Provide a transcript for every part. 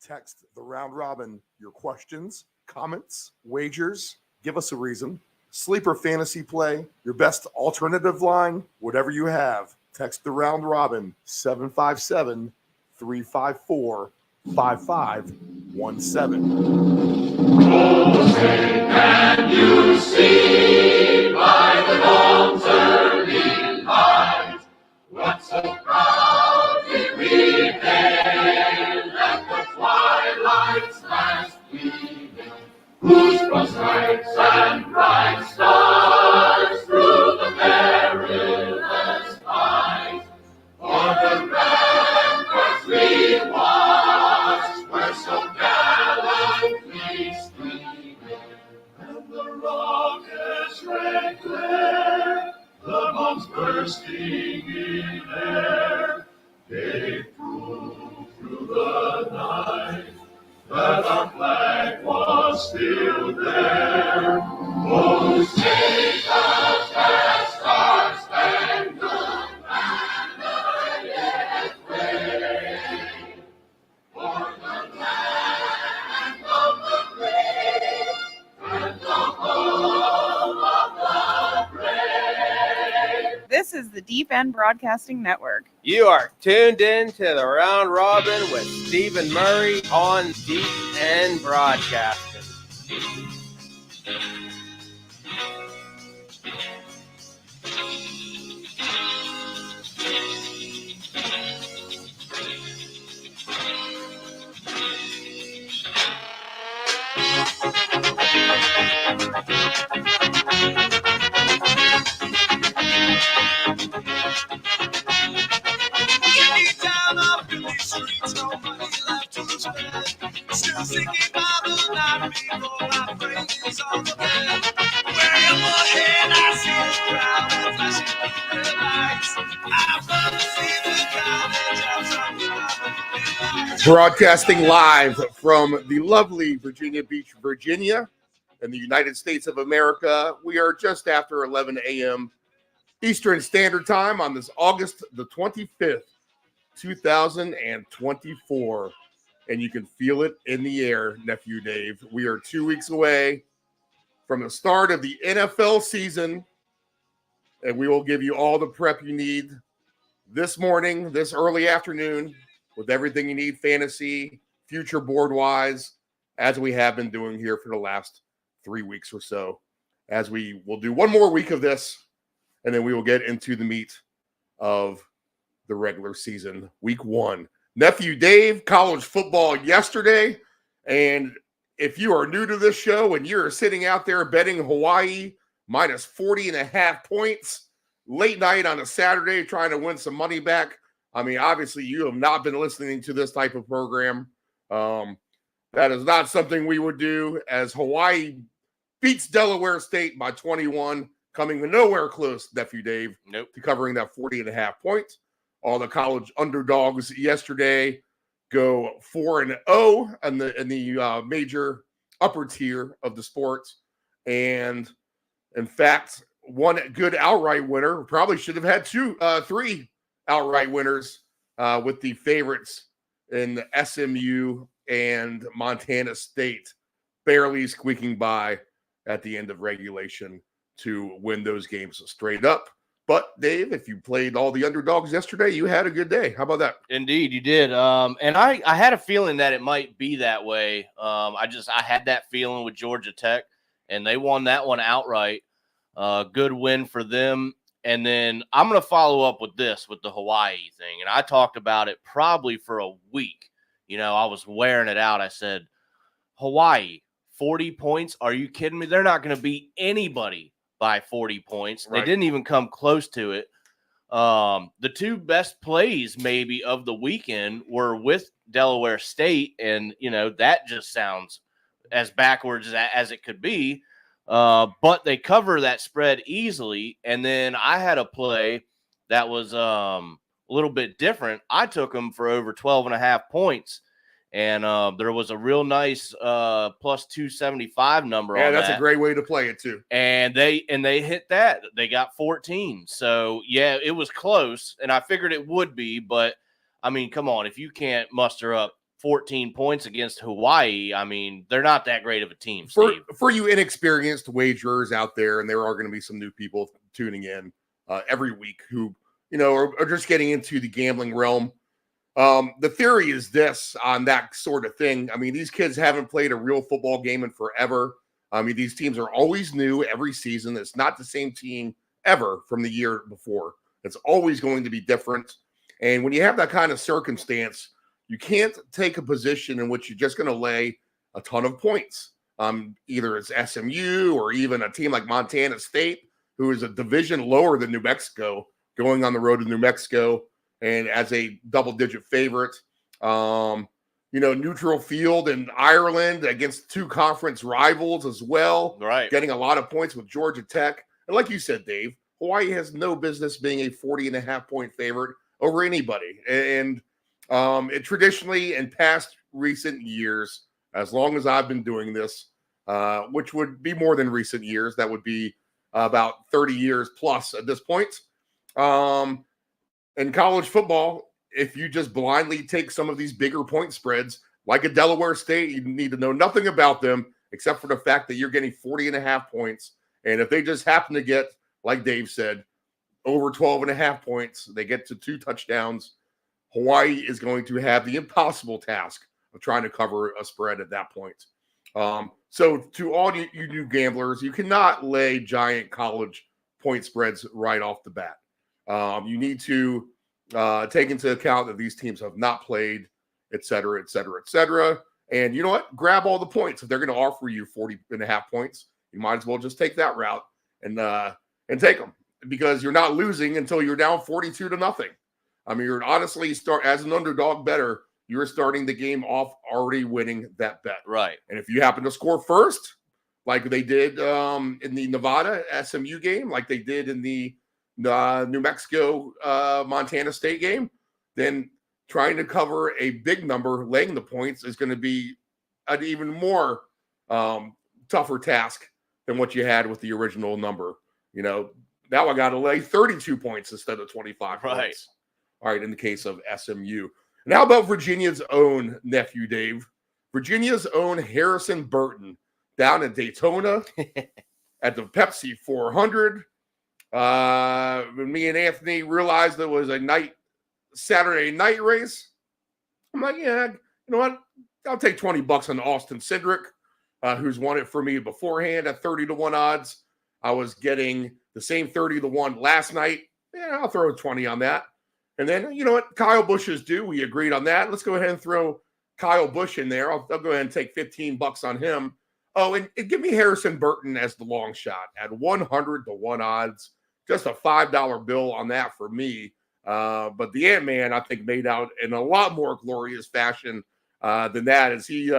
Text the round robin your questions, comments, wagers. Give us a reason. Sleeper fantasy play, your best alternative line, whatever you have. Text the round robin 757 354 5517. Can you see by the dawn's early light what so proudly we hailed at the twilight's last gleaming, whose cross stripes and bright stars through the perilous fight for the ramparts we watched were so gallantly streaming, and the rocket's red glare, the bombs bursting in air, gave proof through the night that our flag was still there. Oh, sing the star-spangled banner yet wave, for the land of the brave and the home of the brave. This is the Deep End Broadcasting Network. You are tuned in to the Round Robin with Stephen Murray on Deep End Broadcasting. Still singing Bible night before I praise on the bed. Way up ahead, I see the crowd and flashing through the lights. I've never seen the college. Broadcasting live from the lovely Virginia Beach, Virginia, in the United States of America. We are just after 11 a.m. Eastern Standard Time on this August the 25th, 2024. And you can feel it in the air, Nephew Dave. We are 2 weeks away from the start of the NFL season, and we will give you all the prep you need this morning, this early afternoon, with everything you need fantasy, future board-wise, as we have been doing here for the last 3 weeks or so. As we will do one more week of this, and then we will get into the meat of the regular season, week one. Nephew Dave, college football yesterday. And if you are new to this show and you're sitting out there betting Hawaii minus 40.5 points late night on a Saturday trying to win some money back, I mean, obviously you have not been listening to this type of program. That is not something we would do, as Hawaii beats Delaware State by 21, coming nowhere close, Nephew Dave, to covering that 40.5 points. All the college underdogs yesterday go 4-0 in the major upper tier of the sports. And in fact, one good outright winner, probably should have had three outright winners with the favorites in SMU and Montana State barely squeaking by at the end of regulation to win those games straight up. But, Dave, if you played all the underdogs yesterday, you had a good day. How about that? Indeed, you did. And I had a feeling that it might be that way. I had that feeling with Georgia Tech, and they won that one outright. Good win for them. And then I'm going to follow up with this, with the Hawaii thing. And I talked about it probably for a week. You know, I was wearing it out. I said, Hawaii, 40 points? Are you kidding me? They're not going to beat anybody by 40 points. Right. They didn't even come close to it. The two best plays maybe of the weekend were with Delaware State, and that just sounds as backwards as it could be. But they cover that spread easily. And then I had a play that was a little bit different. I took them for over 12.5 points. And there was a real nice plus 275 number on that. Yeah, that's a great way to play it too. And they hit that. They got 14. So, yeah, it was close. And I figured it would be. But, I mean, come on. If you can't muster up 14 points against Hawaii. I mean, they're not that great of a team, For, Steve. for you inexperienced wagerers out there, and there are going to be some new people tuning in every week who, are just getting into the gambling realm. The theory is this on that sort of thing. I mean, these kids haven't played a real football game in forever. I mean, these teams are always new every season. It's not the same team ever from the year before. It's always going to be different. And when you have that kind of circumstance, you can't take a position in which you're just going to lay a ton of points. Either it's SMU or even a team like Montana State, who is a division lower than New Mexico, going on the road to New Mexico and as a double-digit favorite. Neutral field in Ireland against two conference rivals as well. Right. Getting a lot of points with Georgia Tech. And like you said, Dave, Hawaii has no business being a 40.5-point favorite over anybody. And it traditionally, in past recent years, as long as I've been doing this, which would be more than recent years, that would be about 30 years plus at this point. In college football, if you just blindly take some of these bigger point spreads, like a Delaware State, you need to know nothing about them except for the fact that you're getting 40.5 points. And if they just happen to get, like Dave said, over 12.5 points, they get to 2 touchdowns, Hawaii is going to have the impossible task of trying to cover a spread at that point. So to all you new gamblers, you cannot lay giant college point spreads right off the bat. You need to take into account that these teams have not played, et cetera, et cetera, et cetera. And you know what? Grab all the points. If they're going to offer you 40.5 points, you might as well just take that route and take them, because you're not losing until you're down 42-0. I mean, you're honestly start as an underdog better. You're starting the game off already winning that bet. Right. And if you happen to score first, like they did in the Nevada SMU game, like they did in the New Mexico Montana State game, then trying to cover a big number, laying the points, is going to be an even more tougher task than what you had with the original number. Now I got to lay 32 points instead of 25 points. All right, in the case of SMU. And how about Virginia's own nephew, Dave? Virginia's own Harrison Burton down in Daytona at the Pepsi 400. When me and Anthony realized it was a Saturday night race, I'm like, yeah, you know what? I'll take $20 on Austin Cindric, who's won it for me beforehand at 30-1 odds. I was getting the same 30-1 last night. Yeah, I'll throw 20 on that. And then, you know what? Kyle Busch is due. We agreed on that. Let's go ahead and throw Kyle Busch in there. I'll go ahead and take $15 on him. Oh, and give me Harrison Burton as the long shot at 100-1 odds. Just a $5 bill on that for me. But the Ant-Man, I think, made out in a lot more glorious fashion than that, as he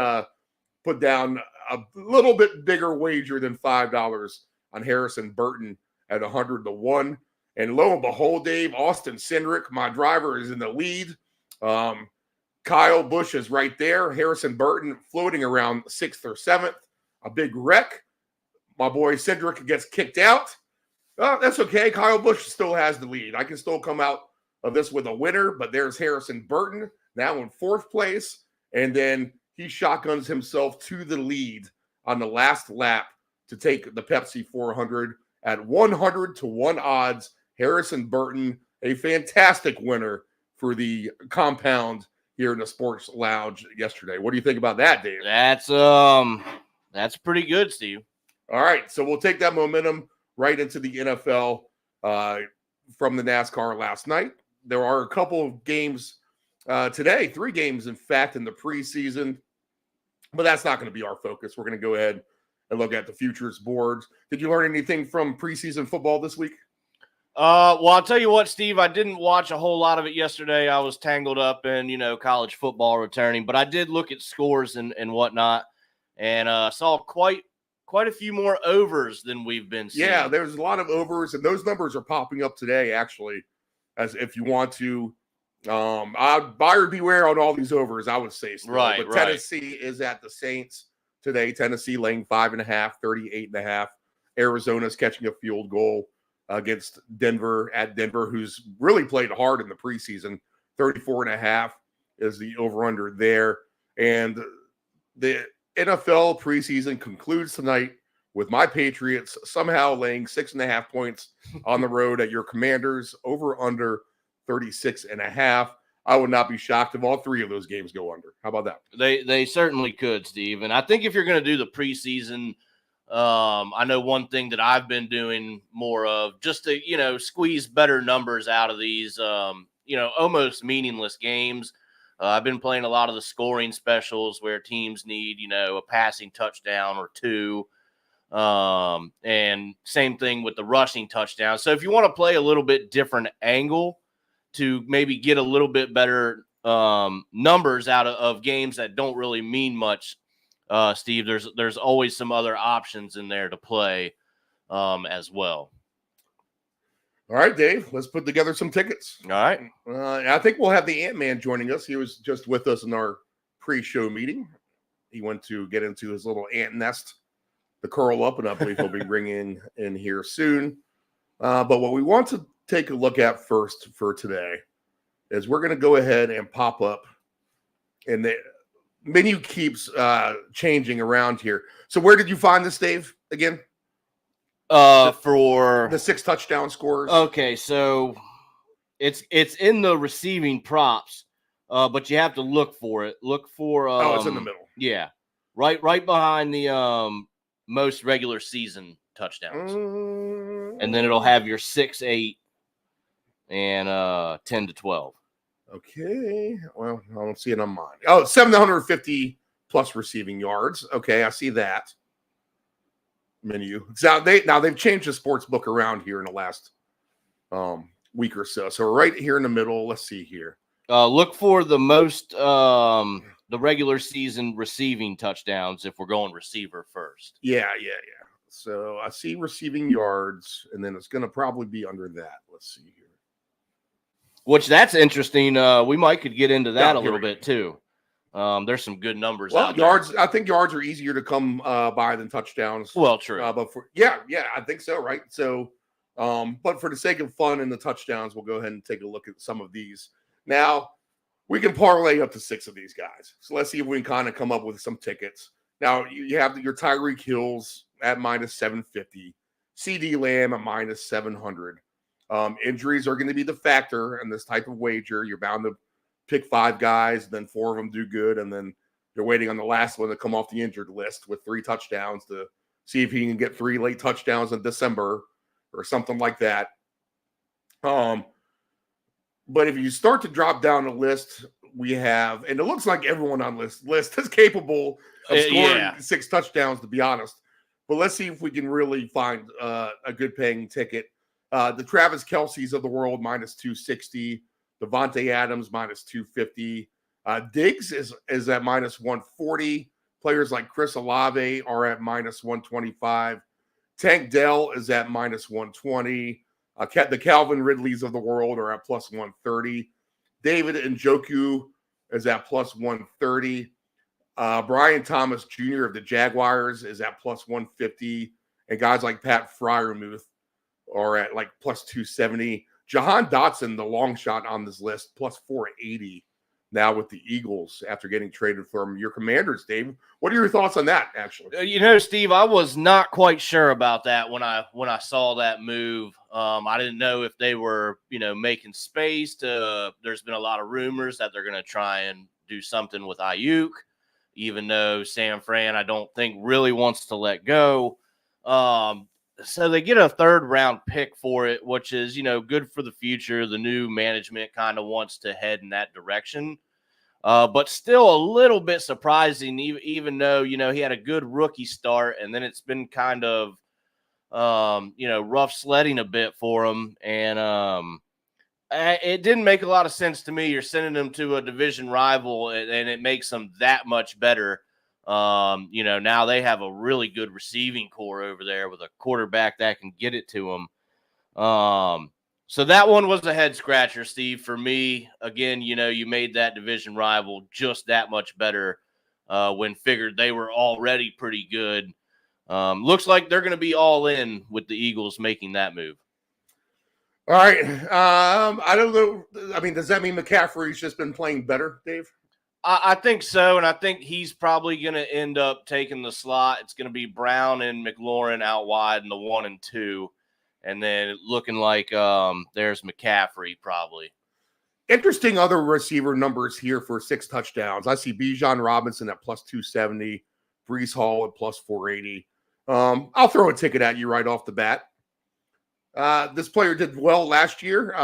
put down a little bit bigger wager than $5 on Harrison Burton at 100-1. And lo and behold, Dave, Austin Cindric, my driver, is in the lead. Kyle Busch is right there. Harrison Burton floating around 6th or 7th. A big wreck. My boy Cindric gets kicked out. That's okay. Kyle Busch still has the lead. I can still come out of this with a winner, but there's Harrison Burton now in 4th place. And then he shotguns himself to the lead on the last lap to take the Pepsi 400 at 100-1 odds. Harrison Burton, a fantastic winner for the compound here in the Sports Lounge yesterday. What do you think about that, Dave? That's pretty good, Steve. All right, so we'll take that momentum right into the NFL from the NASCAR last night. There are a couple of games today, 3 games, in fact, in the preseason, but that's not going to be our focus. We're going to go ahead and look at the futures boards. Did you learn anything from preseason football this week? Well, I'll tell you what, Steve, I didn't watch a whole lot of it yesterday. I was tangled up in, college football returning, but I did look at scores and whatnot, and saw quite a few more overs than we've been seeing. Yeah, there's a lot of overs, and those numbers are popping up today, actually, as if you want to buyer beware on all these overs, I would say. Still. Right, but Tennessee is at the Saints today. Tennessee laying 5.5, 38.5. Arizona's catching a field goal against Denver at Denver, who's really played hard in the preseason. 34.5 is the over-under there. And the NFL preseason concludes tonight with my Patriots somehow laying 6.5 points on the road at your Commanders, over under 36.5. I would not be shocked if all three of those games go under. How about that? They certainly could, Steve. And I think if you're going to do the preseason, I know one thing that I've been doing more of, just to, squeeze better numbers out of these, almost meaningless games. I've been playing a lot of the scoring specials where teams need, a passing touchdown or two. And same thing with the rushing touchdown. So if you want to play a little bit different angle to maybe get a little bit better numbers out of games that don't really mean much, Steve, there's always some other options in there to play as well. All right, Dave, let's put together some tickets. All right. I think we'll have the Ant-Man joining us. He was just with us in our pre-show meeting. He went to get into his little ant nest to curl up, and I believe he'll be bringing in here soon. But what we want to take a look at first for today is we're going to go ahead and pop up, and the menu keeps changing around here. So where did you find this, Dave, again? For the 6 touchdown scores. Okay, so it's in the receiving props, but you have to look for it. Look for it's in the middle. Yeah, right behind the most regular season touchdowns, and then it'll have your 6, 8, and 10 to 12. Okay, well, I don't see it on mine. Oh, 750 plus receiving yards. Okay, I see that menu. Now they've changed the sports book around here in the last week or so. So right here in the middle, let's see here. Look for the most the regular season receiving touchdowns if we're going receiver first. Yeah. So I see receiving yards, and then it's going to probably be under that. Let's see here. Which that's interesting. We might could get into that a little bit too. There's some good numbers. Well, out yards. there. I think yards are easier to come by than touchdowns. Well, true. But I think so. Right. So, but for the sake of fun and the touchdowns, we'll go ahead and take a look at some of these. Now, we can parlay up to 6 of these guys. So let's see if we can kind of come up with some tickets. Now, you have your Tyreek Hills at minus 750, CD Lamb at minus 700. Injuries are going to be the factor in this type of wager. You're bound to pick 5 guys, and then 4 of them do good, and then you're waiting on the last one to come off the injured list with 3 touchdowns to see if he can get 3 late touchdowns in December or something like that. But if you start to drop down the list, we have, and it looks like everyone on this list is capable of scoring 6 touchdowns, to be honest. But let's see if we can really find a good paying ticket. The Travis Kelce's of the world, minus 260. Devontae Adams, minus 250. Diggs is at minus 140. Players like Chris Olave are at minus 125. Tank Dell is at minus 120. The Calvin Ridleys of the world are at plus 130. David Njoku is at plus 130. Brian Thomas Jr. of the Jaguars is at plus 150. And guys like Pat Freiermuth are at like plus 270. Jahan Dotson, the long shot on this list, plus 480 now with the Eagles after getting traded from your Commanders, Dave. What are your thoughts on that, actually? Steve, I was not quite sure about that when I saw that move. I didn't know if they were, making space to – there's been a lot of rumors that they're going to try and do something with Ayuk, even though San Fran, I don't think, really wants to let go. So they get a 3rd-round pick for it, which is, good for the future. The new management kind of wants to head in that direction. But still a little bit surprising, even though, he had a good rookie start, and then it's been kind of, rough sledding a bit for him. And it didn't make a lot of sense to me. You're sending them to a division rival, and it makes them that much better. Now they have a really good receiving core over there with a quarterback that can get it to them. So that one was a head scratcher, Steve, for me. Again, you made that division rival just that much better when figured they were already pretty good. Looks like they're going to be all in with the Eagles making that move. All right. I don't know. I mean, does that mean McCaffrey's just been playing better, Dave? I think so, and I think he's probably going to end up taking the slot. It's going to be Brown and McLaurin out wide in the 1 and 2, and then looking like there's McCaffrey probably. Interesting other receiver numbers here for 6 touchdowns. I see Bijan Robinson at plus 270, Brees Hall at plus 480. I'll throw a ticket at you right off the bat. This player did well last year.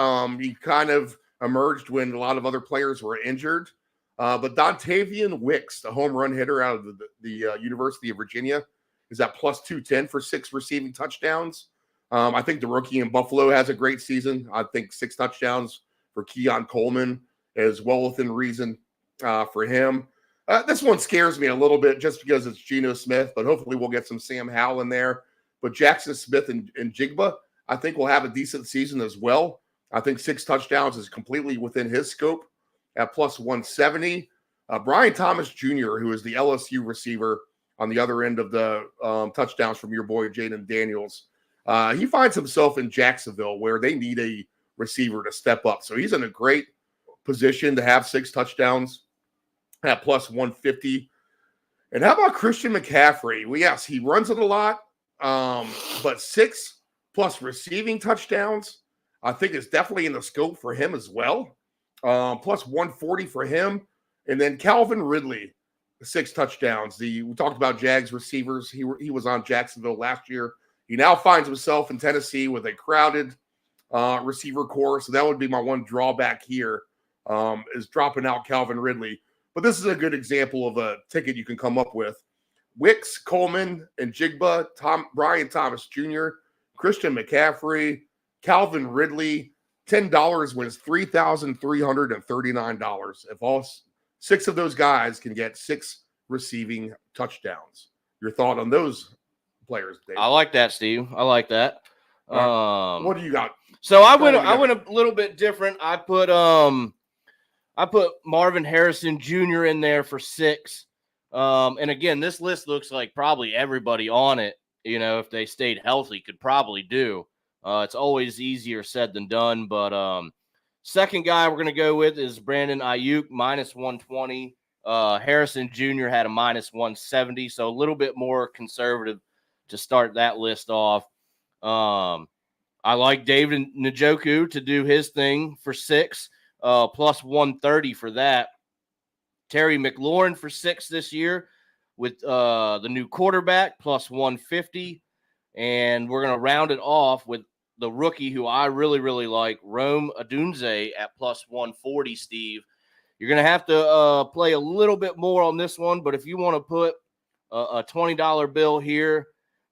He kind of emerged when a lot of other players were injured. But Dontavian Wicks, the home run hitter out of the University of Virginia, is at plus 210 for 6 receiving touchdowns. I think the rookie in Buffalo has a great season. I think 6 touchdowns for Keon Coleman is well within reason for him. This one scares me a little bit just because it's Geno Smith, but hopefully we'll get some Sam Howell in there. But Jackson Smith and Jigba, I think will have a decent season as well. I think 6 touchdowns is completely within his scope at plus 170. Brian Thomas Jr., who is the LSU receiver on the other end of the touchdowns from your boy Jaden Daniels, he finds himself in Jacksonville where they need a receiver to step up. So he's in a great position to have 6 touchdowns at plus 150. And how about Christian McCaffrey? Well, yes, he runs it a lot, but 6 plus receiving touchdowns, I think is definitely in the scope for him as well. Plus 140 for him. And then Calvin Ridley, 6 touchdowns. We talked about Jags receivers. He was on Jacksonville last year. He now finds himself in Tennessee with a crowded receiver core. So that would be my one drawback here, is dropping out Calvin Ridley. But this is a good example of a ticket you can come up with. Wicks, Coleman, and Jigba, Brian Thomas Jr., Christian McCaffrey, Calvin Ridley. $10 wins $3,339. If all 6 of those guys can get 6 receiving touchdowns. Your thought on those players, Dave? I like that, Steve. I like that. What do you got? So I went a little bit different. I put Marvin Harrison Jr. in there for 6. And again, this list looks like probably everybody on it, if they stayed healthy, could probably do. It's always easier said than done. But second guy we're going to go with is Brandon Ayuk, minus 120. Harrison Jr. had a minus 170, so a little bit more conservative to start that list off. I like David Njoku to do his thing for 6, plus 130 for that. Terry McLaurin for 6 this year with the new quarterback, plus 150. And we're going to round it off with the rookie who I really, really like, Rome Odunze at plus 140, Steve. You're going to have to play a little bit more on this one, but if you want to put a $20 bill here,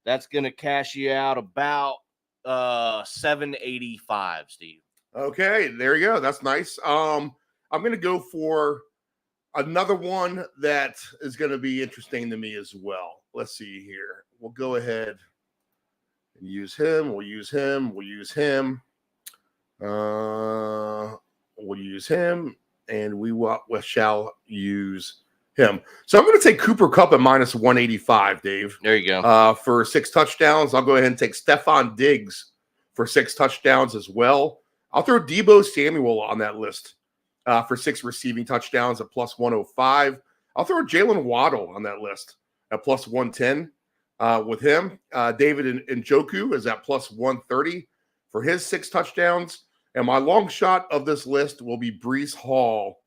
that's going to cash you out about $785, Steve. Okay, there you go. That's nice. I'm going to go for another one that is going to be interesting to me as well. Let's see here. We'll go ahead and use him. We'll use him. We'll use him. We'll use him. And we shall use him. So I'm going to take Cooper Kupp at minus 185, Dave. There you go. For 6 touchdowns. I'll go ahead and take Stephon Diggs for 6 touchdowns as well. I'll throw Deebo Samuel on that list for 6 receiving touchdowns at plus 105. I'll throw Jalen Waddle on that list at plus 110 with him. David Njoku is at plus 130 for his 6 touchdowns. And my long shot of this list will be Brees Hall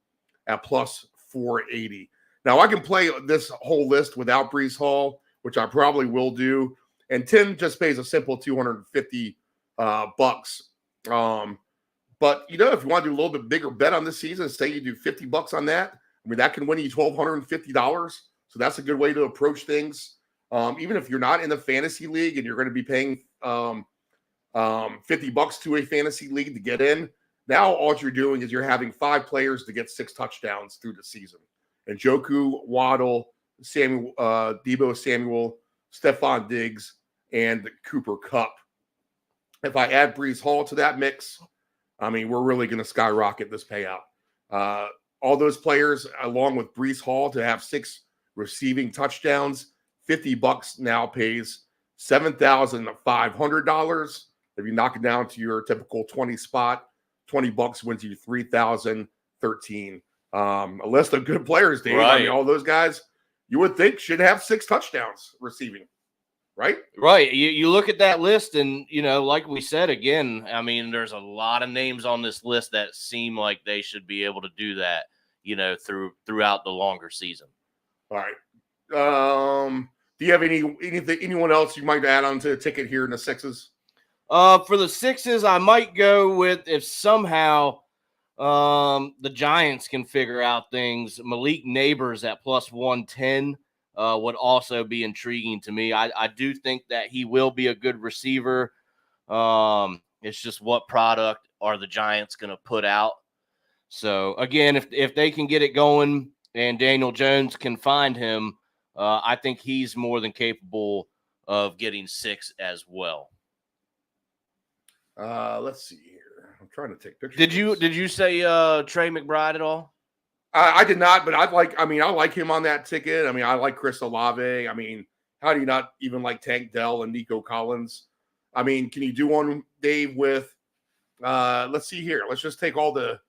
at plus 480. Now, I can play this whole list without Brees Hall, which I probably will do. And Tim just pays a simple $250 bucks. But, if you want to do a little bit bigger bet on this season, say you do $50 on that, I mean, that can win you $1,250. So that's a good way to approach things. Even if you're not in the fantasy league and you're going to be paying $50 to a fantasy league to get in, now all you're doing is you're having 5 players to get 6 touchdowns through the season. And Njoku, Waddle, Deebo Samuel, Stephon Diggs, and Cooper Kupp. If I add Brees Hall to that mix, I mean, we're really going to skyrocket this payout. All those players, along with Brees Hall, to have 6 receiving touchdowns, $50 now pays $7,500. If you knock it down to your typical 20 spot, $20 wins you $3,013. A list of good players, Dave. I mean, Right. all those guys you would think should have 6 touchdowns receiving, right? Right. You look at that list, and like we said again, I mean, there's a lot of names on this list that seem like they should be able to do that, throughout the longer season. All right. Do you have anyone else you might add on to the ticket here in the 6s? For the 6s, I might go with, if somehow the Giants can figure out things, Malik Neighbors at plus 110 would also be intriguing to me. I do think that he will be a good receiver. It's just what product are the Giants going to put out? So, again, if they can get it going and Daniel Jones can find him, I think he's more than capable of getting 6 as well. Let's see here. I'm trying to take pictures. Did you say Trey McBride at all? I did not, but I like him on that ticket. I mean, I like Chris Olave. I mean, how do you not even like Tank Dell and Nico Collins? I mean, can you do one, Dave, with let's see here. Let's just take all the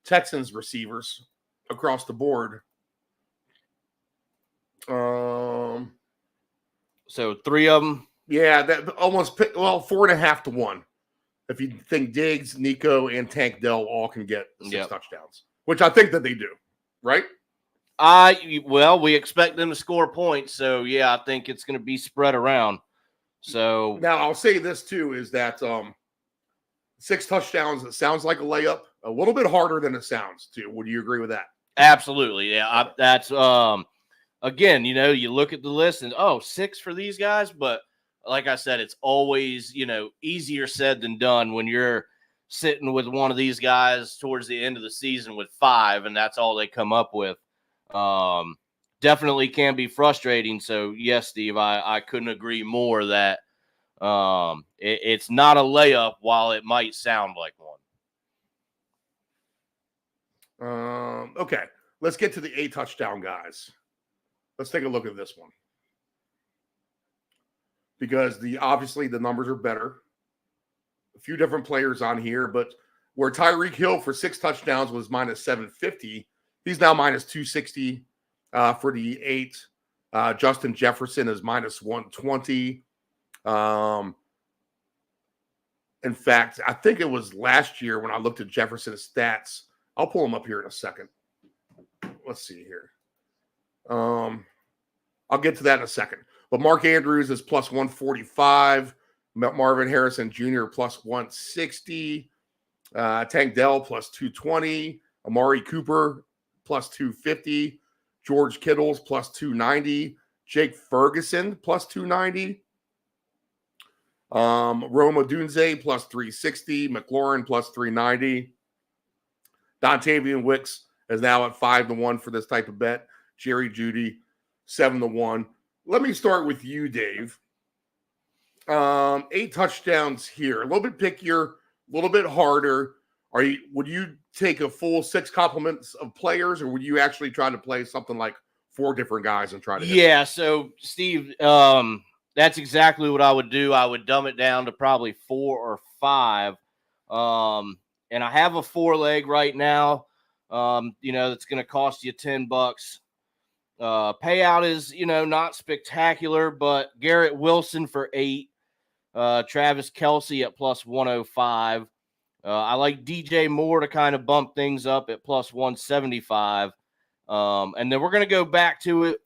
Texans receivers across the board. So 3 of them. Yeah, that almost 4.5 to 1. If you think Diggs, Nico, and Tank Dell all can get 6 touchdowns, which I think that they do, right? Well, we expect them to score points, so yeah, I think it's going to be spread around. So now I'll say this too: is that 6 touchdowns? It sounds like a layup, a little bit harder than it sounds too. Would you agree with that? Absolutely, yeah. That's again, you look at the list and 6 for these guys, but like I said, it's always, easier said than done when you're sitting with one of these guys towards the end of the season with 5, and that's all they come up with. Definitely can be frustrating. So, yes, Steve, I couldn't agree more that it's not a layup while it might sound like one. Okay, let's get to the 8 touchdown guys. Let's take a look at this one. Because obviously the numbers are better. A few different players on here, but where Tyreek Hill for 6 touchdowns was minus 750, he's now minus 260 for the 8. Justin Jefferson is minus 120. In fact, I think it was last year when I looked at Jefferson's stats. I'll pull them up here in a second. Let's see here. I'll get to that in a second. But Mark Andrews is plus 145. Marvin Harrison Jr. plus 160. Tank Dell plus 220. Amari Cooper plus 250. George Kittle's plus 290. Jake Ferguson plus 290. Roma Dunze plus 360. McLaurin plus 390. Dontavian Wicks is now at 5-1 for this type of bet. Jerry Jeudy 7-1. Let me start with you, Dave. 8 touchdowns here. A little bit pickier, a little bit harder. Would you take a full 6 complements of players, or would you actually try to play something like 4 different guys and try to hit them? So Steve, that's exactly what I would do. I would dumb it down to probably 4 or 5. And I have a 4-leg right now. That's going to cost you $10. Payout is, not spectacular, but Garrett Wilson for 8, Travis Kelce at plus 105. I like DJ Moore to kind of bump things up at plus 175. And then we're going to go back to it.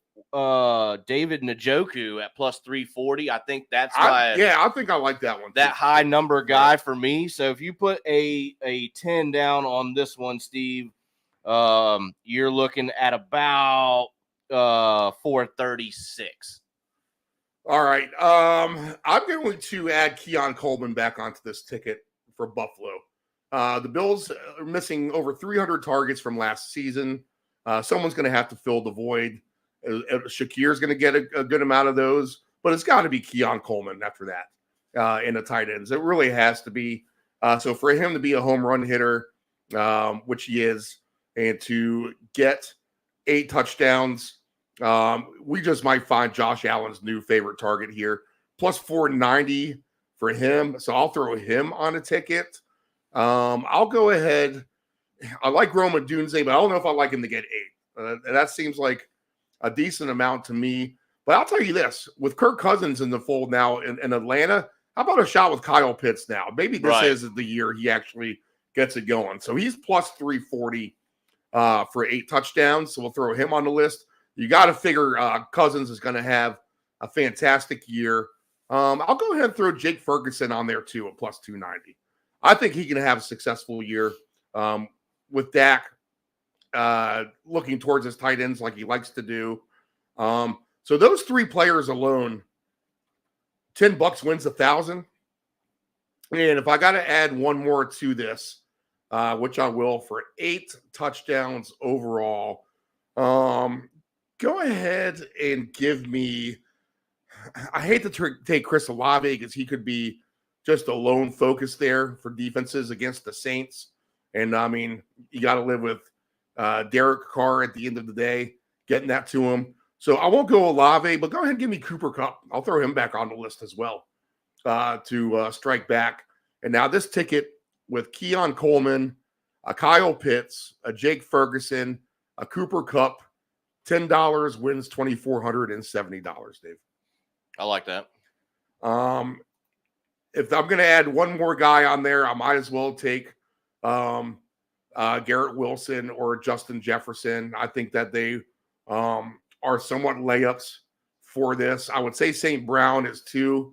David Njoku at plus 340. I think that's I think I like that one. That high number guy for me. So if you put a 10 down on this one, Steve, you're looking at about 436. All right. I'm going to add Keon Coleman back onto this ticket for Buffalo. The Bills are missing over 300 targets from last season. Someone's going to have to fill the void. Shakir's going to get a good amount of those, but it's got to be Keon Coleman after that in the tight ends. It really has to be. So for him to be a home run hitter, which he is, and to get 8 touchdowns, we just might find Josh Allen's new favorite target here. Plus 490 for him. So I'll throw him on a ticket. I'll go ahead I like Roma Dunze, but I don't know if I like him to get 8. That seems like a decent amount to me. But I'll tell you this, with Kirk Cousins in the fold now in Atlanta, how about a shot with Kyle Pitts now? Maybe this is the year he actually gets it going. So he's plus 340 for 8 touchdowns. So we'll throw him on the list. You got to figure Cousins is going to have a fantastic year. I'll go ahead and throw Jake Ferguson on there too at plus 290. I think he can have a successful year with Dak looking towards his tight ends like he likes to do. So those 3 players alone, $10 wins 1,000. And if I got to add one more to this, which I will for 8 touchdowns overall, go ahead and give me. I hate to take Chris Olave because he could be just a lone focus there for defenses against the Saints. And I mean, you got to live with Derek Carr at the end of the day, getting that to him. So I won't go Olave, but go ahead and give me Cooper Kupp. I'll throw him back on the list as well to strike back. And now this ticket with Keon Coleman, a Kyle Pitts, a Jake Ferguson, a Cooper Kupp, $10 wins $2,470, Dave. I like that. If I'm going to add one more guy on there, I might as well take Garrett Wilson or Justin Jefferson. I think that they are somewhat layups for this. I would say St. Brown is 2,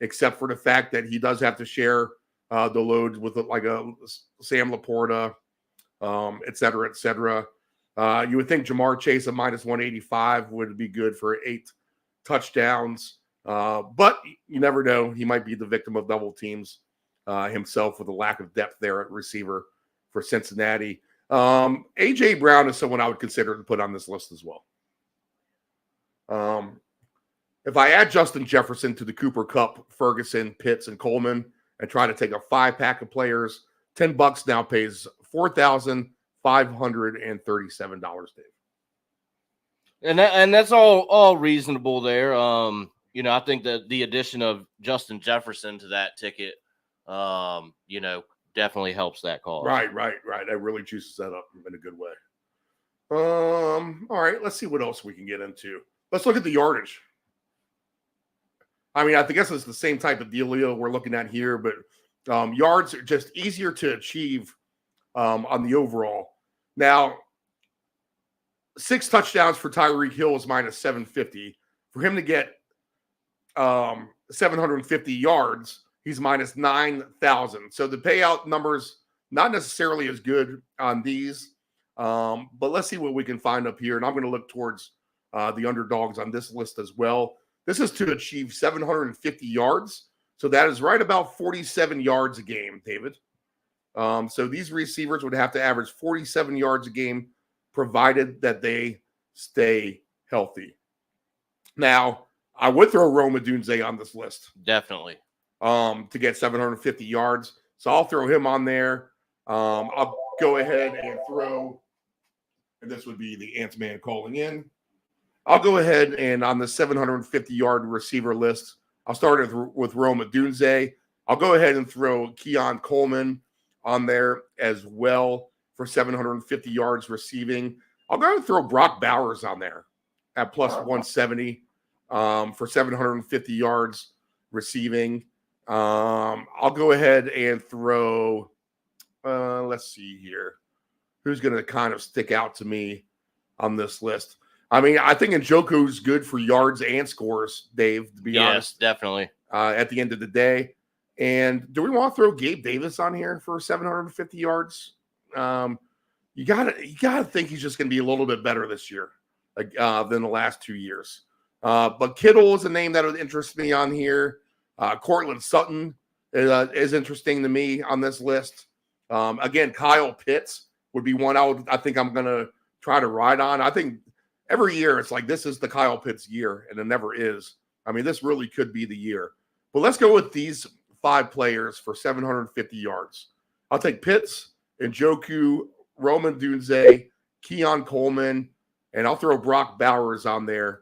except for the fact that he does have to share the load with like a Sam Laporta, et cetera, et cetera. You would think Jamar Chase at minus 185 would be good for 8 touchdowns. But you never know. He might be the victim of double teams himself with a lack of depth there at receiver for Cincinnati. A.J. Brown is someone I would consider to put on this list as well. If I add Justin Jefferson to the Cooper Kupp, Ferguson, Pitts, and Coleman and try to take a 5-pack of players, $10 now pays $4,537, Dave. And that's all reasonable there. I think that the addition of Justin Jefferson to that ticket, definitely helps that cause. Right. That really juices that up in a good way. All right, let's see what else we can get into. Let's look at the yardage. I mean, I guess it's the same type of deal we're looking at here, but yards are just easier to achieve on the overall. Now, 6 touchdowns for Tyreek Hill is minus 750. For him to get 750 yards, he's minus 9,000. So the payout numbers not necessarily as good on these, but let's see what we can find up here. And I'm going to look towards the underdogs on this list as well. This is to achieve 750 yards. So that is right about 47 yards a game, David. So these receivers would have to average 47 yards a game, provided that they stay healthy. Now, I would throw Roma Dunze on this list. Definitely. To get 750 yards. So I'll throw him on there. I'll go ahead and throw, and this would be the Ant-Man calling in. I'll go ahead and on the 750-yard receiver list, I'll start with Roma Dunze. I'll go ahead and throw Keon Coleman on there as well for 750 yards receiving. I'll go ahead and throw Brock Bowers on there at plus 170 for 750 yards receiving. I'll go ahead and throw, let's see here. Who's going to kind of stick out to me on this list? I mean, I think Njoku's good for yards and scores, Dave, to be honest. Yes, definitely. At the end of the day. And do we want to throw Gabe Davis on here for 750 yards? You gotta think he's just going to be a little bit better this year than the last 2 years. But Kittle is a name that would interest me on here. Cortland Sutton is interesting to me on this list. Again, Kyle Pitts would be one I think I'm going to try to ride on. I think every year it's like this is the Kyle Pitts year, and it never is. I mean, this really could be the year. But let's go with these 5 players for 750 yards. I'll take Pitts, Njoku, Roma Dunze, Keon Coleman, and I'll throw Brock Bowers on there.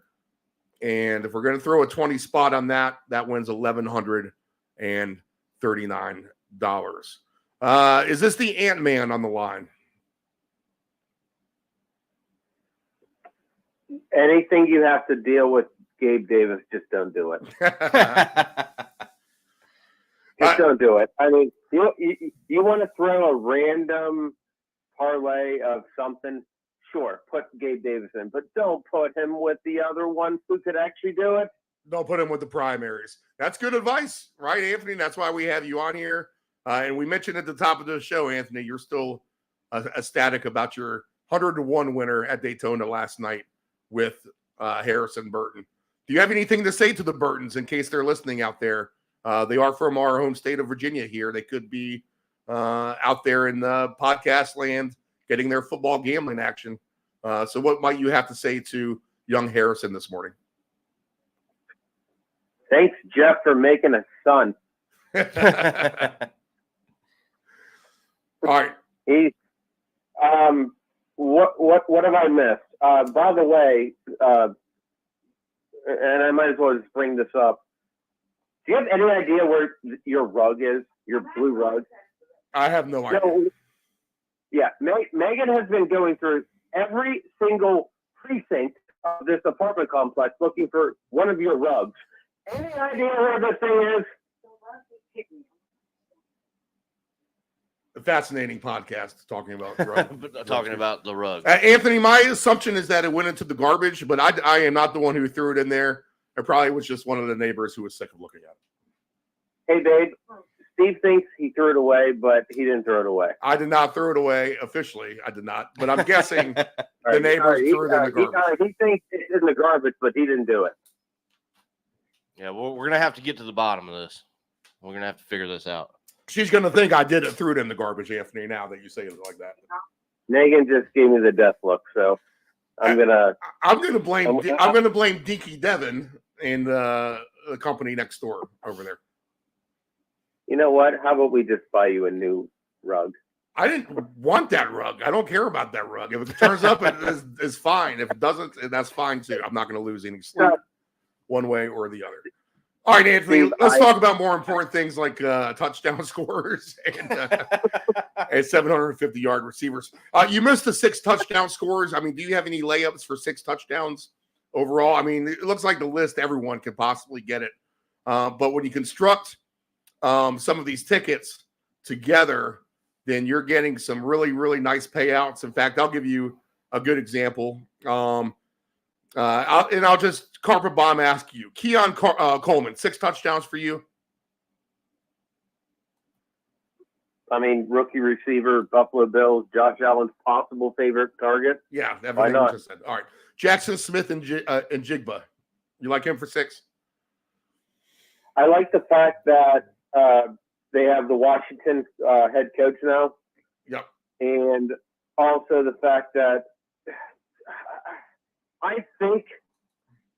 And if we're going to throw a 20 spot on that wins $1,139. Is this the Ant-Man on the line? Anything you have to deal with Gabe Davis, just don't do it. Just don't do it. I mean, you want to throw a random parlay of something, sure, put Gabe Davis in, but don't put him with the other ones who could actually do it. Don't put him with the primaries. That's good advice, right, Anthony? That's why we have you on here. And we mentioned at the top of the show, Anthony, you're still ecstatic about your 100-1 winner at Daytona last night with Harrison Burton. Do you have anything to say to the Burtons in case they're listening out there? They are from our home state of Virginia here. They could be out there in the podcast land getting their football gambling action. So what might you have to say to young Harrison this morning? Thanks, Jeff, for making a son. All right. What have I missed? By the way, and I might as well just bring this up. Do you have any idea where your rug is? Your blue rug? I have no idea. So, yeah, Megan has been going through every single precinct of this apartment complex looking for one of your rugs. Any idea where this thing is? A fascinating podcast talking about rug. Talking about the rug. Anthony, my assumption is that it went into the garbage, but I am not the one who threw it in there. It probably was just one of the neighbors who was sick of looking at it. Hey, babe. Steve thinks he threw it away, but he didn't throw it away. I did not throw it away officially. I did not, but I'm guessing the neighbors threw it in the garbage. He thinks it's in the garbage, but he didn't do it. Yeah, we're going to have to get to the bottom of this. We're going to have to figure this out. She's going to think I did it, threw it in the garbage, Anthony, now that you say it like that. Megan just gave me the death look, so I'm going to blame Dinky Devin and the company next door over there. You know what? How about we just buy you a new rug? I didn't want that rug. I don't care about that rug. If it turns up, it's fine. If it doesn't, that's fine too. I'm not going to lose any sleep one way or the other. All right, Anthony, let's talk about more important things like touchdown scorers and 750-yard receivers. You missed the 6 touchdown scores. I mean, do you have any layups for 6 touchdowns overall? I mean, it looks like the list, everyone could possibly get it. But when you construct some of these tickets together, then you're getting some really, really nice payouts. In fact, I'll give you a good example. I'll just carpet bomb ask you. Keon Coleman, 6 touchdowns for you. I mean, rookie receiver, Buffalo Bills, Josh Allen's possible favorite target. Yeah, everything you just said. All right. Jackson Smith and Jigba. You like him for 6? I like the fact that they have the Washington head coach now. Yep. And also the fact that I think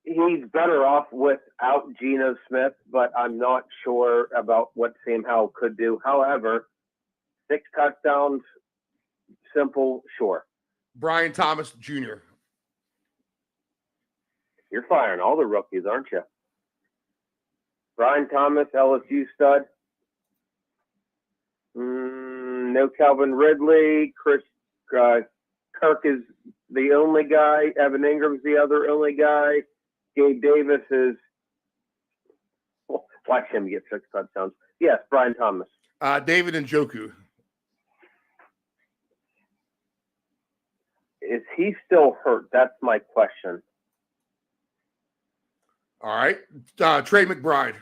he's better off without Geno Smith, but I'm not sure about what Sam Howell could do. However, 6 touchdowns, simple, sure. Brian Thomas Jr. You're firing all the rookies, aren't you? Brian Thomas, LSU stud. No Calvin Ridley. Kirk is the only guy. Evan Ingram's the other only guy. Gabe Davis is. Watch him get 6 touchdowns. Yes, Brian Thomas. David Njoku. Is he still hurt? That's my question. All right. Trey McBride.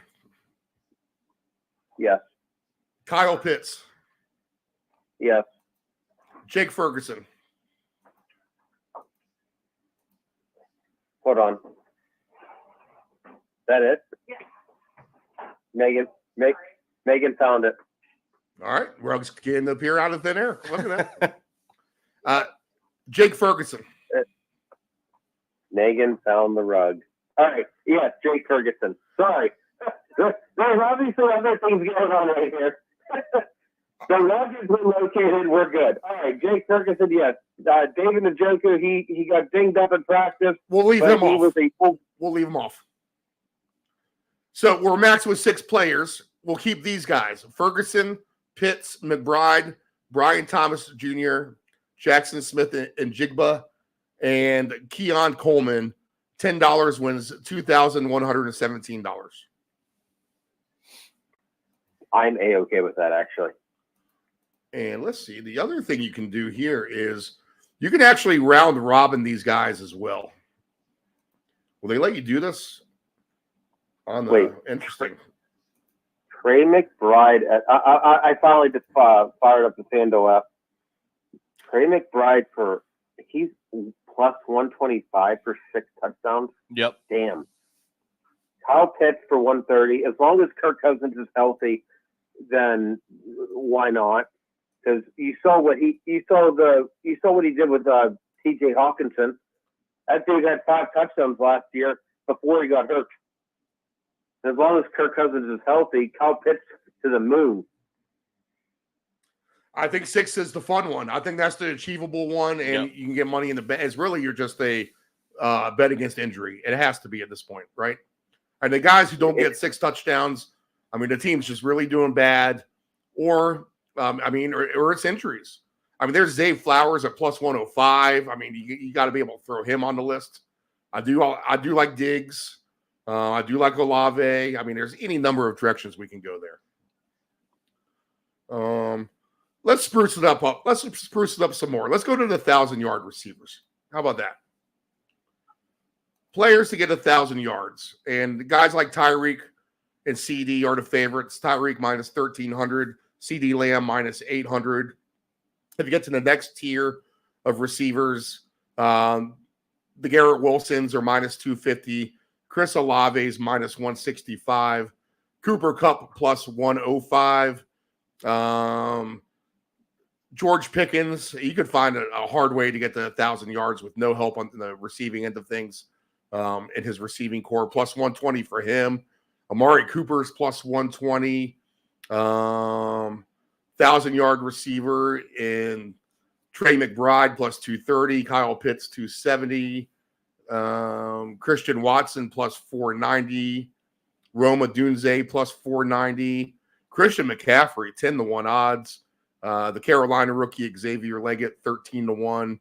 Yes. Kyle Pitts. Yes. Jake Ferguson. Hold on. That it? Yeah. Megan found it. All right. Rugs getting to appear out of thin air. Look at that. Jake Ferguson. Megan found the rug. All right. Yes, Jake Ferguson. Sorry. There's obviously other things going on right here. The rug has been located. We're good. All right. Jake Ferguson, yes. David Njoku, he got dinged up in practice. We'll leave him off. We'll leave him off. So we're maxed with 6 players. We'll keep these guys. Ferguson, Pitts, McBride, Brian Thomas Jr., Jackson Smith, and Jigba. And Keon Coleman, $10 wins $2,117. I'm A-okay with that, actually. And let's see. The other thing you can do here is you can actually round robin these guys as well. Will they let you do this? Wait. Interesting. Trey McBride. I finally just fired up the FanDuel app. Trey McBride he's plus 125 for 6 touchdowns. Yep. Damn. Kyle Pitts for 130. As long as Kirk Cousins is healthy, then why not? Because you saw what he did with T.J. Hawkinson. That dude had 5 touchdowns last year before he got hurt. As long as Kirk Cousins is healthy, Kyle Pitts to the moon. I think 6 is the fun one. I think that's the achievable one, and you can get money in the bet. It's really you're just a bet against injury. It has to be at this point, right? And the guys who don't get 6 touchdowns, I mean, the team's just really doing bad, or it's injuries. I mean, there's Zay Flowers at plus 105. I mean, you got to be able to throw him on the list. I do like Diggs. I do like Olave. I mean, there's any number of directions we can go there. Let's spruce it up. Let's spruce it up some more. Let's go to the 1,000-yard receivers. How about that? Players to get 1,000 yards. And guys like Tyreek and CD are the favorites. Tyreek minus 1,300. CD Lamb minus 800. If you get to the next tier of receivers, the Garrett Wilsons are minus 250. Chris Olave's minus 165. Cooper Kupp plus 105. George Pickens, you could find a hard way to get to 1,000 yards with no help on the receiving end of things in his receiving core, plus 120 for him. Amari Cooper's plus 120. 1,000-yard receiver in Trey McBride plus 230. Kyle Pitts 270. Christian Watson plus 490. Roma Dunze plus 490. Christian McCaffrey 10-1 odds. The Carolina rookie Xavier Leggett 13-1.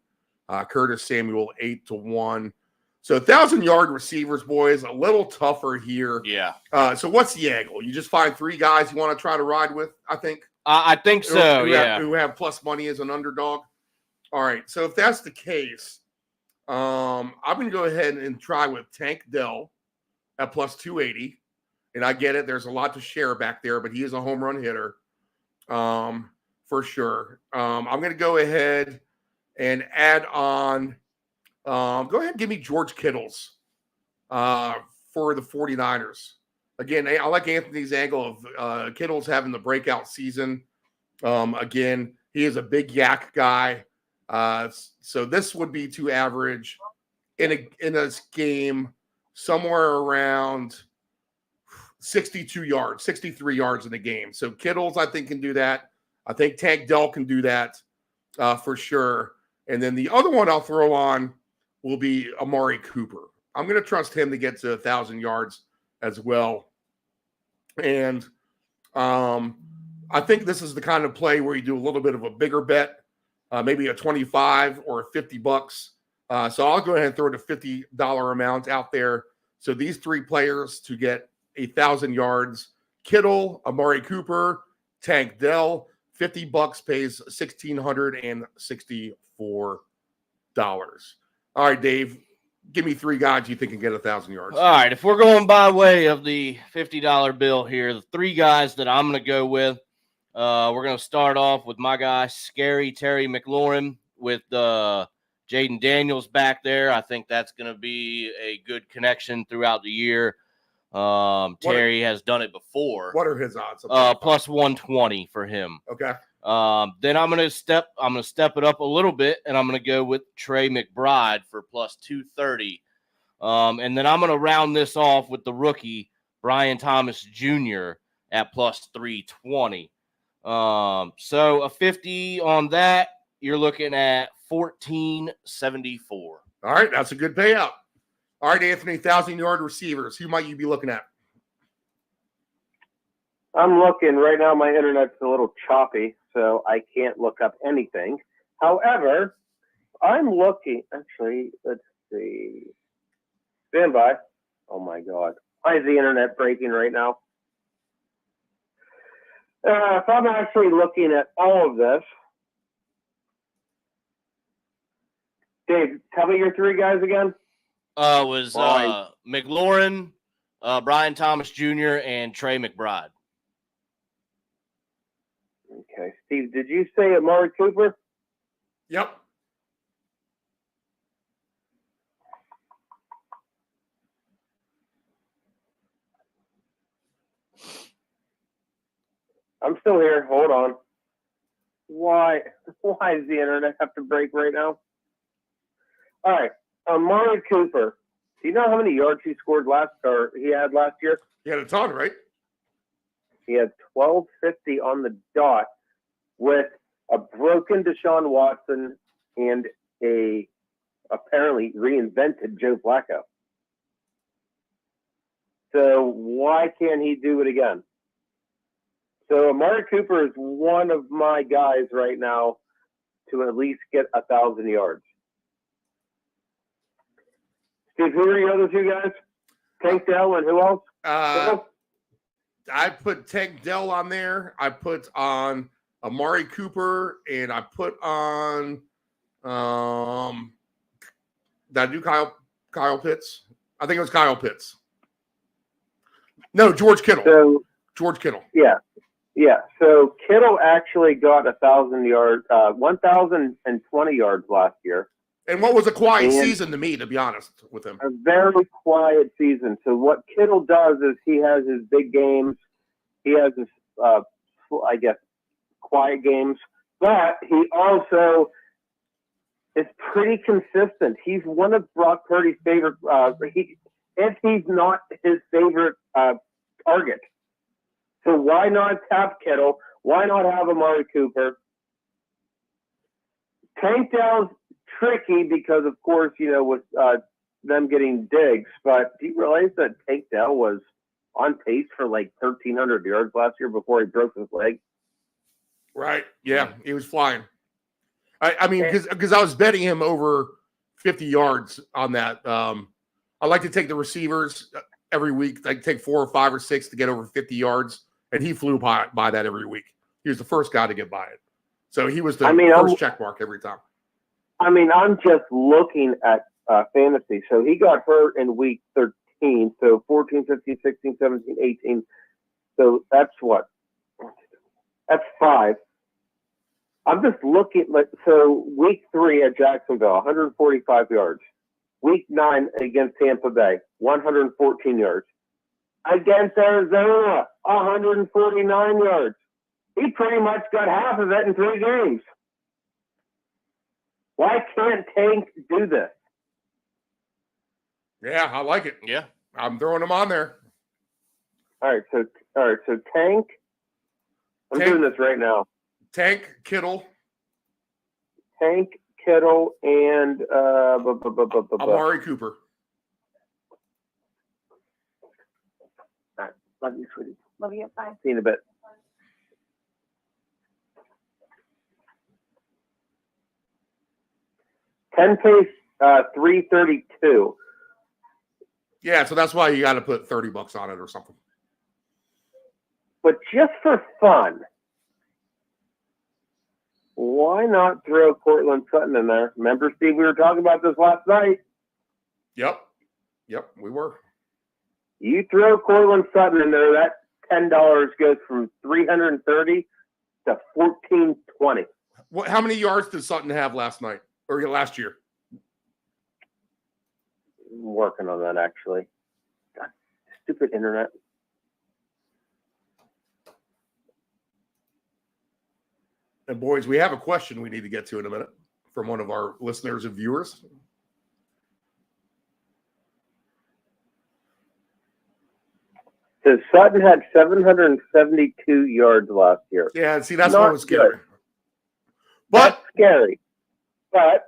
Curtis Samuel 8-1. So 1,000-yard receivers, boys, a little tougher here. Yeah. So what's the angle? You just find 3 guys you want to try to ride with, I think? I think so, Who have plus money as an underdog. All right. So if that's the case, I'm going to go ahead and try with Tank Dell at plus 280. And I get it. There's a lot to share back there, but he is a home run hitter for sure. I'm going to go ahead and add on. Go ahead and give me George Kittles for the 49ers. Again, I like Anthony's angle of Kittles having the breakout season. Again, he is a big yak guy. So this would be to average in a game somewhere around 62 yards, 63 yards in a game. So Kittles, I think, can do that. I think Tank Dell can do that for sure. And then the other one I'll throw on will be Amari Cooper. I'm going to trust him to get to 1,000 yards as well. And I think this is the kind of play where you do a little bit of a bigger bet, maybe a 25 or $50. So I'll go ahead and throw the $50 amount out there. So these 3 players to get 1,000 yards: Kittle, Amari Cooper, Tank Dell. $50 pays $1,664. All right, Dave, give me 3 guys you think can get 1,000 yards. All right, if we're going by way of the $50 bill here, the 3 guys that I'm going to go with, we're going to start off with my guy, Scary Terry McLaurin, with Jaden Daniels back there. I think that's going to be a good connection throughout the year. Terry has done it before. What are his odds? Plus 120 for him. Okay. Then I'm gonna step it up a little bit, and I'm gonna go with Trey McBride for plus 230. And then I'm gonna round this off with the rookie Brian Thomas Jr. at plus 320. So a 50 on that, you're looking at 1474. All right, that's a good payout. All right, Anthony, 1,000-yard receivers. Who might you be looking at? I'm looking right now. My internet's a little choppy, so I can't look up anything. However, I'm looking. Actually, let's see. Stand by. Oh my God. Why is the internet breaking right now? If I'm actually looking at all of this, Dave, tell me your three guys again. Was Fine. McLaurin, Brian Thomas Jr., and Trey McBride. Okay, Steve, did you say Amari Cooper? Yep. I'm still here. Hold on. Why does the internet have to break right now? All right, Amari Cooper. Do you know how many yards he had last year? He had a ton, right? He had 1250 on the dot with a broken Deshaun Watson and a apparently reinvented Joe Flacco. So why can't he do it again? So Amari Cooper is one of my guys right now to at least get 1,000 yards. Steve, who are your other two guys? Tank Dell and who else? I put Tank Dell on there. I put on Amari Cooper, and I put on did I do Kyle Pitts? I think it was Kyle Pitts. No, George Kittle. So George Kittle. yeah. So Kittle actually got 1,000 yards, 1,020 yards last year. And what was a quiet season to me, to be honest with him. A very quiet season. So what Kittle does is he has his big games. He has his, I guess, quiet games. But he also is pretty consistent. He's one of Brock Purdy's favorite. If he's not his favorite target. So why not tap Kittle? Why not have Amari Cooper? Tank Dell's tricky because, of course, with them getting digs. But do you realize that Tank Dell was on pace for like 1,300 yards last year before he broke his leg? Right. Yeah, he was flying. I mean, because I was betting him over 50 yards on that. I like to take the receivers every week. I take 4 or 5 or 6 to get over 50 yards, and he flew by that every week. He was the first guy to get by it. So he was the first check mark every time. I mean, I'm just looking at fantasy. So he got hurt in week 13. So 14, 15, 16, 17, 18. So that's what? That's 5. I'm just looking. So week 3 at Jacksonville, 145 yards. Week 9 against Tampa Bay, 114 yards. Against Arizona, 149 yards. He pretty much got half of it in 3 games. Why can't Tank do this? Yeah, I like it. Yeah. I'm throwing him on there. All right, so Tank. I'm doing this right now. Tank, Kittle. Tank, Kittle, and Amari Cooper. All right, love you, sweetie. Love you. Bye. See you in a bit. Ten pace, 332. Yeah, so that's why you got to put $30 on it or something. But just for fun, why not throw Cortland Sutton in there? Remember, Steve, we were talking about this last night. Yep, we were. You throw Cortland Sutton in there, that $10 goes from $330 to $1,420. How many yards did Sutton have last night or last year? I'm working on that, actually. God, stupid internet. And boys, we have a question we need to get to in a minute from one of our listeners and viewers. So Sutton had 772 yards last year. Yeah, see, that's what was scary. Good. But That's scary. But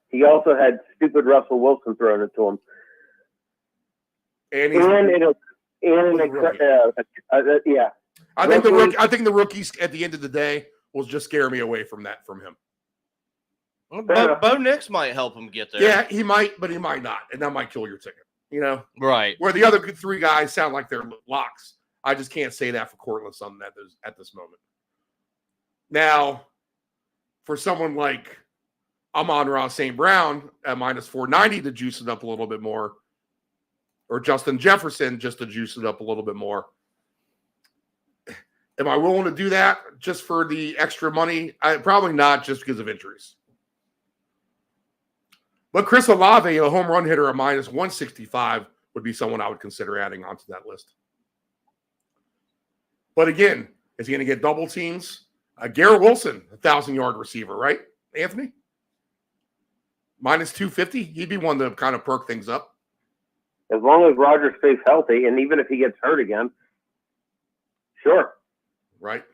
he also had stupid Russell Wilson throwing it to him. and Yeah. I think the rookies at the end of the day will just scare me away from him. Well, Bo Nix might help him get there. Yeah, he might, but he might not, and that might kill your ticket. Right. Where the other three guys sound like they're locks. I just can't say that for Cortland Sutton at this moment. Now, for someone like Amon-Ra St. Brown at minus 490 to juice it up a little bit more, or Justin Jefferson just to juice it up a little bit more, am I willing to do that just for the extra money? Probably not, just because of injuries. But Chris Olave, a home run hitter at minus 165, would be someone I would consider adding onto that list. But again, is he going to get double teams? Garrett Wilson, 1,000-yard receiver, right, Anthony? Minus 250, he'd be one to kind of perk things up. As long as Rodgers stays healthy, and even if he gets hurt again, sure. Right.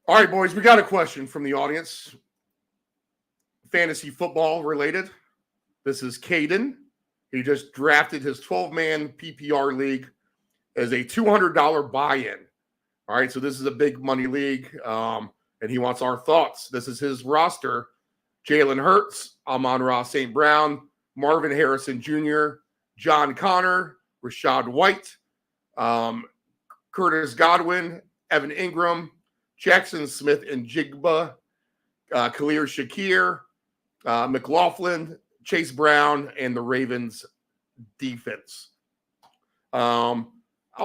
All right, boys, we got a question from the audience. Fantasy football related. This is Caden. He just drafted his 12-man PPR league as a $200 buy-in. All right, so this is a big money league, and he wants our thoughts. This is his roster: Jalen Hurts, Amon-Ra St. Brown, Marvin Harrison Jr., John Connor, Rashad White, Curtis Godwin, Evan Ingram, Jackson Smith and Jigba, Khalil Shakir, McLaughlin, Chase Brown, and the Ravens defense. I'll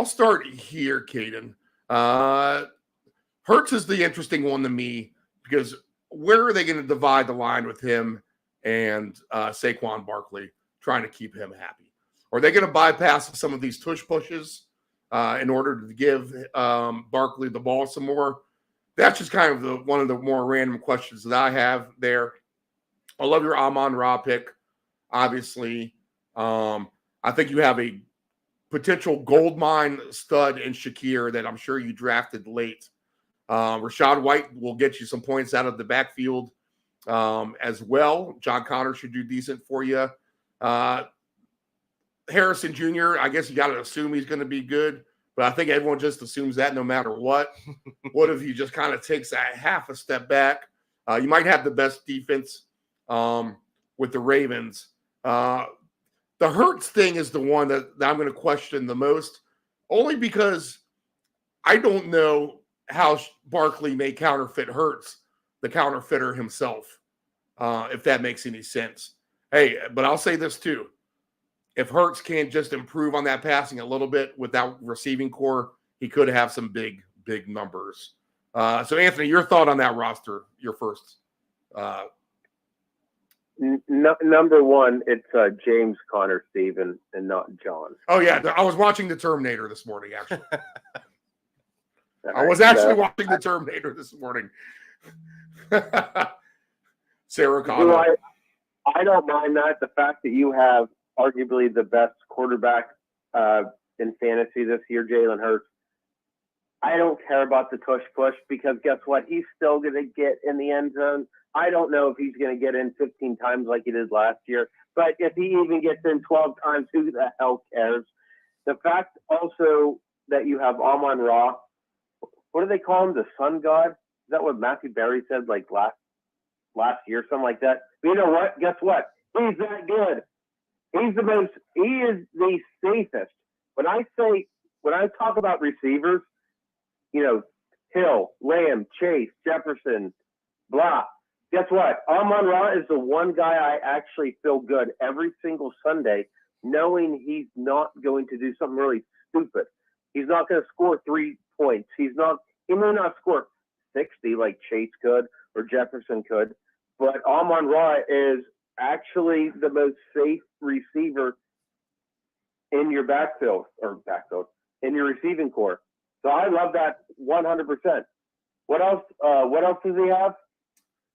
start here, Caden. Hurts is the interesting one to me because where are they going to divide the line with him and Saquon Barkley, trying to keep him happy? Are they going to bypass some of these tush pushes in order to give Barkley the ball some more? That's just kind of one of the more random questions that I have there. I love your Amon-Ra pick, obviously. I think you have a potential gold mine stud in Shakir that I'm sure you drafted late. Rashad White will get you some points out of the backfield as well. John Connor should do decent for you. Harrison Jr., I guess you got to assume he's going to be good, but I think everyone just assumes that no matter what. What if he just kind of takes a half a step back? You might have the best defense with the Ravens. The Hurts thing is the one that I'm going to question the most, only because I don't know how Barkley may counterfeit Hurts, the counterfeiter himself, if that makes any sense. Hey, but I'll say this too. If Hurts can't just improve on that passing a little bit without receiving core, he could have some big, big numbers. So, Anthony, your thought on that roster, your first. Number one, it's James Conner Stephen and not John. Oh, yeah. I was watching The Terminator this morning, actually. I was actually watching The Terminator this morning. Sarah Connor. I don't mind that. The fact that you have arguably the best quarterback in fantasy this year, Jalen Hurts. I don't care about the tush push because guess what? He's still going to get in the end zone. I don't know if he's going to get in 15 times like he did last year, but if he even gets in 12 times, who the hell cares? The fact also that you have Amon-Ra, what do they call him? The sun god? Is that what Matthew Berry said like last year, something like that? But you know what? Guess what? He's that good. He is the safest. When I talk about receivers, Hill, Lamb, Chase, Jefferson, blah. Guess what? Amon-Ra is the one guy I actually feel good every single Sunday, knowing he's not going to do something really stupid. He's not going to score 3 points. He may not score 60 like Chase could or Jefferson could, but Amon-Ra is actually the most safe receiver in your backfield, in your receiving core. So I love that 100%. What else? What else does he have?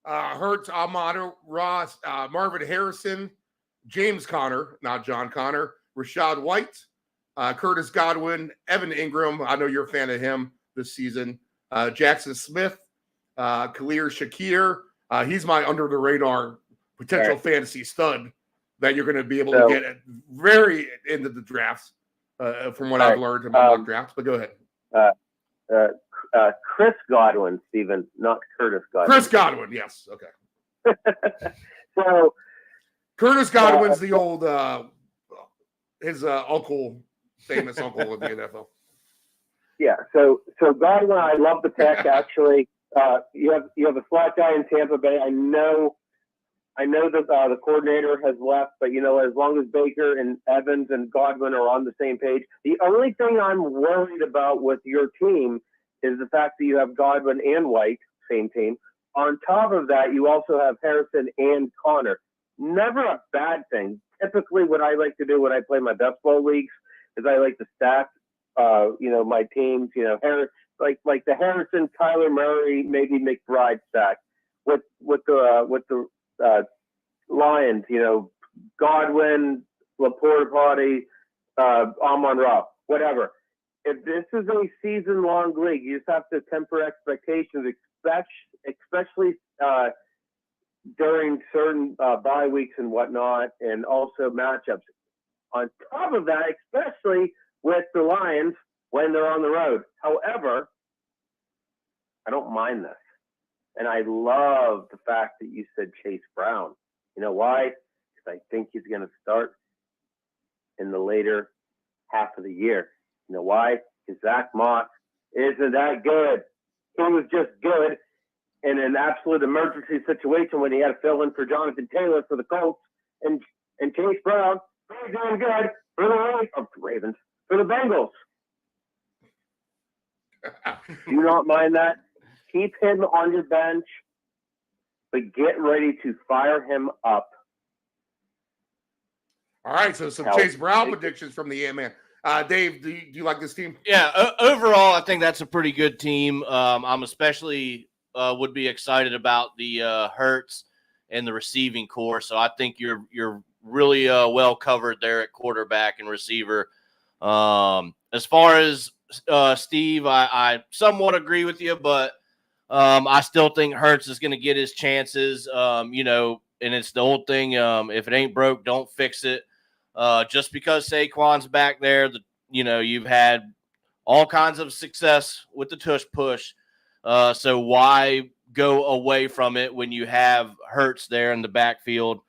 Hurts, Amon-Ra, Marvin Harrison, James Conner, not John Connor, Rashad White, Curtis Godwin, Evan Ingram. I know you're a fan of him this season. Jackson Smith, Khalil Shakir. He's my under-the-radar potential fantasy stud that you're going to be able to get at very into the drafts, from what I've learned in my mock drafts. But go ahead. Chris Godwin, Stephen, not Curtis Godwin. Chris Godwin, yes. Okay. So Curtis Godwin's the old his uncle, famous uncle in the NFL. yeah, so Godwin, I love the pick. Actually, you have a slot guy in Tampa Bay. I know that the coordinator has left, but as long as Baker and Evans and Godwin are on the same page, the only thing I'm worried about with your team is the fact that you have Godwin and White, same team. On top of that, you also have Harrison and Connor. Never a bad thing. Typically, what I like to do when I play my best ball leagues is I like to stack, my teams. Like the Harrison, Kyler Murray, maybe McBride stack with the Lions. Godwin, Laporta Potty, Amon-Ra, whatever. If this is a season-long league, you just have to temper expectations, especially during certain bye weeks and whatnot, and also matchups. On top of that, especially with the Lions when they're on the road. However, I don't mind this. And I love the fact that you said Chase Brown. You know why? Because I think he's going to start in the later half of the year. You know why? Because Zach Moss isn't that good. He was just good in an absolute emergency situation when he had to fill in for Jonathan Taylor for the Colts, and Chase Brown, he's doing good for the Ravens, for the Bengals. Do not mind that. Keep him on your bench, but get ready to fire him up. All right, so some Chase Brown predictions from the Ant-Man. Dave, do you like this team? Yeah, overall, I think that's a pretty good team. I'm especially would be excited about the Hurts and the receiving core. So I think you're really well covered there at quarterback and receiver. As far as Steve, I somewhat agree with you, but I still think Hurts is going to get his chances. And it's the old thing: if it ain't broke, don't fix it. Just because Saquon's back there, you've had all kinds of success with the tush push. So why go away from it when you have Hurts there in the backfield?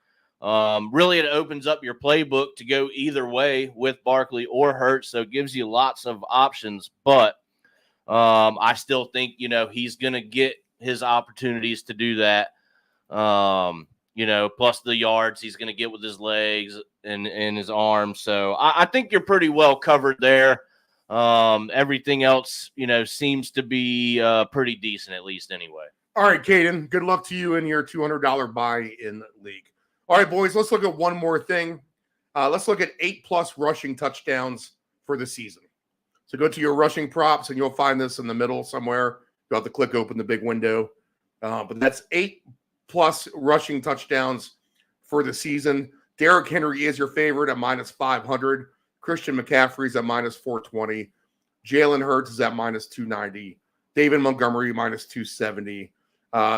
Really, it opens up your playbook to go either way with Barkley or Hurts, so it gives you lots of options. But I still think, he's going to get his opportunities to do that. Plus the yards he's going to get with his legs and his arms. So I think you're pretty well covered there. Everything else, seems to be pretty decent, at least anyway. All right, Caden, good luck to you in your $200 buy-in league. All right, boys, let's look at one more thing. Let's look at 8+ rushing touchdowns for the season. So go to your rushing props, and you'll find this in the middle somewhere. You'll have to click open the big window. But that's 8+ rushing touchdowns for the season. Derrick Henry is your favorite at -500. Christian McCaffrey's at -420. Jalen Hurts is at -290. David Montgomery -270.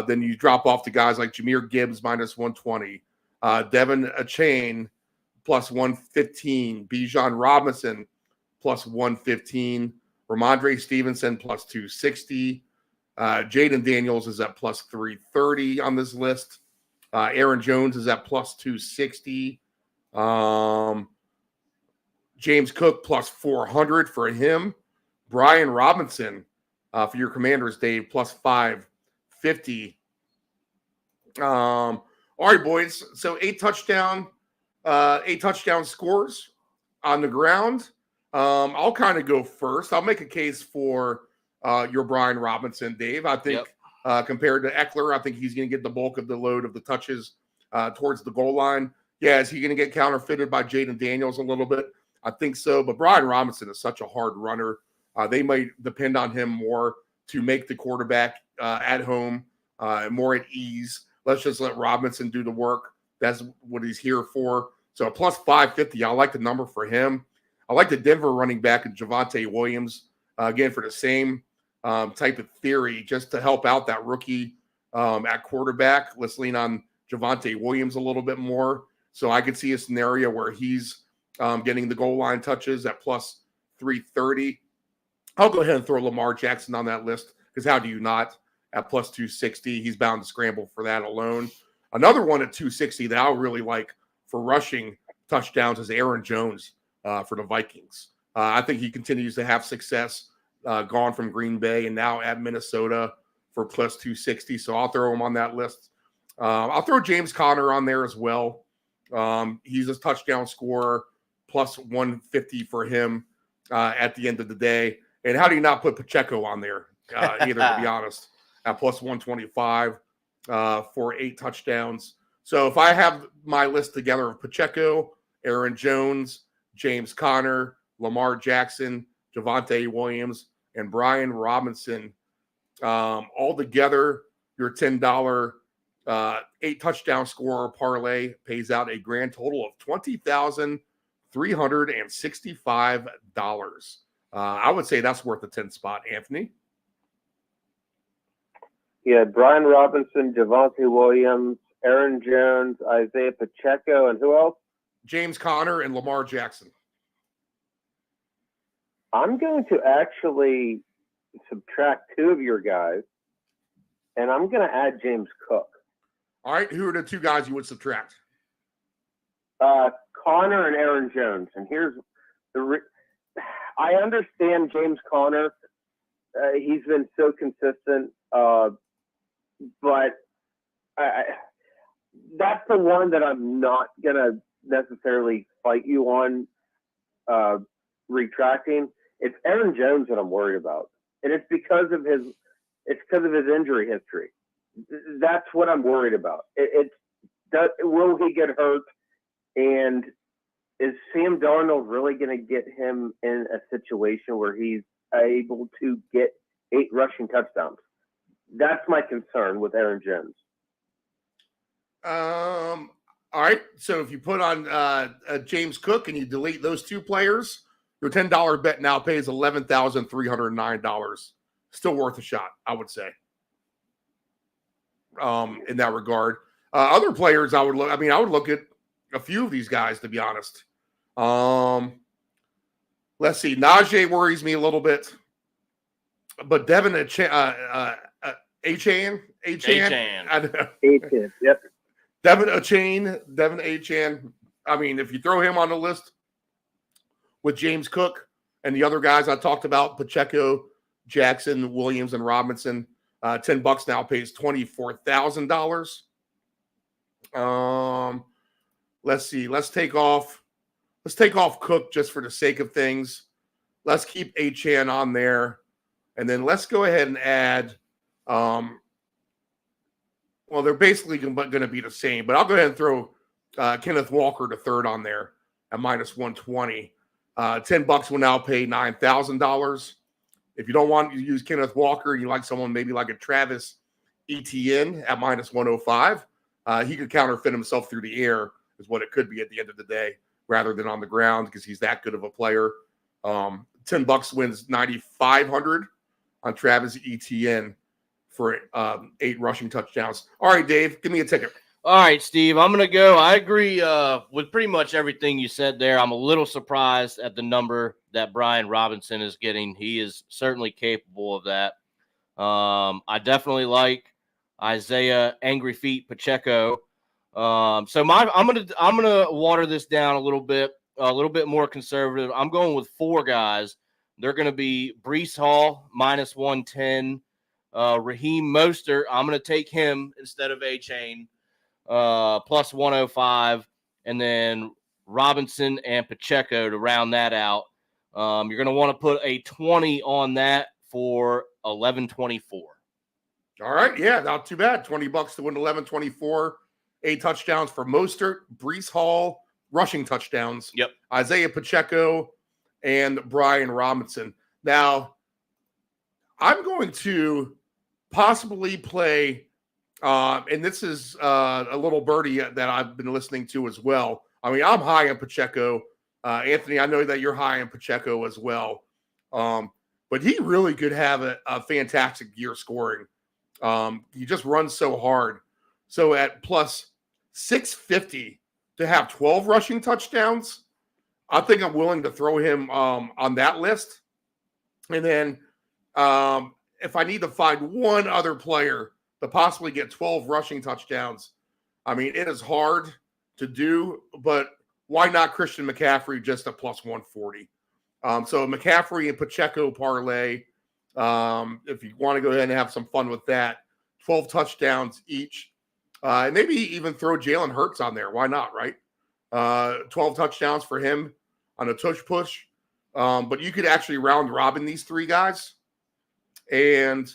Then you drop off to guys like Jahmyr Gibbs -120. Devin Achane +115. Bijan Robinson +115. Ramondre Stevenson +260. Jaden Daniels is at +330 on this list. Aaron Jones is at +260. James Cook +400 for him. Brian Robinson for your Commanders, Dave, +550. All right, boys. So 8 touchdown scores on the ground. I'll kind of go first. I'll make a case for your Brian Robinson, Dave. I think compared to Eckler, I think he's going to get the bulk of the load of the touches towards the goal line. Yeah, is he going to get counterfeited by Jaden Daniels a little bit? I think so. But Brian Robinson is such a hard runner. They might depend on him more to make the quarterback at home more at ease. Let's just let Robinson do the work. That's what he's here for. So a +550, I like the number for him. I like the Denver running back and Javonte Williams, again, for the same type of theory, just to help out that rookie at quarterback. Let's lean on Javonte Williams a little bit more. So I could see a scenario where he's getting the goal line touches at +330. I'll go ahead and throw Lamar Jackson on that list because how do you not at plus 260? He's bound to scramble for that alone. Another one at 260 that I really like for rushing touchdowns is Aaron Jones for the Vikings. I think he continues to have success, gone from Green Bay and now at Minnesota for plus 260. So I'll throw him on that list. I'll throw James Conner on there as well. He's a touchdown scorer, plus 150 for him at the end of the day. And how do you not put Pacheco on there either, to be honest, at plus 125 for 8 touchdowns. So if I have my list together of Pacheco, Aaron Jones, James Conner, Lamar Jackson, Javonte Williams, and Brian Robinson, all together, your $10 8 touchdown scorer parlay pays out a grand total of $20,365. I would say that's worth a 10 spot, Anthony. Yeah, Brian Robinson, Javonte Williams, Aaron Jones, Isaiah Pacheco, and who else? James Conner and Lamar Jackson. I'm going to actually subtract 2 of your guys, and I'm going to add James Cook. All right, who are the 2 guys you would subtract? Conner and Aaron Jones. And here's I understand James Conner. He's been so consistent, but that's the one that I'm not going to necessarily fight you on retracting. It's Aaron Jones that I'm worried about. And it's because of his injury history. That's what I'm worried about. Will he get hurt? And is Sam Darnold really going to get him in a situation where he's able to get 8 rushing touchdowns? That's my concern with Aaron Jones. All right. So if you put on James Cook and you delete those 2 players, your $10 bet now pays $11,309. Still worth a shot, I would say. In that regard, other players I would look at a few of these guys, to be honest. Let's see. Najee worries me a little bit, but Devin Achane. Yep. Devin Achane. I mean, if you throw him on the list with James Cook and the other guys I talked about, Pacheco, Jackson, Williams, and Robinson, $10 now pays $24,000. Let's see. Let's take off Cook just for the sake of things. Let's keep Achane on there, and then let's go ahead and add. Well, they're basically going to be the same, but I'll go ahead and throw Kenneth Walker the third on there at minus 120. $10 will now pay $9,000. If you don't want to use Kenneth Walker, you like someone maybe like a Travis Etienne at minus 105, he could counterfeit himself through the air, is what it could be at the end of the day, rather than on the ground, because he's that good of a player. $10 wins 9,500 on Travis Etienne for 8 rushing touchdowns. All right, Dave, give me a ticket. All right, Steve, I'm going to go. I agree with pretty much everything you said there. I'm a little surprised at the number that Brian Robinson is getting. He is certainly capable of that. I definitely like Isaiah Angry Feet Pacheco. So I'm gonna water this down a little bit more conservative. I'm going with 4 guys. They're going to be Breece Hall minus 110, Raheem Mostert. I'm going to take him instead of Achane, plus 105, and then Robinson and Pacheco to round that out. You're going to want to put a 20 on that for 1124. All right, yeah, not too bad. $20 to win 1124. 8 touchdowns for Mostert, Breece Hall, rushing touchdowns. Yep. Isaiah Pacheco and Brian Robinson. Now, I'm going to possibly play, and this is a little birdie that I've been listening to as well. I mean, I'm high on Pacheco. Anthony, I know that you're high on Pacheco as well. But he really could have a fantastic year scoring. He just runs so hard. So at plus 650 to have 12 rushing touchdowns, I think I'm willing to throw him on that list. And then if I need to find one other player to possibly get 12 rushing touchdowns, I mean, it is hard to do, but why not Christian McCaffrey just at plus 140? So McCaffrey and Pacheco parlay, if you want to go ahead and have some fun with that, 12 touchdowns each. And maybe even throw Jalen Hurts on there. Why not, right? 12 touchdowns for him on a tush push. But you could actually round robin these three guys. And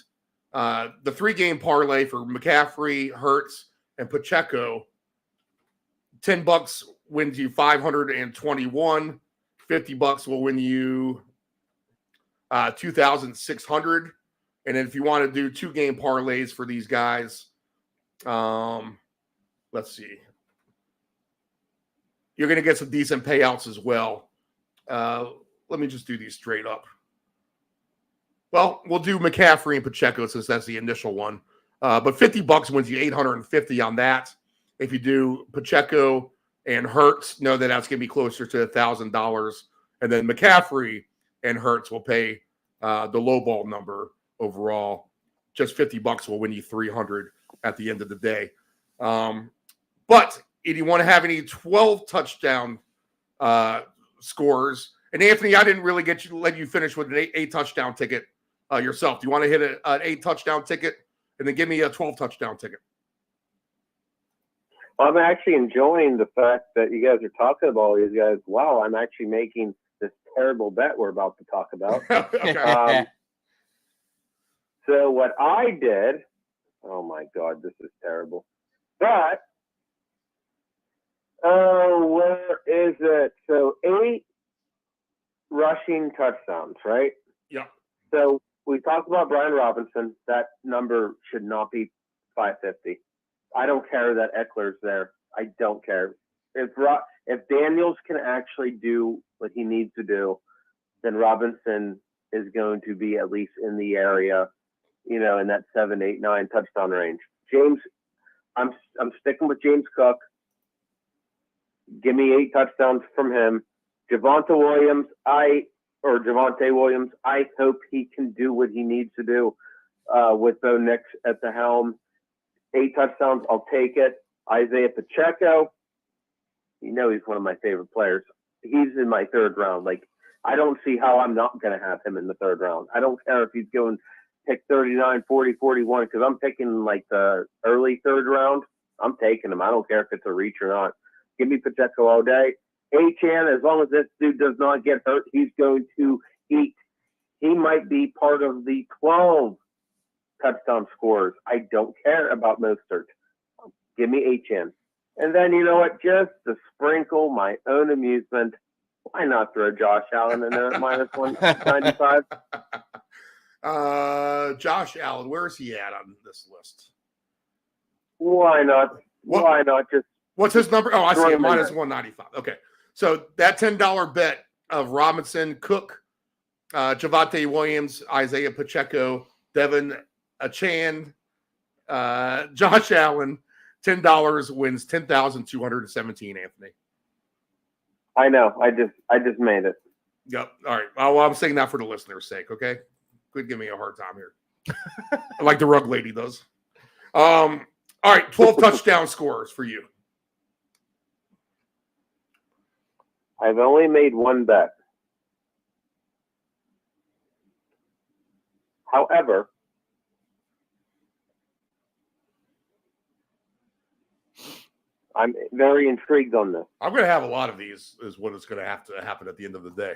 the 3-game parlay for McCaffrey, Hurts, and Pacheco, $10 wins you 521. $50 will win you 2,600. And then if you want to do 2-game parlays for these guys, let's see. You're going to get some decent payouts as well. Let me just do these straight up. Well, we'll do McCaffrey and Pacheco since that's the initial one. But $50 wins you 850 on that. If you do Pacheco and Hurts, know that that's going to be closer to $1,000. And then McCaffrey and Hurts will pay the lowball number overall. Just $50 will win you 300 at the end of the day. But if you want to have any 12 touchdown scores, and Anthony, I didn't really let you finish with an 8 touchdown ticket yourself. Do you want to hit an 8 touchdown ticket and then give me a 12 touchdown ticket? I'm actually enjoying the fact that you guys are talking about all these guys. Wow, I'm actually making this terrible bet we're about to talk about. Okay. So what I did, oh my God, this is terrible. But, where is it? So 8 rushing touchdowns, right? Yeah. So we talked about Brian Robinson. That number should not be 550. I don't care that Eckler's there. I don't care. If Daniels can actually do what he needs to do, then Robinson is going to be at least in the area, in that 7, 8, 9 touchdown range. James, I'm sticking with James Cook. Give me 8 touchdowns from him. Javonte Williams, I hope he can do what he needs to do with Bo Nix at the helm. 8 touchdowns, I'll take it. Isaiah Pacheco, he's one of my favorite players. He's in my 3rd round. Like, I don't see how I'm not going to have him in the 3rd round. I don't care if he's going pick 39, 40, 41, because I'm picking like the early 3rd round. I'm taking him. I don't care if it's a reach or not. Give me Pacheco all day. Achane, as long as this dude does not get hurt, he's going to eat. He might be part of the 12 touchdown scorers. I don't care about Mostert. Give me Achane. And then, you know what? Just to sprinkle my own amusement, why not throw Josh Allen in there at minus 195? Josh Allen, where is he at on this list? Why not? Why not just... What's his number? Oh, I see it, minus there. 195. Okay. So that $10 bet of Robinson, Cook, Javonte Williams, Isaiah Pacheco, Devin Achane, Josh Allen, $10 wins 10,217, Anthony. I know. I just made it. Yep. All right. Well, I'm saying that for the listener's sake, okay? Quit giving me a hard time here. Like the rug lady does. All right, 12 touchdown scores for you. I've only made one bet. However, I'm very intrigued on this. I'm going to have a lot of these is what is going to have to happen at the end of the day.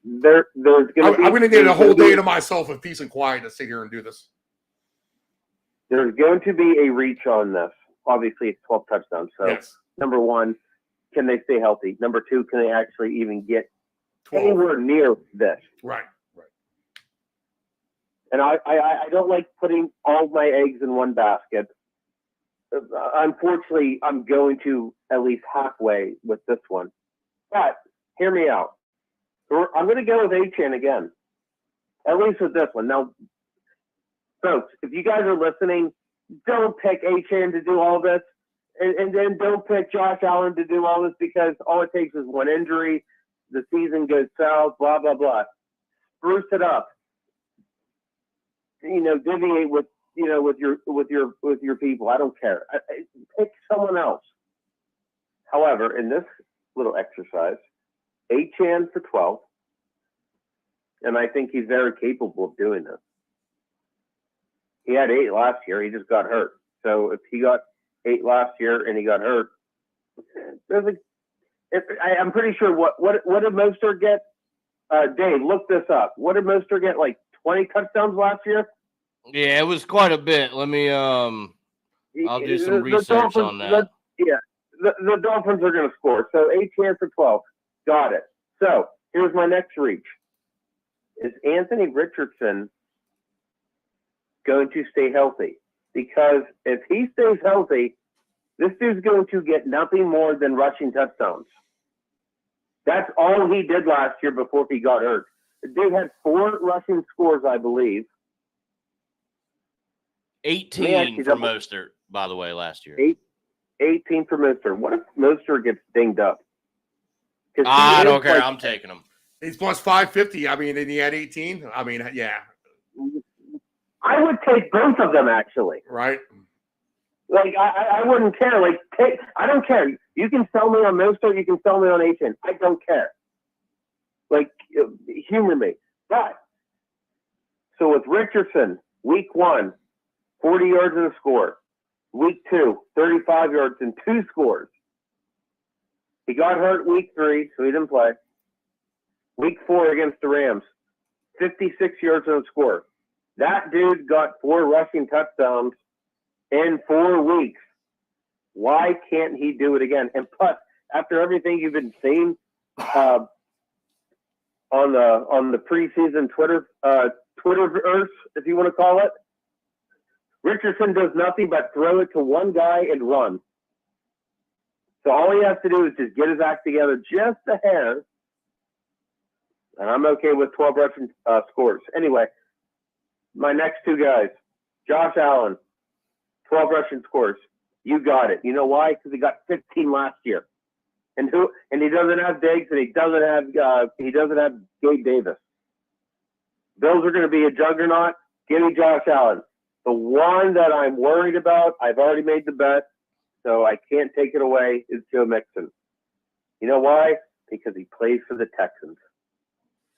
There's going to be... I'm going to need a whole day to myself of peace and quiet to sit here and do this. There's going to be a reach on this. Obviously, it's 12 touchdowns. So, yes. Number 1, can they stay healthy? Number 2, can they actually even get 12. Anywhere near this? Right. And I don't like putting all my eggs in one basket. Unfortunately, I'm going to at least halfway with this one. But hear me out. I'm going to go with Achane again, at least with this one. Now, folks, if you guys are listening, don't pick Achane to do all this, and then don't pick Josh Allen to do all this, because all it takes is one injury, the season goes south, blah, blah, blah. Spruce it up. deviate with your people. I don't care. Pick someone else. However, in this little exercise, Achane for 12, and I think he's very capable of doing this. He had 8 last year. He just got hurt. So if he got 8 last year and he got hurt, I'm pretty sure what did Mostert get? Dave, look this up. What did Mostert get? Like 20 touchdowns last year? Yeah, it was quite a bit. Let me I'll do some research on that. The Dolphins are going to score. So 8 for 12. Got it. So here's my next reach. Is Anthony Richardson going to stay healthy? Because if he stays healthy, this dude's going to get nothing more than rushing touchdowns. That's all he did last year before he got hurt. The dude had 4 rushing scores, I believe. 18 for Mostert, by the way, last year. 18 for Mostert. What if Mostert gets dinged up? I don't care. I'm taking him. He's plus 550. I mean, and he had 18. I mean, yeah. I would take both of them, actually. Right. Like, I wouldn't care. Like, I don't care. You can sell me on Mostert. You can sell me on Achane. I don't care. Like, humor me. But, so with Richardson, week 1, 40 yards and a score. Week 2, 35 yards and 2 scores. He got hurt week 3, so he didn't play. Week 4 against the Rams, 56 yards and a score. That dude got 4 rushing touchdowns in 4 weeks. Why can't he do it again? And plus, after everything you've been seeing on the preseason Twitterverse, if you want to call it, Richardson does nothing but throw it to one guy and run. So all he has to do is just get his act together just a hair, and I'm okay with 12 rushing scores. Anyway, my next 2 guys, Josh Allen, 12 rushing scores. You got it. You know why? Because he got 15 last year, and he doesn't have Diggs, and he doesn't have Gabe Davis. Bills are going to be a juggernaut. Give me Josh Allen. The one that I'm worried about, I've already made the bet, so I can't take it away, is Joe Mixon. You know why? Because he plays for the Texans.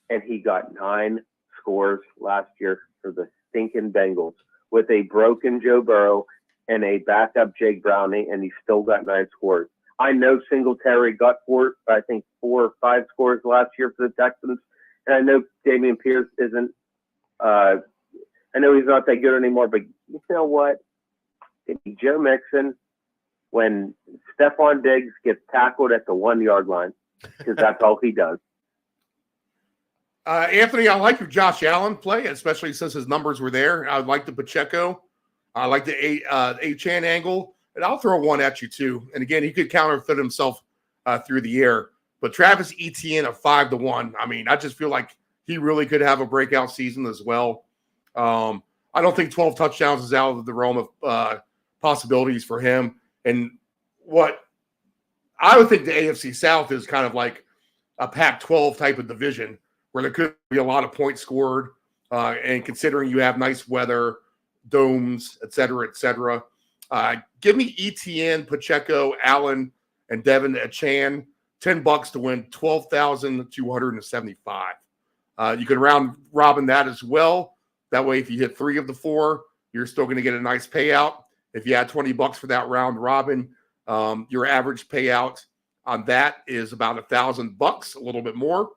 And he got 9 scores last year for the stinking Bengals with a broken Joe Burrow and a backup Jake Browning, and he still got 9 scores. I know Singletary got 4 or 5 scores last year for the Texans, and I know Dameon Pierce isn't I know he's not that good anymore, but you know what? Joe Mixon, when Stephon Diggs gets tackled at the 1-yard line, because that's all he does. Anthony, I like your Josh Allen play, especially since his numbers were there. I like the Pacheco. I like the Achane angle. And I'll throw one at you, too. And, again, he could counterfeit himself through the air. But Travis Etienne at 5-1. I mean, I just feel like he really could have a breakout season as well. I don't think 12 touchdowns is out of the realm of possibilities for him. And what I would think the AFC South is kind of like a Pac-12 type of division where there could be a lot of points scored. And considering you have nice weather, domes, et cetera, give me Etienne, Pacheco, Allen, and Devin Achane, $10 to win $12,275. You can round robin that as well. That way, if you hit 3 of the 4, you're still going to get a nice payout. If you add $20 for that round robin, your average payout on that is about $1,000, a little bit more.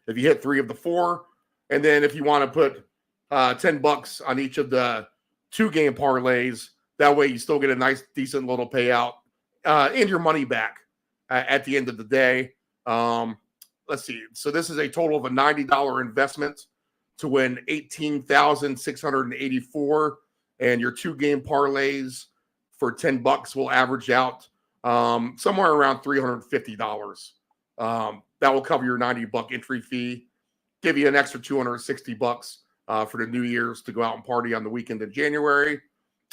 If you hit 3 of the 4, and then if you want to put $10 on each of the 2-game parlays, that way you still get a nice, decent little payout and your money back at the end of the day. Let's see. So this is a total of a $90 investment to win $18,684, and your 2-game parlays for $10 will average out somewhere around $350. That will cover your $90 entry fee, give you an extra $260 for the New Year's to go out and party on the weekend in January,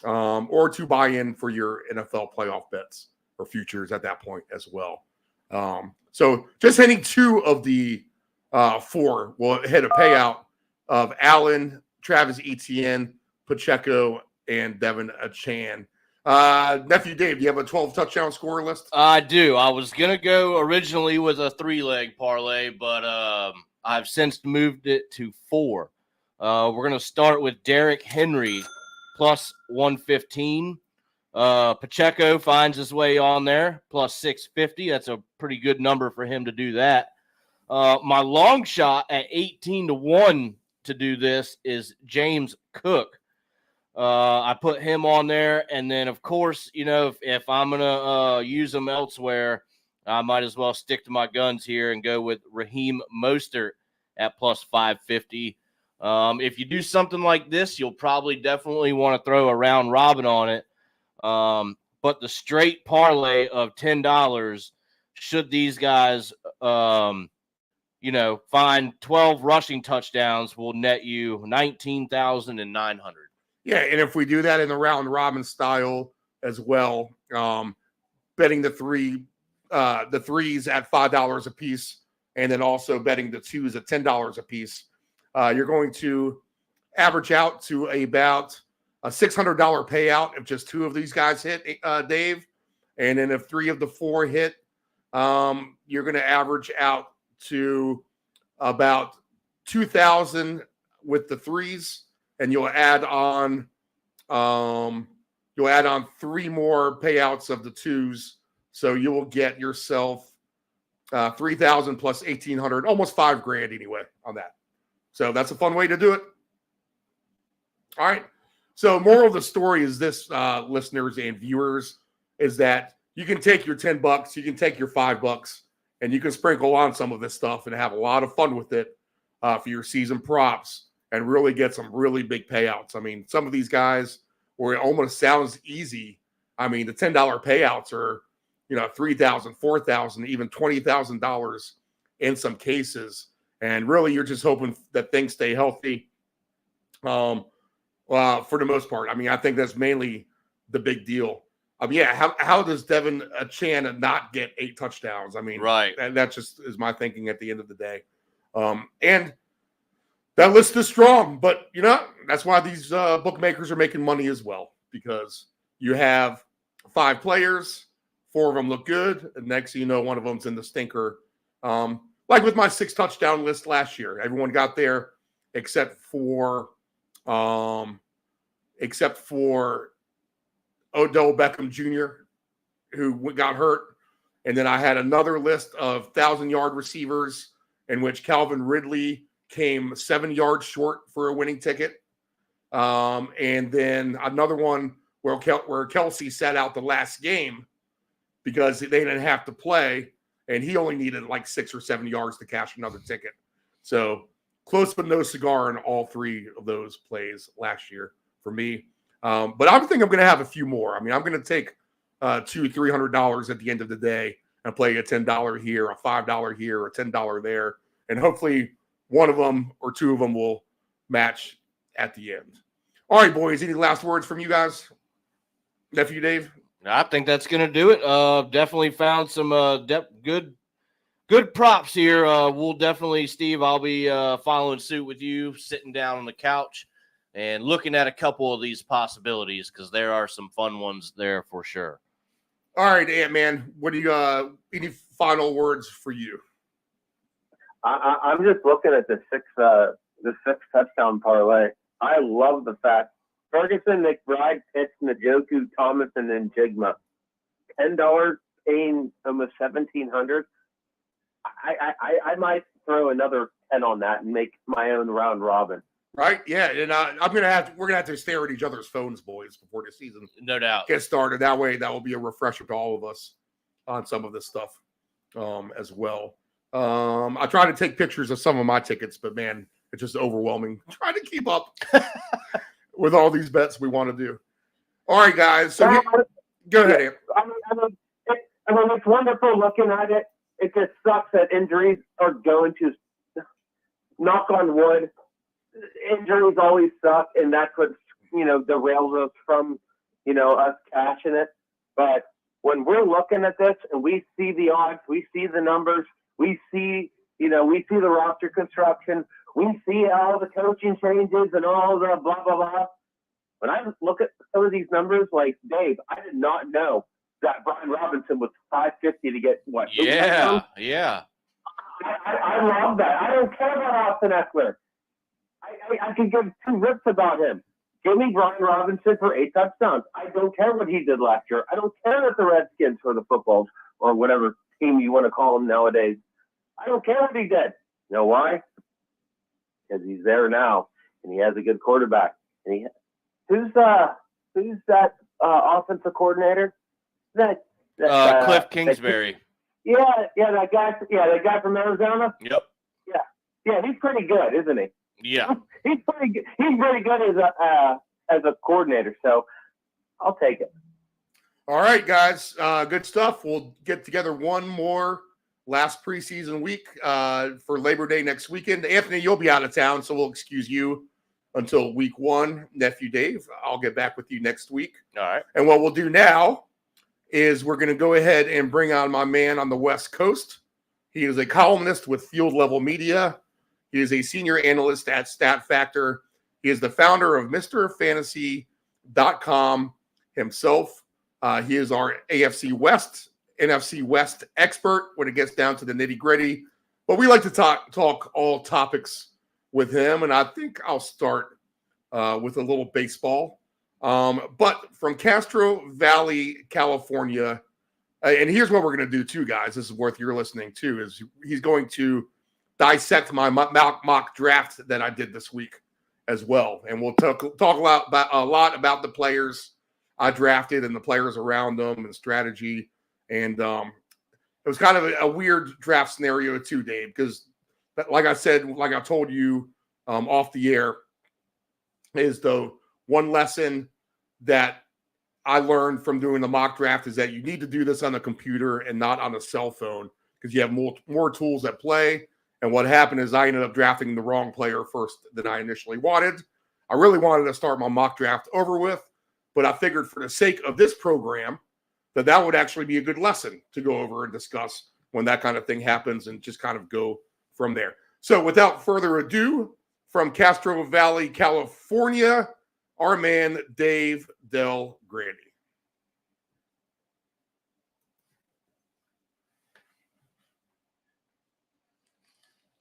or to buy in for your NFL playoff bets or futures at that point as well. So just hitting 2 of the 4 will hit a payout of Allen, Travis Etienne, Pacheco, and Devin Achan. Nephew Dave, do you have a 12 touchdown scorer list? I do. I was going to go originally with a 3-leg parlay, but I've since moved it to 4. We're going to start with Derrick Henry plus 115. Pacheco finds his way on there plus 650. That's a pretty good number for him to do that. My long shot at 18-1 to do this is James Cook. I put him on there, and then of course, if I'm gonna use them elsewhere, I might as well stick to my guns here and go with Raheem Mostert at plus 550. If you do something like this, you'll probably definitely want to throw a round robin on it. But the straight parlay of $10, should these guys, find 12 rushing touchdowns, will net you $19,900. Yeah, and if we do that in the round robin style as well, betting the threes at $5 a piece, and then also betting the twos at $10 a piece, you're going to average out to about a $600 payout if just 2 of these guys hit, Dave. And then if 3 of the 4 hit, you're going to average out to about $2,000 with the threes, and you'll add on 3 more payouts of the twos, so you will get yourself $3,000 plus $1,800, almost $5,000 anyway on that. So that's a fun way to do it. All right. So moral of the story is this, listeners and viewers, is that you can take your $10, you can take your $5, and you can sprinkle on some of this stuff and have a lot of fun with it for your season props and really get some really big payouts. I mean, some of these guys where it almost sounds easy, I mean, the $10 payouts are, $3,000, $4,000, even $20,000 in some cases. And really, you're just hoping that things stay healthy for the most part. I mean, I think that's mainly the big deal. How does Devin Achan not get 8 touchdowns? I mean, right. That just is my thinking at the end of the day. And that list is strong, but that's why these bookmakers are making money as well, because you have 5 players, 4 of them look good, and next thing you know, one of them's in the stinker. Like with my 6 touchdown list last year, everyone got there except for Odell Beckham Jr., who got hurt. And then I had another list of 1,000-yard receivers in which Calvin Ridley came 7 yards short for a winning ticket. And then another one where Kelsey sat out the last game because they didn't have to play, and he only needed like 6 or 7 yards to cash another ticket. So close but no cigar in all 3 of those plays last year for me. But I think I'm going to have a few more. I mean, I'm going to take $200-$300 at the end of the day and play a $10 here, a $5 here, a $10 there, and hopefully one of them or 2 of them will match at the end. All right, boys, any last words from you guys? Nephew Dave? I think that's going to do it. Definitely found some good props here. We'll definitely, Steve, I'll be following suit with you, sitting down on the couch and looking at a couple of these possibilities, because there are some fun ones there for sure. All right, Ant-Man, what do you any final words for you? I'm just looking at the 6 touchdown parlay. I love the fact Ferguson, McBride, Pitts, Njoku, Thomas, and then Jigma. $10 paying almost $1,700. I might throw another 10 on that and make my own round robin. Right? Yeah, and we're gonna have to stare at each other's phones, boys, before the season No doubt gets started. That way, that will be a refresher to all of us on some of this stuff as well. I try to take pictures of some of my tickets, but man, it's just overwhelming trying to keep up with all these bets we want to do. All right, guys. So go ahead, Ant. I mean, it's wonderful looking at it. It just sucks that injuries are going to, knock on wood, injuries always suck, and that's what, derails us from, us cashing it. But when we're looking at this and we see the odds, we see the numbers, we see We see the roster construction. We see all the coaching changes and all the blah, blah, blah. When I look at some of these numbers, like Dave, I did not know that Brian Robinson was 550 to get what? Yeah. I love that. I don't care about Austin Eckler. I can give two rips about him. Give me Brian Robinson for 8 touchdowns. I don't care what he did last year. I don't care that the Redskins or the footballs or whatever team you want to call them nowadays. I don't care what he did. You know why? Because he's there now and he has a good quarterback. And who's that offensive coordinator? Cliff Kingsbury. That guy from Arizona. Yep. Yeah, he's pretty good, isn't he? Yeah. He's pretty good. He's pretty good as a coordinator, so I'll take it. All right, guys. Good stuff. We'll get together one more last preseason week for Labor Day next weekend. Anthony, you'll be out of town, so we'll excuse you until week 1. Nephew Dave, I'll get back with you next week. All right. And what we'll do now is we're going to go ahead and bring on my man on the West Coast. He is a columnist with Field Level Media. He is a senior analyst at Stat Factor. He is the founder of MrFantasy.com himself. He is our NFC West, NFC West expert when it gets down to the nitty-gritty. But we like to talk all topics with him, and I think I'll start with a little baseball. But from Castro Valley, California, and here's what we're going to do too, guys. This is worth your listening to, is he's going to dissect my mock draft that I did this week as well. And we'll talk a lot about the players I drafted and the players around them and strategy. And it was kind of a weird draft scenario too, Dave, because like I said, like I told you off the air, is the one lesson that I learned from doing the mock draft is that you need to do this on a computer and not on a cell phone because you have more tools at play. And what happened is I ended up drafting the wrong player first than I initially wanted. I really wanted to start my mock draft over with, but I figured for the sake of this program that would actually be a good lesson to go over and discuss when that kind of thing happens and just kind of go from there. So without further ado, from Castro Valley, California, our man, Dave Del Grande.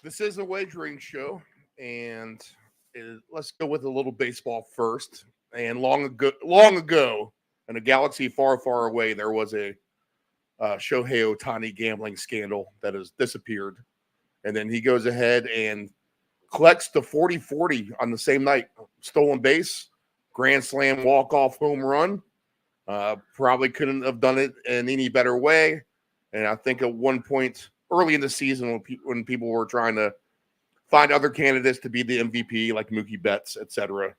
This is a wagering show, and let's go with a little baseball first. And long ago, in a galaxy far, far away, there was a Shohei Ohtani gambling scandal that has disappeared. And then he goes ahead and collects the 40-40 on the same night. Stolen base, grand slam, walk-off home run. Probably couldn't have done it in any better way. And I think at one point early in the season when people were trying to find other candidates to be the MVP, like Mookie Betts, etc.,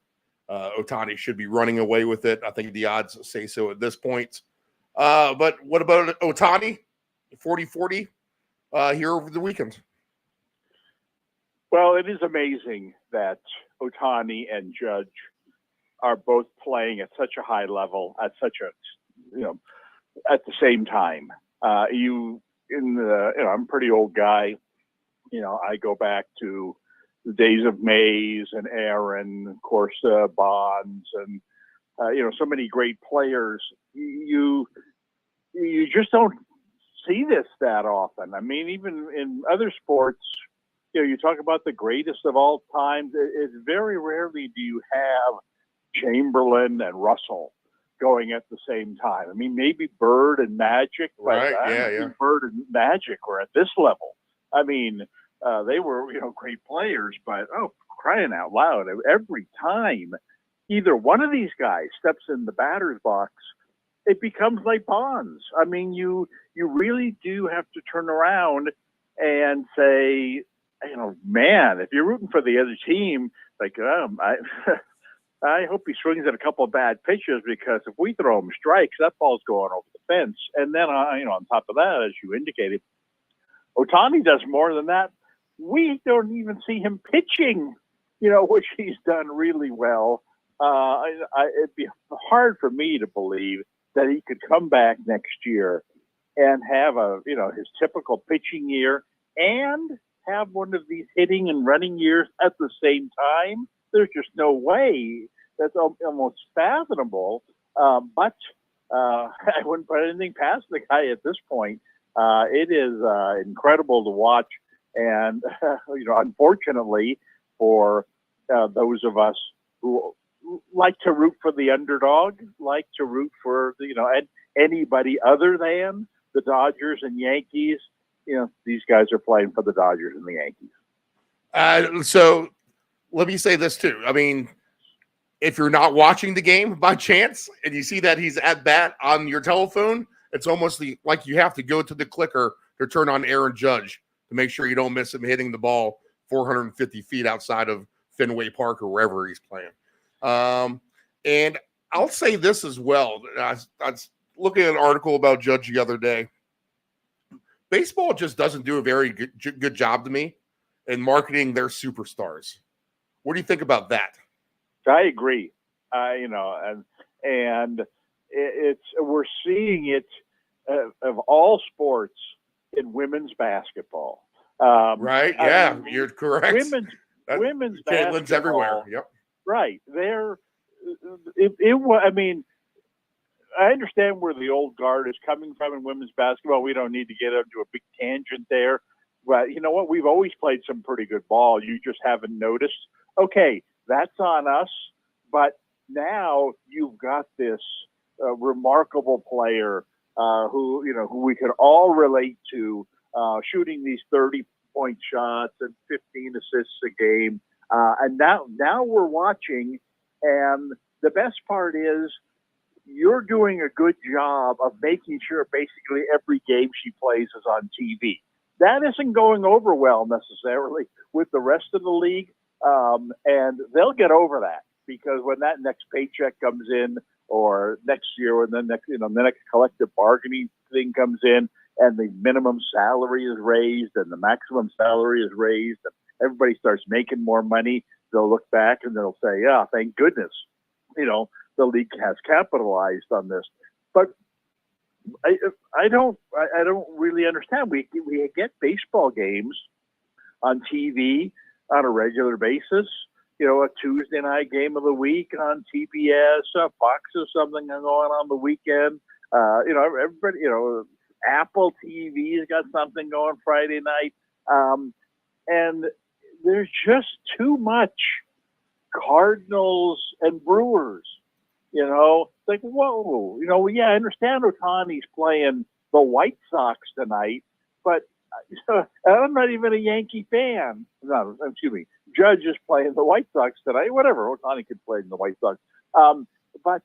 Ohtani should be running away with it. I think the odds say so at this point. But what about Ohtani? 40-40 here over the weekend. Well, it is amazing that Ohtani and Judge are both playing at such a high level at such a, at the same time. I'm a pretty old guy. I go back to the days of Mays and Aaron, of course, Bonds, and so many great players. You just don't see this that often. I mean, even in other sports, you talk about the greatest of all time. It's very rarely do you have Chamberlain and Russell going at the same time. I mean, maybe Bird and Magic, right? Yeah. Bird and Magic were at this level. I mean, they were, great players, but crying out loud, every time either one of these guys steps in the batter's box, it becomes like Bonds. I mean, you really do have to turn around and say, man, if you're rooting for the other team, like, I hope he swings at a couple of bad pitches because if we throw him strikes, that ball's going over the fence. And then, on top of that, as you indicated, Ohtani does more than that. We don't even see him pitching, which he's done really well. It'd be hard for me to believe that he could come back next year and have his typical pitching year and have one of these hitting and running years at the same time? There's just no way. That's almost fathomable. But I wouldn't put anything past the guy at this point. It is incredible to watch. And, unfortunately for those of us who like to root for the underdog, like to root for, anybody other than the Dodgers and Yankees, these guys are playing for the Dodgers and the Yankees. So let me say this too. I mean, if you're not watching the game by chance and you see that he's at bat on your telephone, it's almost like you have to go to the clicker to turn on Aaron Judge to make sure you don't miss him hitting the ball 450 feet outside of Fenway Park or wherever he's playing. And I'll say this as well. I was looking at an article about Judge the other day. Baseball just doesn't do a very good job to me in marketing their superstars. What do you think about that? I agree. We're seeing it of all sports in women's basketball. Right? Yeah, you're correct. Women's Caitlin's basketball everywhere. Yep. Right. I understand where the old guard is coming from in women's basketball. We don't need to get into a big tangent there. But you know what? We've always played some pretty good ball. You just haven't noticed. Okay, that's on us. But now you've got this remarkable player who we could all relate to, shooting these 30-point shots and 15 assists a game. And now we're watching, and the best part is you're doing a good job of making sure basically every game she plays is on TV. That isn't going over well necessarily with the rest of the league, and they'll get over that because when that next paycheck comes in, or next year when the next collective bargaining thing comes in, and the minimum salary is raised and the maximum salary is raised, and everybody starts making more money, they'll look back and they'll say, "Yeah, thank goodness, the league has capitalized on this." But I don't really understand. We get baseball games on TV on a regular basis. A Tuesday night game of the week on TBS, Fox or something going on the weekend. Everybody, Apple TV's got something going Friday night. And there's just too much Cardinals and Brewers. It's like, whoa, I understand Ohtani's playing the White Sox tonight, but I'm not even a Yankee fan. No, excuse me. Judge is playing the White Sox tonight. Whatever, Ohtani could play in the White Sox. But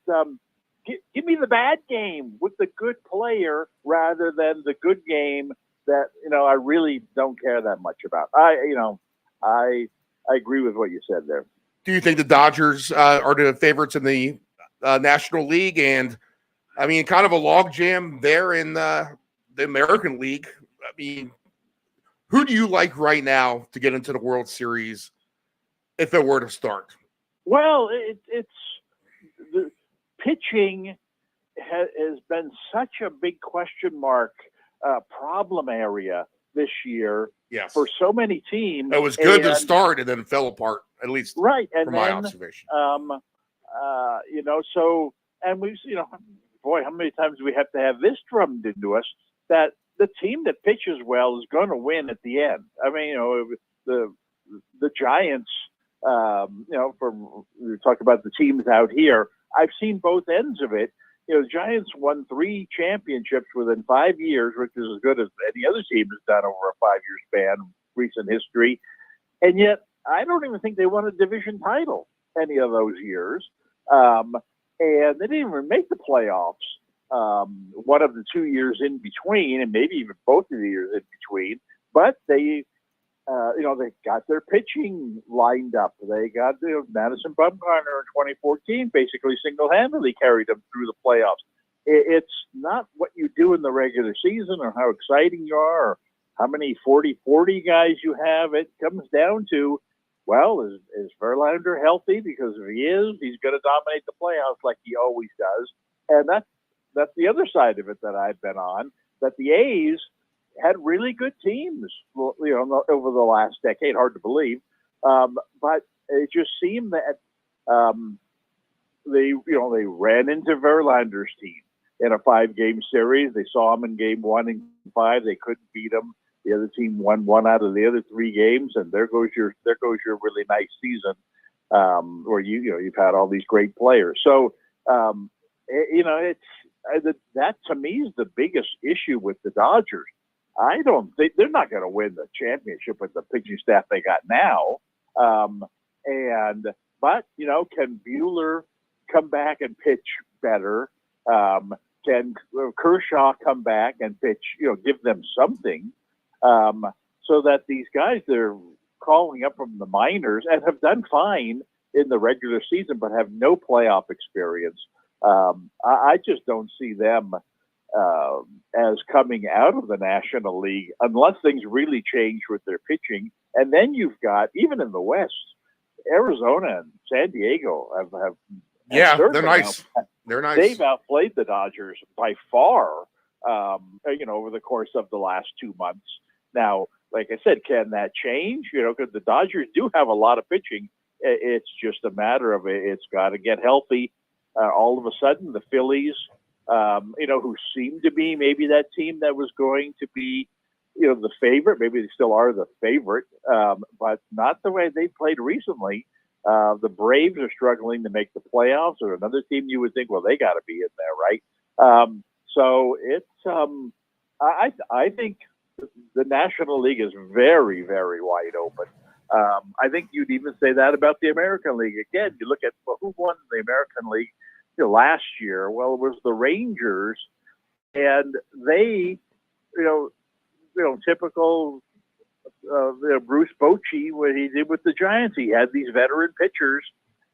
give me the bad game with the good player rather than the good game that I really don't care that much about. I agree with what you said there. Do you think the Dodgers are the favorites in the National League? And I mean, kind of a logjam there in the American League. I mean, who do you like right now to get into the World Series if it were to start? Well, it's the pitching has been such a big question mark problem area this year. Yes. For so many teams. It was good to start and then it fell apart, at least right. And from then, my observation. And we've, boy, how many times do we have to have this drummed into us that the team that pitches well is going to win at the end. I mean, the Giants, we talk about the teams out here. I've seen both ends of it. The Giants won 3 championships within 5 years, which is as good as any other team has done over a 5-year span, recent history. And yet, I don't even think they won a division title any of those years. And they didn't even make the playoffs one of the 2 years in between, and maybe even both of the years in between. But they got their pitching lined up. They got Madison Bumgarner in 2014 basically single-handedly carried them through the playoffs. It's not what you do in the regular season or how exciting you are or how many 40-40 guys you have. It comes down to, well, is Verlander healthy? Because if he is, he's going to dominate the playoffs like he always does. And that's the other side of it that I've been on, that the A's had really good teams, over the last decade. Hard to believe, but it just seemed that they ran into Verlander's team in a 5-game series. They saw them in game 1 and 5. They couldn't beat them. The other team won 1 out of the other 3 games, and there goes your really nice season, where you've had all these great players. So that to me is the biggest issue with the Dodgers. I don't think they're not going to win the championship with the pitching staff they got now. But can Buehler come back and pitch better? Can Kershaw come back and pitch? Give them something, so that these guys they're calling up from the minors and have done fine in the regular season, but have no playoff experience. I just don't see them as coming out of the National League unless things really change with their pitching. And then you've got, even in the West, Arizona and San Diego have they're nice. They're nice. They've outplayed the Dodgers by far, over the course of the last 2 months. Now, like I said, can that change? Because the Dodgers do have a lot of pitching. It's just a matter of it's got to get healthy. All of a sudden, the Phillies, who seemed to be maybe that team that was going to be, the favorite. Maybe they still are the favorite, but not the way they played recently. The Braves are struggling to make the playoffs, or another team you would think, well, they got to be in there, right? So it's, I think the National League is very, very wide open. I think you'd even say that about the American League. Again, you look at who won the American League last year. Well, it was the Rangers, and they, typical Bruce Bochy, what he did with the Giants. He had these veteran pitchers,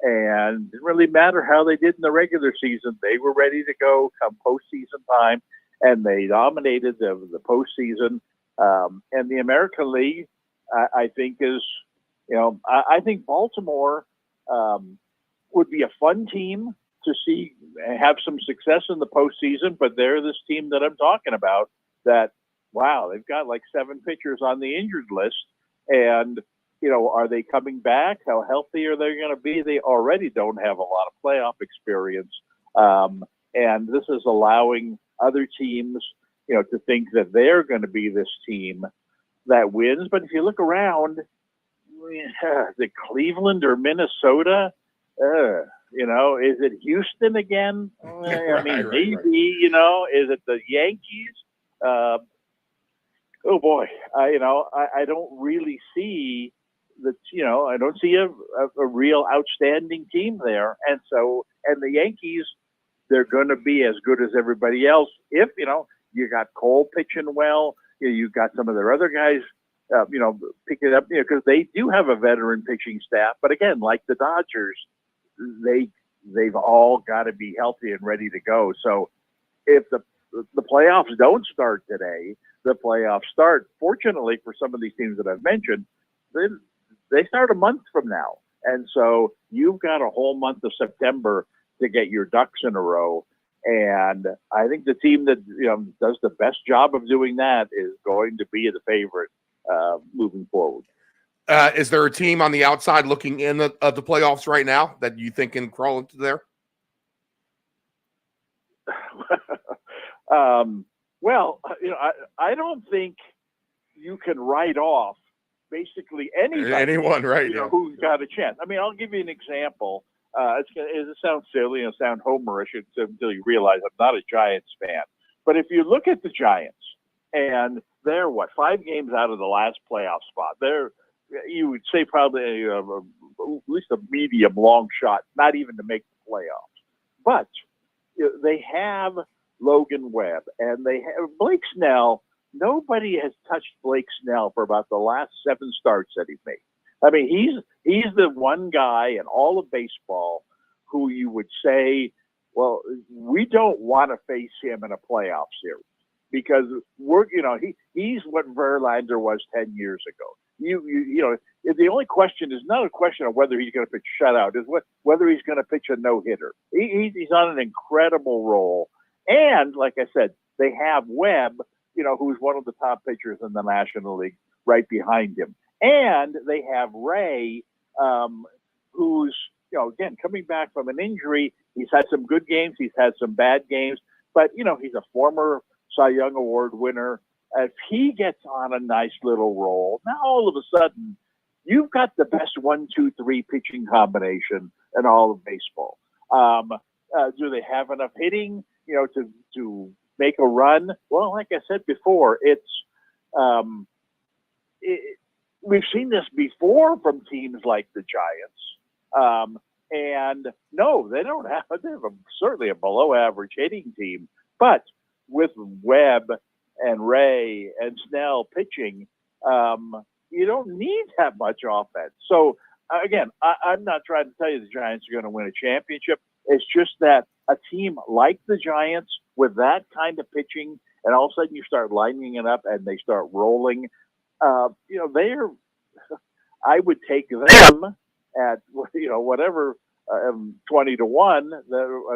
and it didn't really matter how they did in the regular season. They were ready to go come postseason time, and they dominated the postseason. And the American League, I think is, I think Baltimore would be a fun team to see have some success in the postseason, but they're this team that I'm talking about that, wow, they've got like 7 pitchers on the injured list, and, are they coming back? How healthy are they going to be? They already don't have a lot of playoff experience, and this is allowing other teams, to think that they're going to be this team that wins. But if you look around, the Cleveland or Minnesota, is it Houston again? Maybe, right. Is it the Yankees? Oh boy, I don't really see that. I don't see a real outstanding team there. And the Yankees, they're going to be as good as everybody else. If, you got Cole pitching well, you got some of their other guys, pick it up, because they do have a veteran pitching staff. But again, like the Dodgers, they've all got to be healthy and ready to go. So if the playoffs don't start today, the playoffs start, fortunately for some of these teams that I've mentioned, they start a month from now. And so you've got a whole month of September to get your ducks in a row. And I think the team that does the best job of doing that is going to be the favorite moving forward. Is there a team on the outside looking in the playoffs right now that you think can crawl into there? Well, I don't think you can write off basically anyone, right? Who's got a chance. I mean, I'll give you an example. It sounds silly and sound homerish until you realize I'm not a Giants fan. But if you look at the Giants, and they're 5 games out of the last playoff spot, you would say probably at least a medium long shot, not even to make the playoffs. But they have Logan Webb, and they have Blake Snell. Nobody has touched Blake Snell for about the last 7 starts that he's made. I mean, he's the one guy in all of baseball who you would say, well, we don't want to face him in a playoff series because he's what Verlander was 10 years ago. The only question is not a question of whether he's going to pitch shutout, is whether he's going to pitch a no-hitter. He's on an incredible roll. And like I said, they have Webb, who's one of the top pitchers in the National League, right behind him. And they have Ray, who's, again, coming back from an injury. He's had some good games. He's had some bad games. But, he's a former Cy Young Award winner. If he gets on a nice little roll, now all of a sudden, you've got the best 1-2-3 pitching combination in all of baseball. Do they have enough hitting, to make a run? Well, like I said before, we've seen this before from teams like the Giants. And no, they don't have. They have certainly a below-average hitting team, but with Webb and Ray and Snell pitching, you don't need that much offense. So again, I'm not trying to tell you the Giants are going to win a championship. It's just that a team like the Giants with that kind of pitching, and all of a sudden you start lining it up and they start rolling. They're. I would take them at whatever 20-1,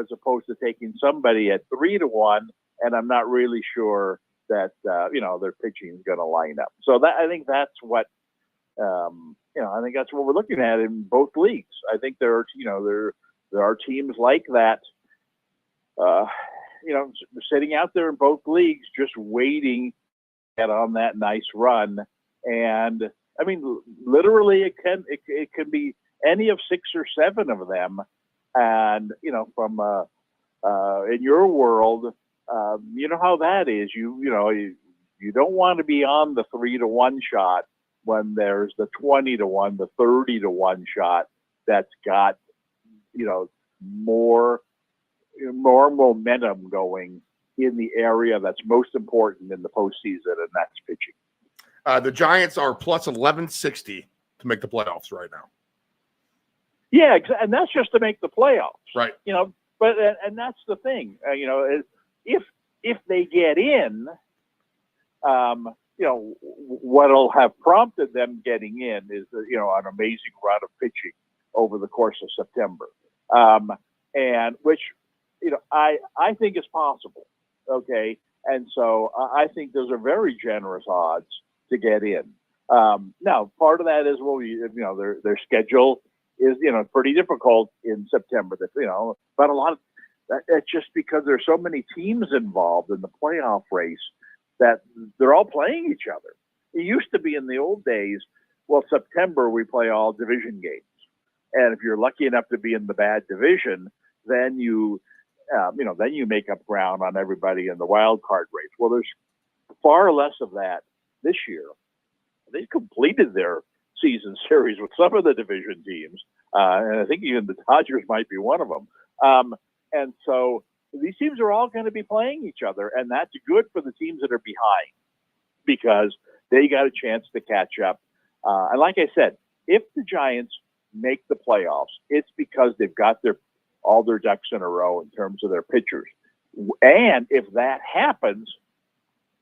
as opposed to taking somebody at 3-1, and I'm not really sure that their pitching is going to line up. So I think that's what we're looking at in both leagues. I think there are teams like that, sitting out there in both leagues, just waiting to get on that nice run. And I mean, literally, it can be any of 6 or 7 of them. And from in your world, you know how that is. You don't want to be on the 3-1 shot when there's the 20-1, the 30-1 shot that's got more momentum going in the area that's most important in the postseason, and that's pitching. The Giants are plus 1160 to make the playoffs right now. Yeah, and that's just to make the playoffs, right? But and that's the thing, if they get in, what'll have prompted them getting in is an amazing run of pitching over the course of September, and which I think is possible. Okay, and so I think those are very generous odds to get in. Now, part of that is their schedule is pretty difficult in September. But a lot of it's just because there's so many teams involved in the playoff race that they're all playing each other. It used to be in the old days. Well, September we play all division games, and if you're lucky enough to be in the bad division, then you make up ground on everybody in the wild card race. Well, there's far less of that this year. They completed their season series with some of the division teams, and I think even the Dodgers might be one of them. And so these teams are all going to be playing each other, and that's good for the teams that are behind because they got a chance to catch up. And like I said, if the Giants make the playoffs, it's because they've got all their ducks in a row in terms of their pitchers. And if that happens,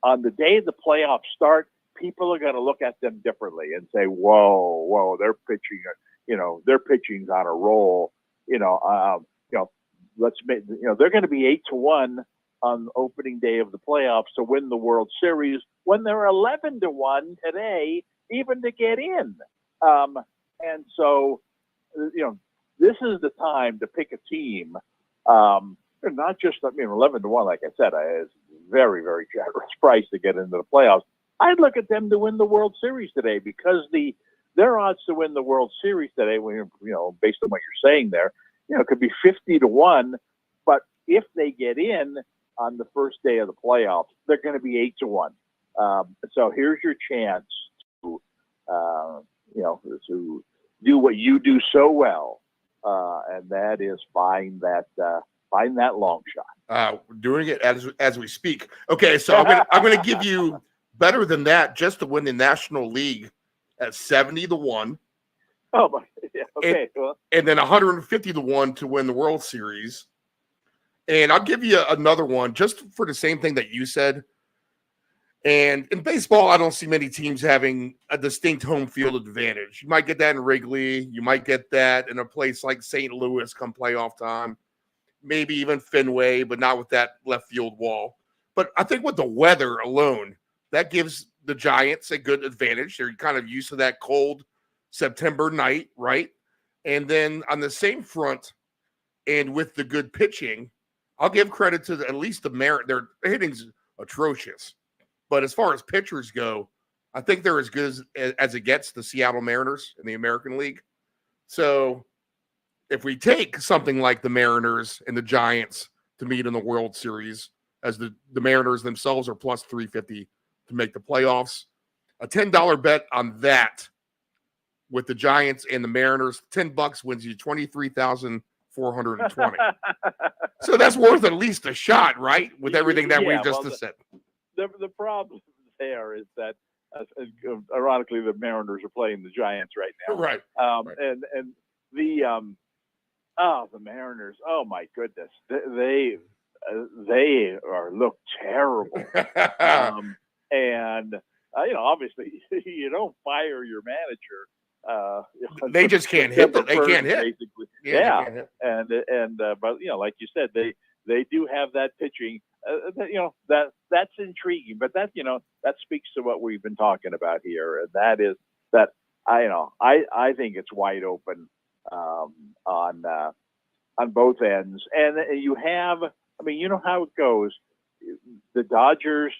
on the day the playoffs start, people are going to look at them differently and say, whoa, they're pitching, their pitching's on a roll. They're going to be 8-1 on opening day of the playoffs to win the World Series when they're 11-1 today, even to get in. And so, this is the time to pick a team. Not just, 11-1, like I said, is very, very generous price to get into the playoffs. I'd look at them to win the World Series today because their odds to win the World Series today, based on what you're saying there, it could be 50-1. But if they get in on the first day of the playoffs, they're going to be 8-1. So here's your chance to do what you do so well, and that is find that long shot. We're doing it as we speak. Okay, so I'm gonna give you better than that just to win the National League at 70-1. Oh my, yeah, okay. And then 150-1 to win the World Series. And I'll give you another one just for the same thing that you said. And in baseball, I don't see many teams having a distinct home field advantage. You might get that in Wrigley. You might get that in a place like St. Louis come playoff time. Maybe even Fenway, but not with that left field wall. But I think with the weather alone, that gives the Giants a good advantage. They're kind of used to that cold September night, right? And then on the same front, and with the good pitching, I'll give credit to at least the Mariners. Their hitting's atrocious. But as far as pitchers go, I think they're as good as it gets, the Seattle Mariners in the American League. So if we take something like the Mariners and the Giants to meet in the World Series, as the Mariners themselves are plus 350 to make the playoffs, a $10 bet on that with the Giants and the Mariners, $10 wins you 23,420. So that's worth at least a shot, right? With everything that we've just said. The problem there is that, ironically, the Mariners are playing the Giants right now. Right. Right. And the Mariners. Oh my goodness, they look terrible. And obviously, you don't fire your manager. They just can't hit. They can't hit. Basically. Yeah. And but like you said, they do have that pitching. That's intriguing. But that speaks to what we've been talking about here, and that is that I think it's wide open on both ends, and you have. I mean, you know how it goes. The Dodgers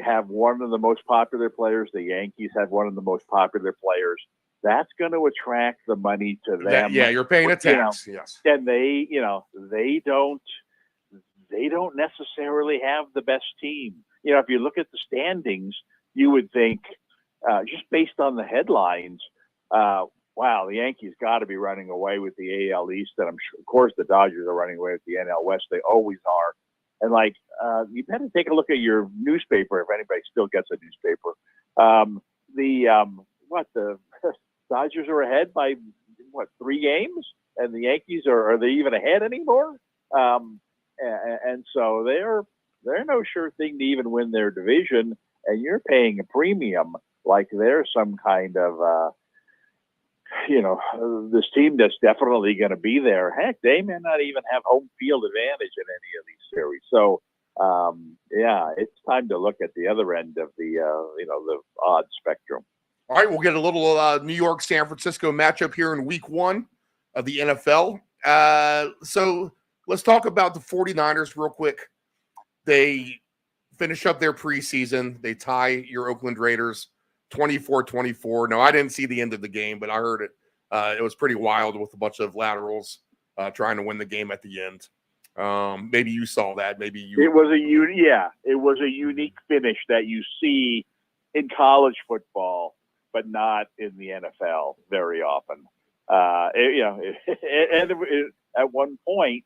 have one of the most popular players. The Yankees have one of the most popular players. That's going to attract the money to them. You're paying a tax. Yes, and they don't necessarily have the best team. If you look at the standings, you would think, just based on the headlines, wow, the Yankees got to be running away with the AL East, and I'm sure, of course, the Dodgers are running away with the NL West. They always are. And you better take a look at your newspaper if anybody still gets a newspaper. The Dodgers are ahead by 3 games, and the Yankees are they even ahead anymore? And so they're no sure thing to even win their division, and you're paying a premium like they're some kind of this team that's definitely going to be there. Heck, they may not even have home field advantage in any of these series. So, it's time to look at the other end of the odds spectrum. All right, we'll get a little New York San Francisco matchup here in week 1 of the NFL. So let's talk about the 49ers real quick. They finish up their preseason. They tie your Oakland Raiders 24-24. No, I didn't see the end of the game, but I heard it. It was pretty wild with a bunch of laterals trying to win the game at the end. Maybe you saw that. Maybe you. It was a unique finish that you see in college football, but not in the NFL very often. At one point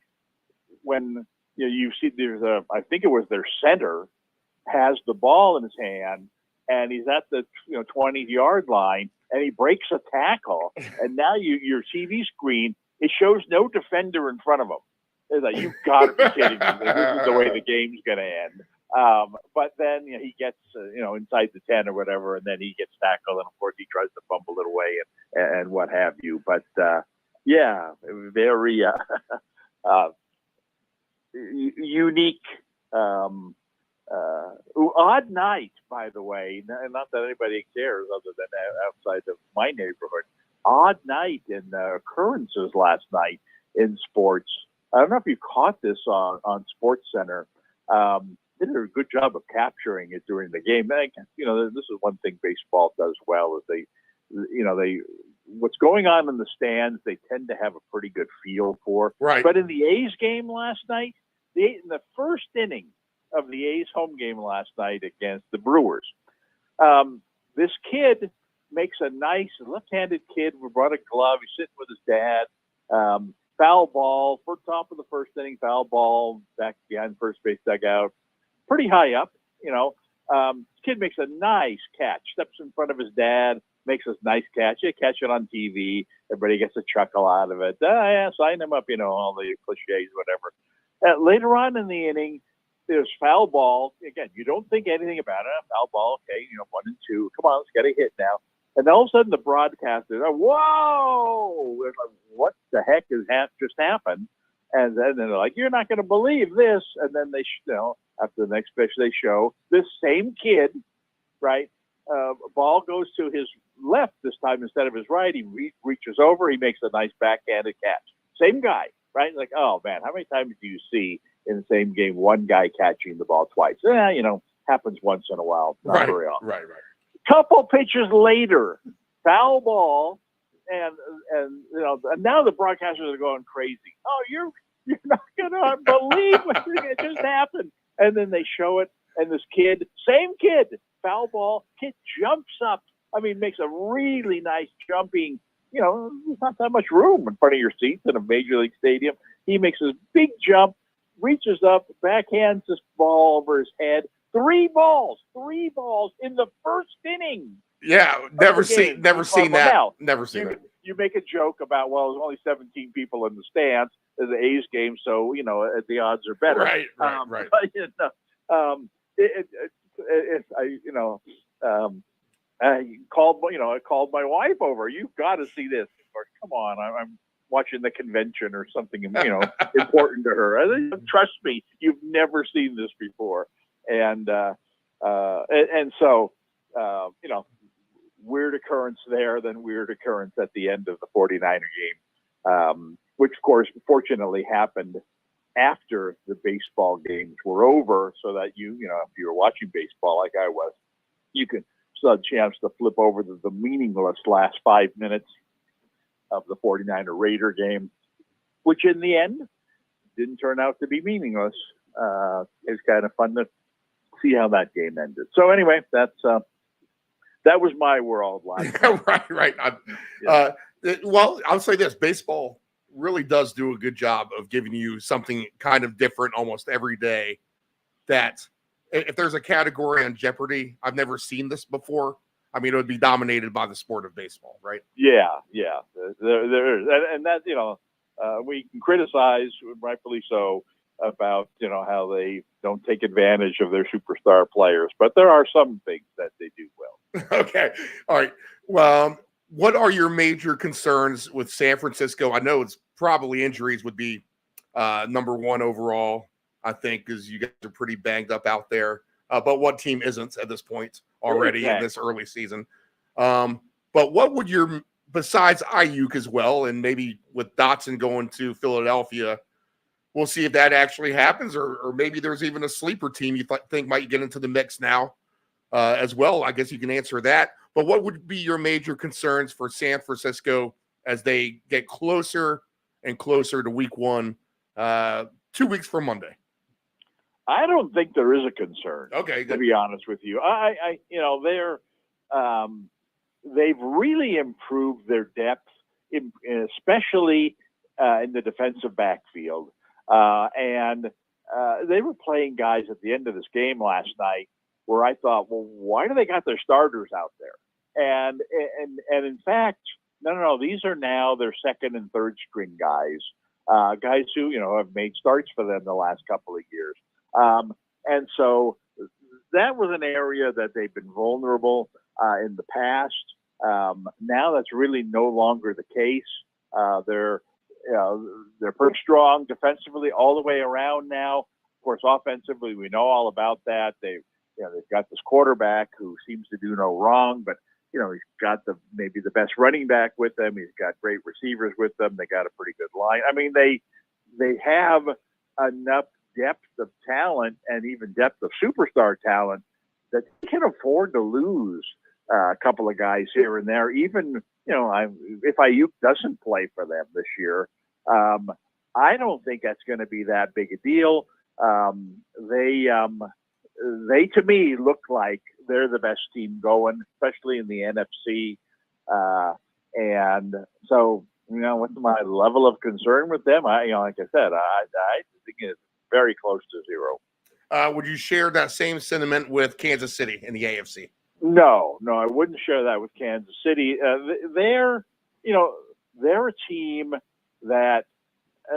when you see I think it was their center has the ball in his hand, and he's at the 20-yard line, and he breaks a tackle, and now your TV screen, it shows no defender in front of him. It's like, you've got to be kidding me. This is the way the game's going to end. But then he gets inside the 10 or whatever, and then he gets tackled, and of course he tries to fumble it away and what have you. But very unique. Odd night, by the way. Not that anybody cares other than outside of my neighborhood. Odd night in occurrences last night in sports. I don't know if you caught this on Sports Center. They did a good job of capturing it during the game. This is one thing baseball does well is they what's going on in the stands, they tend to have a pretty good feel for. Right. But in the A's game last night, in the first inning of the A's home game last night against the Brewers, this kid makes a nice left-handed kid. We brought a glove. He's sitting with his dad. Foul ball, top of the first inning, foul ball back behind first base dugout, pretty high up. Kid makes a nice catch, steps in front of his dad, makes this nice catch. They catch it on TV. Everybody gets a chuckle out of it. Sign him up, all the cliches, whatever. Later on in the inning, there's foul ball. Again, you don't think anything about it. Foul ball, okay, 1 and 2. Come on, let's get a hit now. And all of a sudden, the broadcaster, whoa! What the heck has just happened? And then they're like, "You're not going to believe this." And then they, after the next pitch, they show this same kid, right? Ball goes to his left this time instead of his right. He reaches over. He makes a nice backhanded catch. Same guy, right? Like, oh man, how many times do you see in the same game one guy catching the ball twice? Happens once in a while, not very often. Right. Couple pitches later, foul ball, and now the broadcasters are going crazy. Oh, you're not gonna believe what just happened. And then they show it, and this kid, same kid, foul ball, kid jumps up. I mean, makes a really nice jumping. There's not that much room in front of your seats in a major league stadium. He makes this big jump, reaches up, backhands this ball over his head. Three balls in the first inning. Yeah, never seen that. Never seen that. You make a joke about, well, there's only 17 people in the stands. There's the A's game, so the odds are better. Right. But I called my wife over. You've got to see this. Or, come on, I'm watching the convention or something, important to her. Trust me, you've never seen this before. And so weird occurrence there, then weird occurrence at the end of the 49er game, which of course fortunately happened after the baseball games were over, so that if you were watching baseball like I was, you could still have a chance to flip over the meaningless last 5 minutes of the 49er Raider game, which in the end didn't turn out to be meaningless. It's kind of fun to see how that game ended. So anyway, that was my world last night. Right. Well, I'll say this: baseball really does do a good job of giving you something kind of different almost every day. That if there's a category on Jeopardy, I've never seen this before. I mean, it would be dominated by the sport of baseball, right? Yeah. There is, and that we can criticize, rightfully so, about how they don't take advantage of their superstar players, but there are some things that they do well. Okay, all right. Well, what are your major concerns with San Francisco? I know it's probably injuries would be number one overall, I think, because you guys are pretty banged up out there. But what team isn't at this point already in this early season? But what would besides Ayuk as well, and maybe with Dotson going to Philadelphia, we'll see if that actually happens, or maybe there's even a sleeper team you think might get into the mix now as well. I guess you can answer that. But what would be your major concerns for San Francisco as they get closer and closer to week one, 2 weeks from Monday? I don't think there is a concern. Okay, good. To be honest with you, they've really improved their depth, especially in the defensive backfield. And they were playing guys at the end of this game last night where I thought, well, why do they got their starters out there? And in fact, no, these are now their second and third string guys who, have made starts for them the last couple of years. And so that was an area that they've been vulnerable in the past. Now that's really no longer the case. They're pretty strong defensively all the way around now. Of course, offensively, we know all about that. They've got this quarterback who seems to do no wrong, but he's got maybe the best running back with them. He's got great receivers with them. They got a pretty good line. I mean, they have enough depth of talent and even depth of superstar talent that they can afford to lose a couple of guys here and there. Even if Ayuk doesn't play for them this year, I don't think that's going to be that big a deal. They to me look like they're the best team going, especially in the NFC. And so, what's my level of concern with them? Like I said, I think it's very close to zero. Would you share that same sentiment with Kansas City in the AFC? No, I wouldn't share that with Kansas City. They're a team that,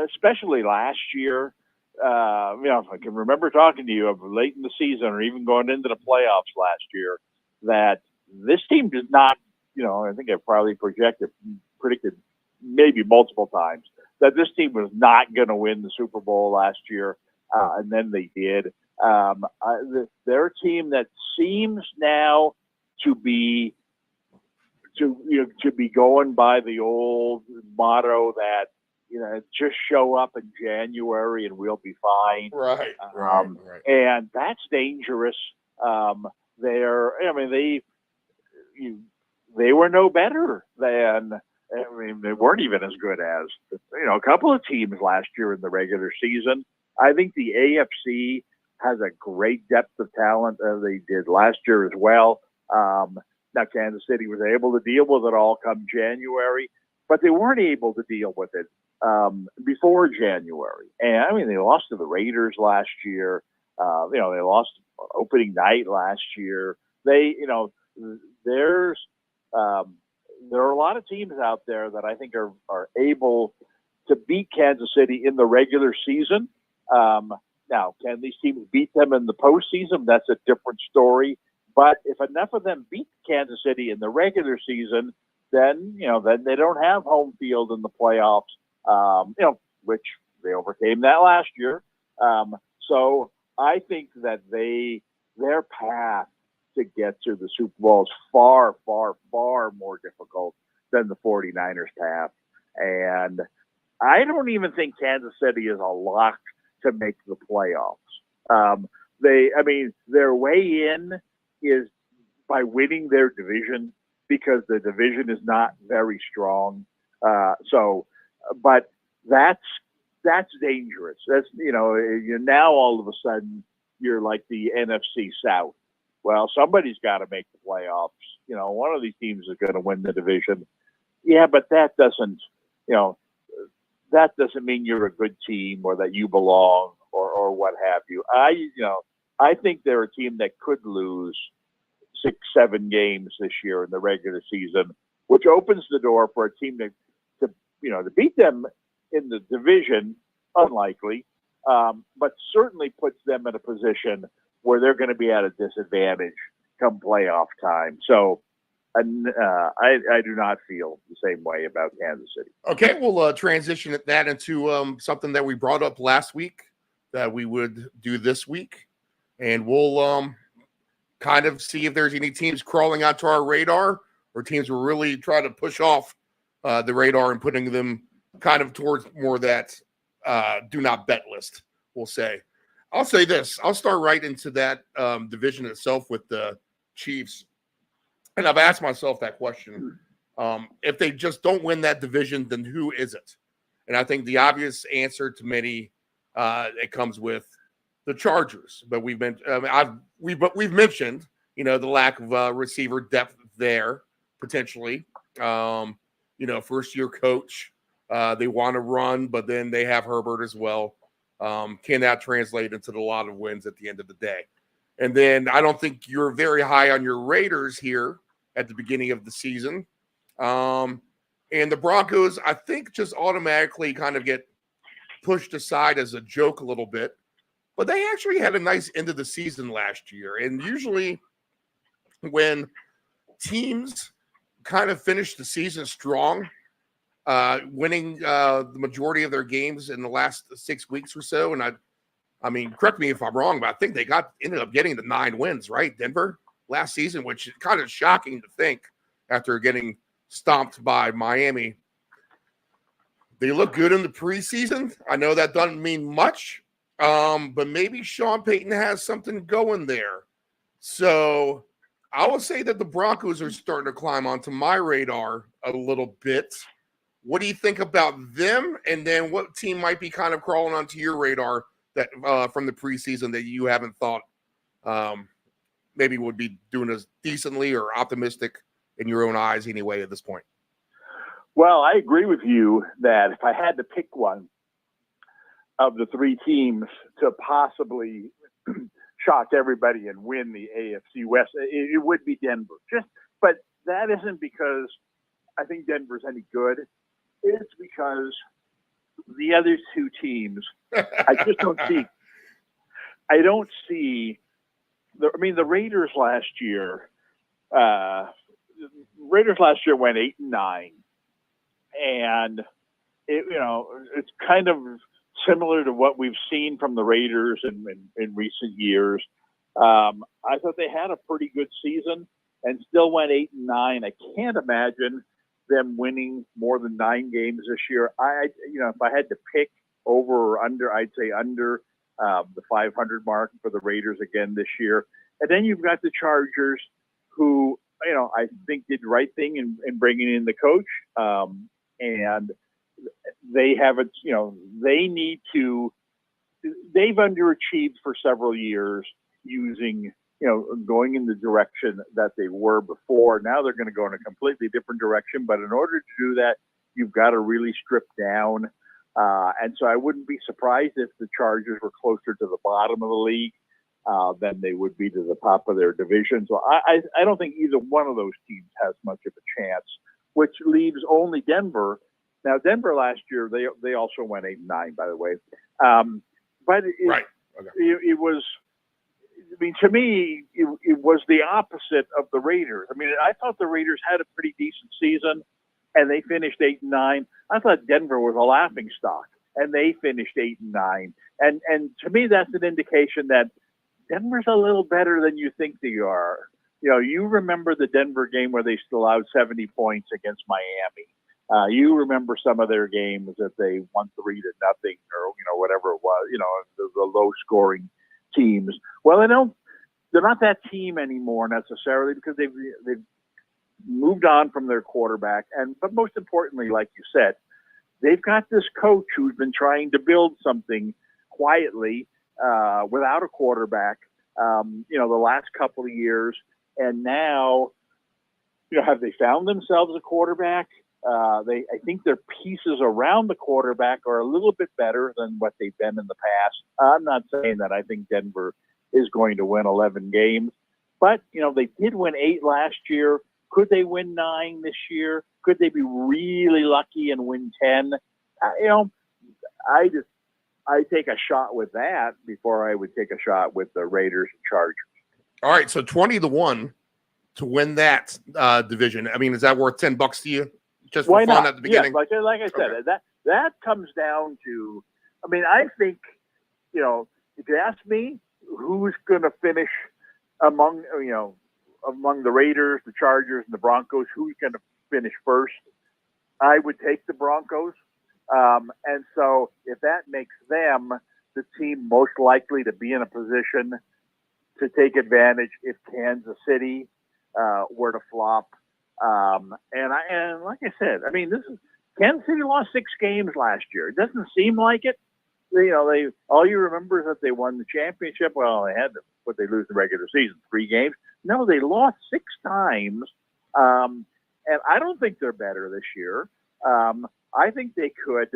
especially last year, if I can remember talking to you of late in the season or even going into the playoffs last year, that this team does not, I think I've probably predicted maybe multiple times that this team was not going to win the Super Bowl last year, and then they did. They're a team that seems now to be going by the old motto that just show up in January and we'll be fine. Right. And that's dangerous. They were no better than. They weren't even as good as a couple of teams last year in the regular season. I think the AFC has a great depth of talent as they did last year as well. Now Kansas City was able to deal with it all come January, but they weren't able to deal with it before January. And they lost to the Raiders last year. They lost opening night last year. There are a lot of teams out there that I think are able to beat Kansas City in the regular season. Now, can these teams beat them in the postseason? That's a different story. But if enough of them beat Kansas City in the regular season, then they don't have home field in the playoffs. Which they overcame that last year. So I think that their path to get to the Super Bowl is far, far, far more difficult than the 49ers path. And I don't even think Kansas City is a lock to make the playoffs. Their way in is by winning their division because the division is not very strong. But that's dangerous. That's, now all of a sudden you're like the NFC South. Well, somebody's got to make the playoffs. One of these teams is going to win the division. Yeah, but that doesn't mean you're a good team or that you belong or what have you. I think they're a team that could lose 6-7 games this year in the regular season, which opens the door for a team to beat them in the division, unlikely, but certainly puts them in a position where they're going to be at a disadvantage come playoff time. So I do not feel the same way about Kansas City. Okay, we'll transition that into something that we brought up last week that we would do this week. And we'll kind of see if there's any teams crawling onto our radar or teams we're really trying to push off the radar and putting them kind of towards more that do not bet list, we'll say. I'll say this. I'll start right into that division itself with the Chiefs. And I've asked myself that question. If they just don't win that division, then who is it? And I think the obvious answer to many, it comes with the Chargers. But we've mentioned, the lack of receiver depth there potentially. First-year coach. They want to run, but then they have Herbert as well. Can that translate into a lot of wins at the end of the day? And then I don't think you're very high on your Raiders here at the beginning of the season. And the Broncos, I think, just automatically kind of get pushed aside as a joke a little bit. But they actually had a nice end of the season last year. And usually when teams kind of finish the season strong, winning the majority of their games in the last 6 weeks or so. And I mean, correct me if I'm wrong, but I think they ended up getting the 9 wins, right? Denver last season, which is kind of shocking to think after getting stomped by Miami. They look good in the preseason. I know that doesn't mean much, but maybe Sean Payton has something going there. So I would say that the Broncos are starting to climb onto my radar a little bit. What do you think about them? And then what team might be kind of crawling onto your radar that from the preseason that you haven't thought maybe would be doing as decently or optimistic in your own eyes anyway at this point? Well, I agree with you that if I had to pick one of the 3 teams to possibly shock everybody and win the AFC West, it would be Denver. But that isn't because I think Denver's any good. It's because the other 2 teams, I just don't see. I don't see. The Raiders last year. Went 8-9, and it's kind of similar to what we've seen from the Raiders in recent years. I thought they had a pretty good season and still went 8-9. I can't imagine them winning more than 9 games this year. If I had to pick over or under, I'd say under the 500 mark for the Raiders again this year. And then you've got the Chargers, who I think did the right thing in bringing in the coach, and they haven't. They've underachieved for several years using. Going in the direction that they were before. Now they're going to go in a completely different direction. But in order to do that, you've got to really strip down. And so I wouldn't be surprised if the Chargers were closer to the bottom of the league than they would be to the top of their division. So I don't think either one of those teams has much of a chance, which leaves only Denver. Now, Denver last year, they also went 8-9, by the way. But right. Okay. It was... to me, it was the opposite of the Raiders. I thought the Raiders had a pretty decent season, and they finished 8-9. I thought Denver was a laughing stock, and they finished 8-9. And to me, that's an indication that Denver's a little better than you think they are. You remember the Denver game where they still allowed 70 points against Miami. You remember some of their games that they won 3-0 or whatever it was. The low-scoring teams. Well, they're not that team anymore necessarily because they've moved on from their quarterback, but most importantly, like you said, they've got this coach who's been trying to build something quietly without a quarterback. The last couple of years, and now, have they found themselves a quarterback? I think their pieces around the quarterback are a little bit better than what they've been in the past. I'm not saying that I think Denver is going to win 11 games, but, they did win 8 last year. Could they win 9 this year? Could they be really lucky and win 10? I take a shot with that before I would take a shot with the Raiders and Chargers. All right. So 20-1 to win that division. Is that worth $10 to you? Just for Why fun not? at the beginning? Yeah, like I said, Okay. that comes down to, I think, if you ask me who's going to finish among the Raiders, the Chargers, and the Broncos, who's going to finish first, I would take the Broncos. And so if that makes them the team most likely to be in a position to take advantage if Kansas City were to flop. And like I said, Kansas City lost 6 games last year. It doesn't seem like it. All you remember is that they won the championship. Well, they lose in the regular season, 3 games. No, they lost 6 times. And I don't think they're better this year. I think they could,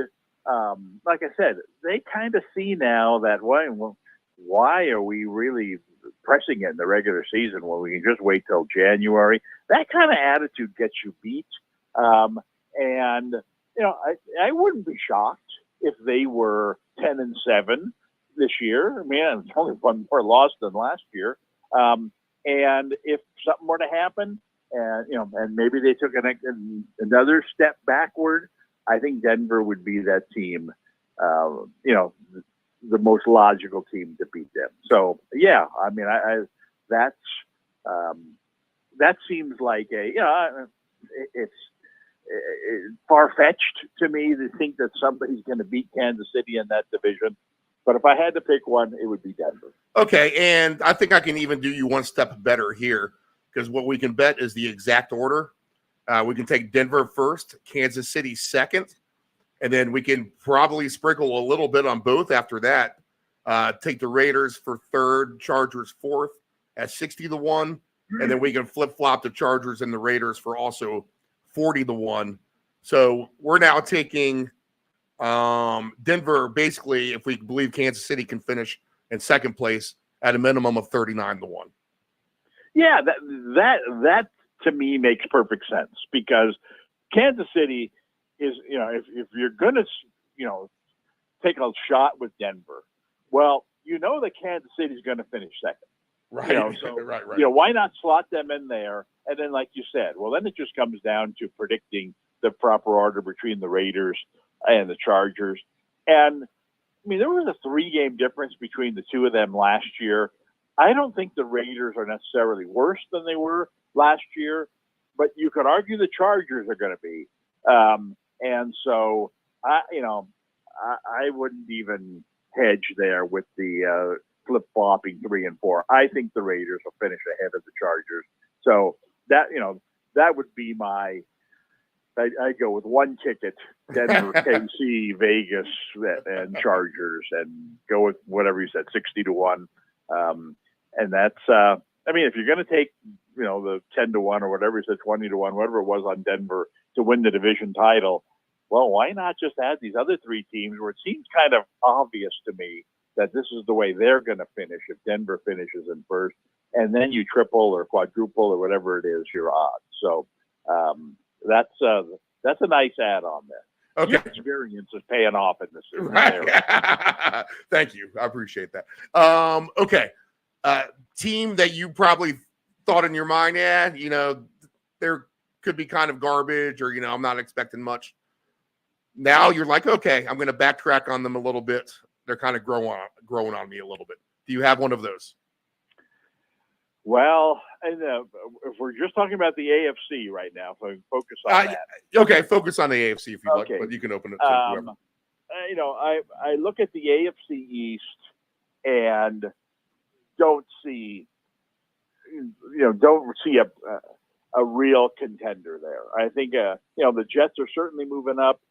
like I said, they kind of see now that why are we really pressing it in the regular season when we can just wait till January? That kind of attitude gets you beat. And I wouldn't be shocked if they were 10-7 this year. It's only 1 more loss than last year. And if something were to happen, and maybe they took another step backward, I think Denver would be that team, the most logical team to beat them. So, yeah, that seems like it's far-fetched to me to think that somebody's going to beat Kansas City in that division. But if I had to pick one, it would be Denver. Okay, and I think I can even do you one step better here because what we can bet is the exact order. We can take Denver first, Kansas City second, and then we can probably sprinkle a little bit on both after that. Take the Raiders for third, Chargers fourth at 60-1, and then we can flip-flop the Chargers and the Raiders for also 40-1. So we're now taking Denver, basically, if we believe Kansas City can finish in second place at a minimum of 39-1. Yeah, that to me makes perfect sense because Kansas City is, if you're going to, take a shot with Denver, well, that Kansas City is going to finish second. Right. Right. Why not slot them in there? And then, like you said, well, then it just comes down to predicting the proper order between the Raiders, and the Chargers. And I mean, there was a 3-game difference between the two of them last year. I don't think the Raiders are necessarily worse than they were last year, but you could argue the Chargers are going to be. And so, I wouldn't even hedge there with the flip-flopping 3 and 4. I think the Raiders will finish ahead of the Chargers. So that would be my. I go with one ticket: Denver, KC, Vegas, and Chargers, and go with whatever you said, 60-1. And that's. I mean, if you're going to take, the 10-1 or whatever you said, 20-1, whatever it was on Denver to win the division title, well, why not just add these other 3 teams where it seems kind of obvious to me that this is the way they're going to finish if Denver finishes in first, and then you triple or quadruple or whatever it is your odds. So that's a nice add-on there. Okay. Your experience is paying off in this Right. Thank you. I appreciate that. Okay. Team that you probably thought in your mind, there could be kind of garbage or, I'm not expecting much. Now you're like, okay, I'm going to backtrack on them a little bit. They're kind of growing on me a little bit. Do you have one of those? Well, and if we're just talking about the AFC right now, so focus on that. Okay, focus on the AFC if you like, Okay. but you can open it to whoever. I look at the AFC East and don't see a real contender there. I think the Jets are certainly moving up.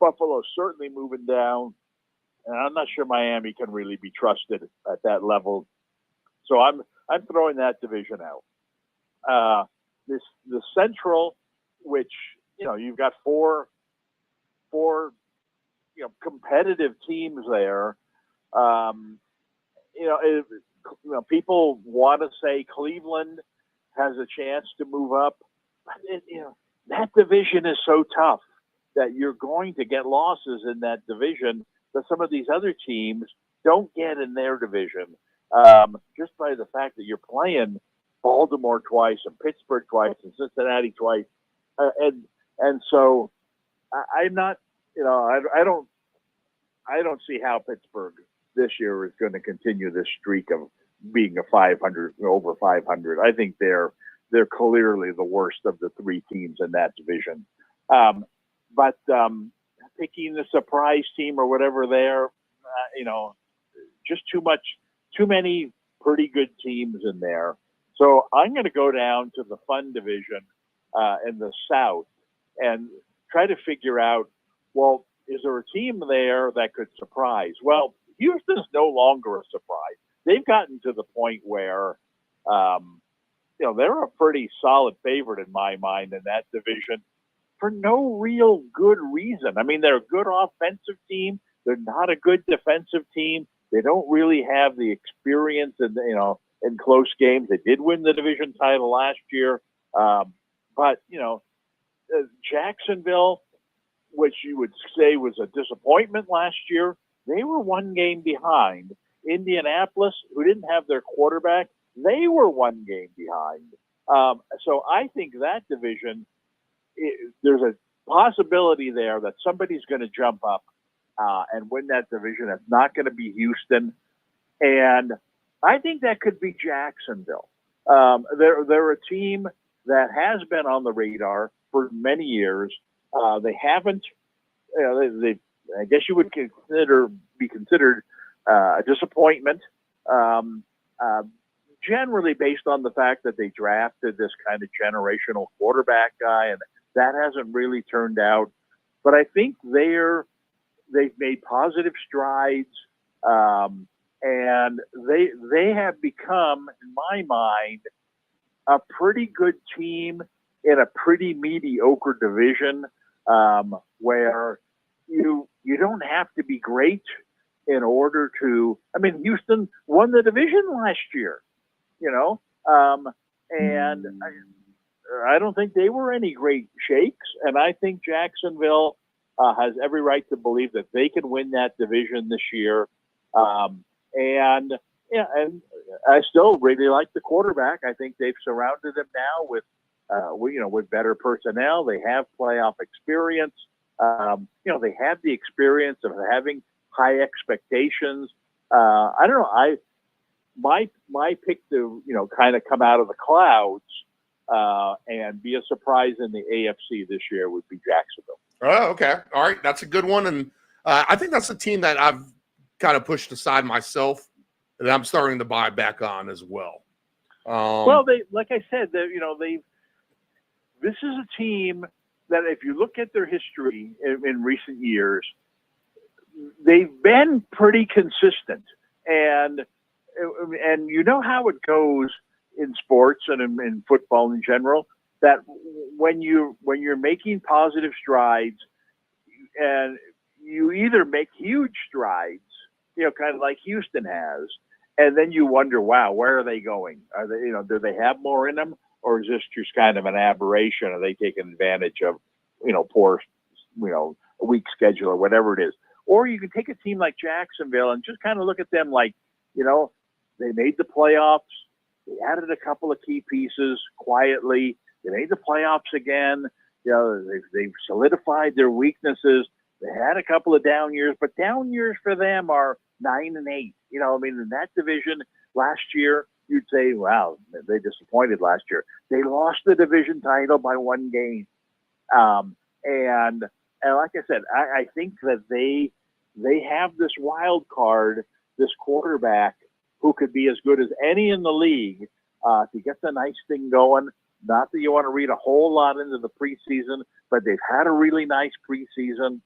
Buffalo's certainly moving down, and I'm not sure Miami can really be trusted at that level. So I'm throwing that division out. The Central, which you've got four competitive teams there. People want to say Cleveland has a chance to move up, but that division is so tough that you're going to get losses in that division that some of these other teams don't get in their division, just by the fact that you're playing Baltimore twice and Pittsburgh twice and Cincinnati twice, and so I'm not, I don't see how Pittsburgh this year is going to continue this streak of being over 500. I think they're clearly the worst of the 3 teams in that division. But picking the surprise team or whatever there, just too many pretty good teams in there. So I'm going to go down to the fun division in the South and try to figure out, well, is there a team there that could surprise? Well, Houston's no longer a surprise. They've gotten to the point where, they're a pretty solid favorite in my mind in that division for no real good reason. I mean, they're a good offensive team. They're not a good defensive team. They don't really have the experience in close games. They did win the division title last year. But Jacksonville, which you would say was a disappointment last year, they were 1 game behind. Indianapolis, who didn't have their quarterback, they were 1 game behind. So I think that division, there's a possibility there that somebody's going to jump up and win that division. It's not going to be Houston. And I think that could be Jacksonville. They're a team that has been on the radar for many years. They haven't, I guess you would be considered a disappointment, generally based on the fact that they drafted this kind of generational quarterback guy, and that hasn't really turned out. But I think they've made positive strides, and they have become, in my mind, a pretty good team in a pretty mediocre division, where you don't have to be great in order to. I mean, Houston won the division last year, and I don't think they were any great shakes. And I think Jacksonville has every right to believe that they can win that division this year. And I still really like the quarterback. I think they've surrounded him now with better personnel. They have playoff experience. They have the experience of having high expectations. I don't know. My pick to kind of come out of the clouds and be a surprise in the AFC this year would be Jacksonville. Oh, okay. All right. That's a good one. And I think that's a team that I've kind of pushed aside myself that I'm starting to buy back on as well. Like I said, this is a team that if you look at their history in recent years, they've been pretty consistent. And you know how it goes in sports and in football in general, that when you're making positive strides and you either make huge strides, kind of like Houston has, and then you wonder, wow, where are they going? Are they, do they have more in them, or is this just kind of an aberration? Are they taking advantage of, poor, a weak schedule or whatever it is? Or you can take a team like Jacksonville and just kind of look at them like, they made the playoffs. They added a couple of key pieces quietly. They made the playoffs again. They've solidified their weaknesses. They had a couple of down years, but down years for them are 9-8. In that division last year, you'd say, wow, they disappointed last year. They lost the division title by 1 game. And like I said, I think that they have this wild card, this quarterback who could be as good as any in the league to get the nice thing going. Not that you want to read a whole lot into the preseason, but they've had a really nice preseason.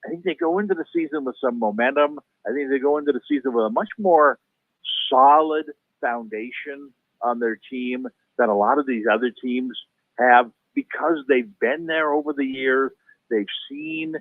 I think they go into the season with some momentum. I think they go into the season with a much more solid foundation on their team than a lot of these other teams have, because they've been there over the years. They've seen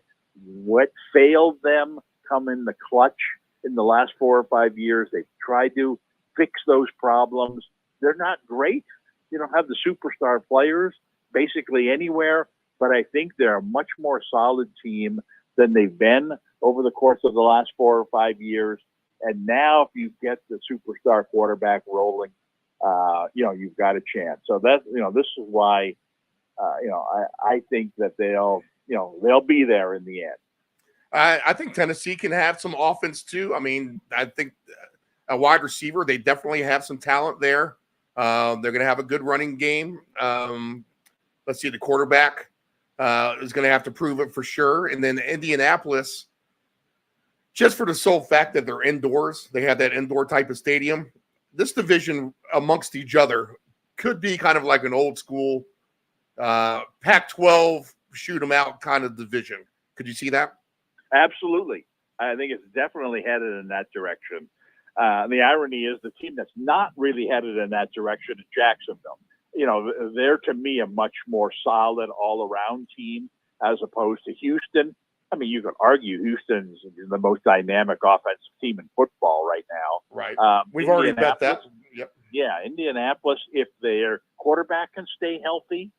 what failed them come in the clutch in the last 4 or 5 years. They've tried to fix those problems. They're not great. You don't have the superstar players basically anywhere, but I think they're a much more solid team than they've been over the course of the last 4 or 5 years. And now if you get the superstar quarterback rolling, you've got a chance. So that, this is why, I think that they'll be there in the end. I think Tennessee can have some offense too. I mean, I think a wide receiver, they definitely have some talent there. They're going to have a good running game. Let's see, the quarterback is going to have to prove it for sure. And then Indianapolis, just for the sole fact that they're indoors, they have that indoor type of stadium. This division amongst each other could be kind of like an old school Pac-12 shoot them out kind of division. Could you see that? Absolutely. I think it's definitely headed in that direction. The irony is the team that's not really headed in that direction is Jacksonville. They're, to me, a much more solid all-around team as opposed to Houston. I mean, you could argue Houston's the most dynamic offensive team in football right now. Right. We've already bet that. Yep. Yeah, Indianapolis, if their quarterback can stay healthy,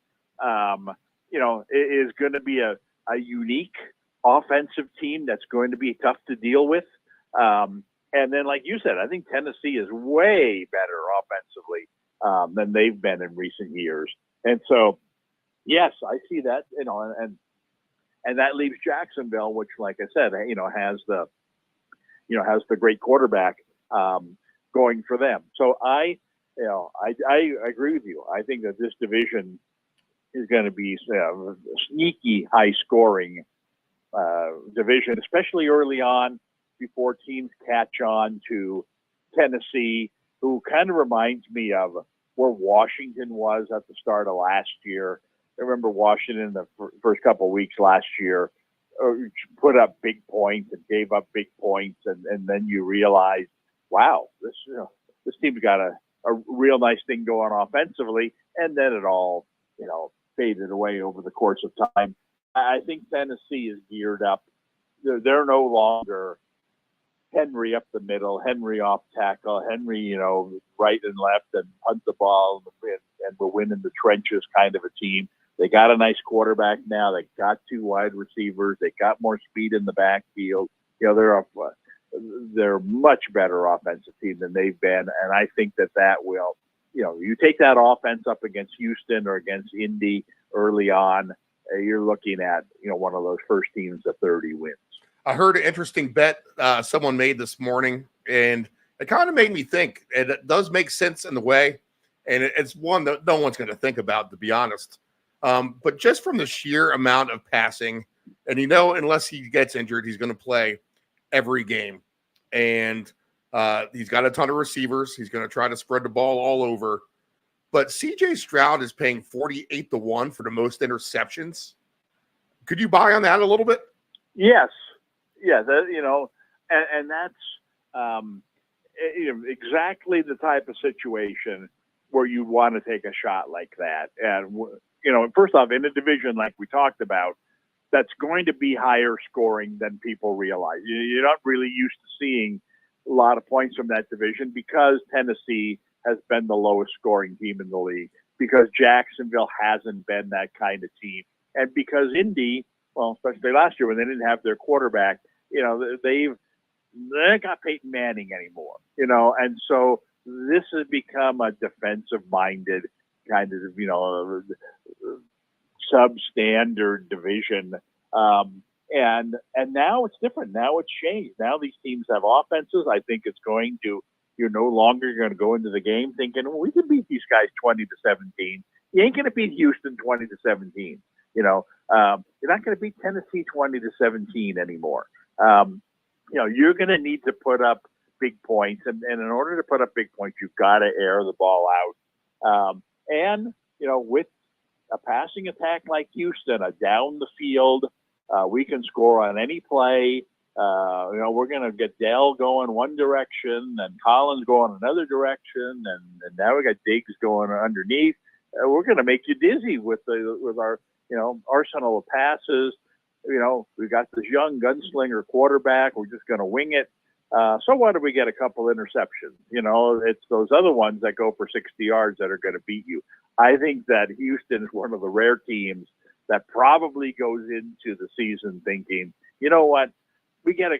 is going to be a unique offensive team that's going to be tough to deal with. And then, like you said, I think Tennessee is way better offensively than they've been in recent years. And so, yes, I see that, and that leaves Jacksonville, which, like I said, has the great quarterback going for them. So I agree with you. I think that this division is going to be a sneaky high scoring division, especially early on before teams catch on to Tennessee, who kind of reminds me of where Washington was at the start of last year. I remember Washington in the first couple of weeks last year put up big points and gave up big points, and then you realize, wow, this team's got a real nice thing going offensively, and then it all faded away over the course of time. I think Tennessee is geared up. They're no longer Henry up the middle, Henry off tackle, Henry, right and left and punt the ball and we'll win in the trenches kind of a team. They got a nice quarterback now. They got 2 wide receivers. They got more speed in the backfield. They're a much better offensive team than they've been, and I think that will you take that offense up against Houston or against Indy early on, you're looking at, one of those first teams to 30 wins. I heard an interesting bet someone made this morning, and it kind of made me think. And it does make sense in the way, and it's one that no one's going to think about, to be honest. But just from the sheer amount of passing, and unless he gets injured, he's going to play every game. And he's got a ton of receivers. He's going to try to spread the ball all over. But C.J. Stroud is paying 48-1 for the most interceptions. Could you buy on that a little bit? Yes. Yeah, and that's exactly the type of situation where you want to take a shot like that. And, first off, in a division like we talked about, that's going to be higher scoring than people realize. You're not really used to seeing a lot of points from that division because Tennessee has been the lowest scoring team in the league, because Jacksonville hasn't been that kind of team, and because Indy, well, especially last year when they didn't have their quarterback, they got Peyton Manning anymore, and so this has become a defensive-minded kind of, substandard division. And now it's different. Now it's changed. Now these teams have offenses. I think you're no longer going to go into the game thinking, well, we can beat these guys 20-17. You ain't going to beat Houston 20-17. You're not going to beat Tennessee 20-17 anymore. You're going to need to put up big points. And in order to put up big points, you've got to air the ball out. With a passing attack like Houston, a down the field, we can score on any play. We're going to get Dell going one direction and Collins going another direction, and now we got Diggs going underneath. We're going to make you dizzy with our arsenal of passes. We got this young gunslinger quarterback. We're just going to wing it. So what if we get a couple interceptions? It's those other ones that go for 60 yards that are going to beat you. I think that Houston is one of the rare teams that probably goes into the season thinking, you know what, we get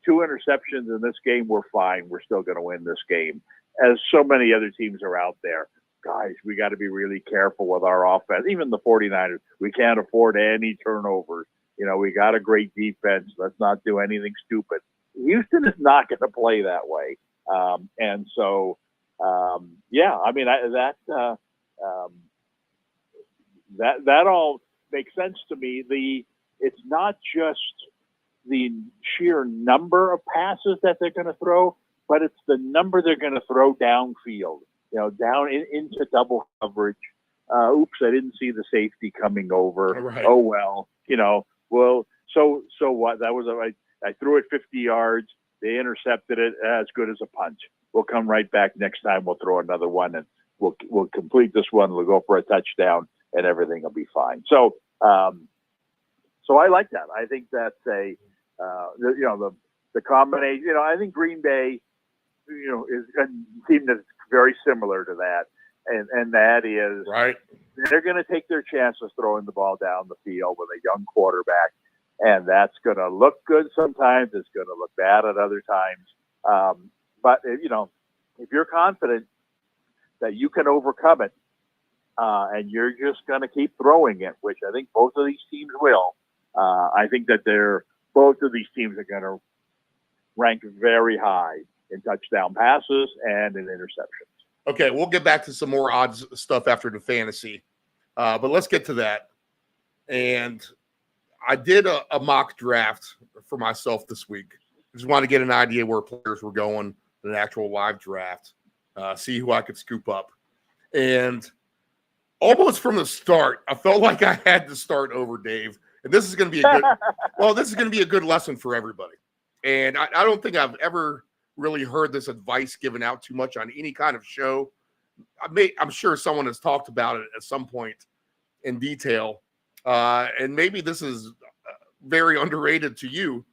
2 interceptions in this game, we're fine. We're still going to win this game. As so many other teams are out there, guys, we got to be really careful with our offense. Even the 49ers, we can't afford any turnovers. We got a great defense. Let's not do anything stupid. Houston is not going to play that way. That all makes sense to me. It's not just the sheer number of passes that they're going to throw, but it's the number they're going to throw downfield, down into double coverage. Oops, I didn't see the safety coming over. Right. Oh, well, so what? That was I threw it 50 yards. They intercepted it as good as a punch. We'll come right back next time. We'll throw another one, and we'll complete this one. We'll go for a touchdown, and everything will be fine. So I like that. I think that's the combination. I think Green Bay, is a team that's very similar to that, and that is right. They're going to take their chances throwing the ball down the field with a young quarterback. And that's going to look good sometimes. It's going to look bad at other times. But if you're confident that you can overcome it, and you're just going to keep throwing it, which I think both of these teams will, I think that both of these teams are going to rank very high in touchdown passes and in interceptions. Okay, we'll get back to some more odds stuff after the fantasy. But let's get to that. And I did a mock draft for myself this week. I just wanted to get an idea where players were going in an actual live draft, see who I could scoop up. And almost from the start, I felt like I had to start over, Dave. And this is going to be a good lesson for everybody. And I don't think I've ever really heard this advice given out too much on any kind of show. I'm sure someone has talked about it at some point in detail. And maybe this is very underrated to you,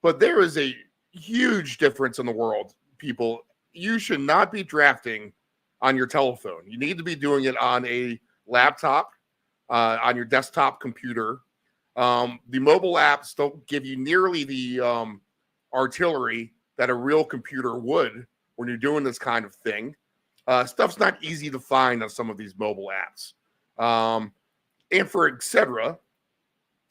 but there is a huge difference in the world, people. You should not be drafting on your telephone. You need to be doing it on a laptop, on your desktop computer. The mobile apps don't give you nearly the artillery that a real computer would when you're doing this kind of thing. Stuff's not easy to find on some of these mobile apps. And for etc.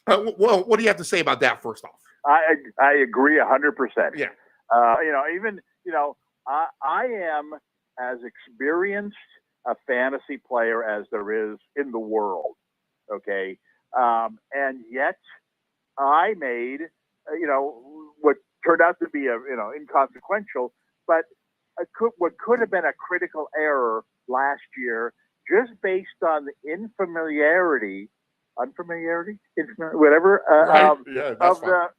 Well, what do you have to say about that first off? I agree 100%. Yeah. I am as experienced a fantasy player as there is in the world. Okay. And yet I made, what turned out to be inconsequential, but what could have been a critical error last year, just based on the whatever, Right. of That's fine.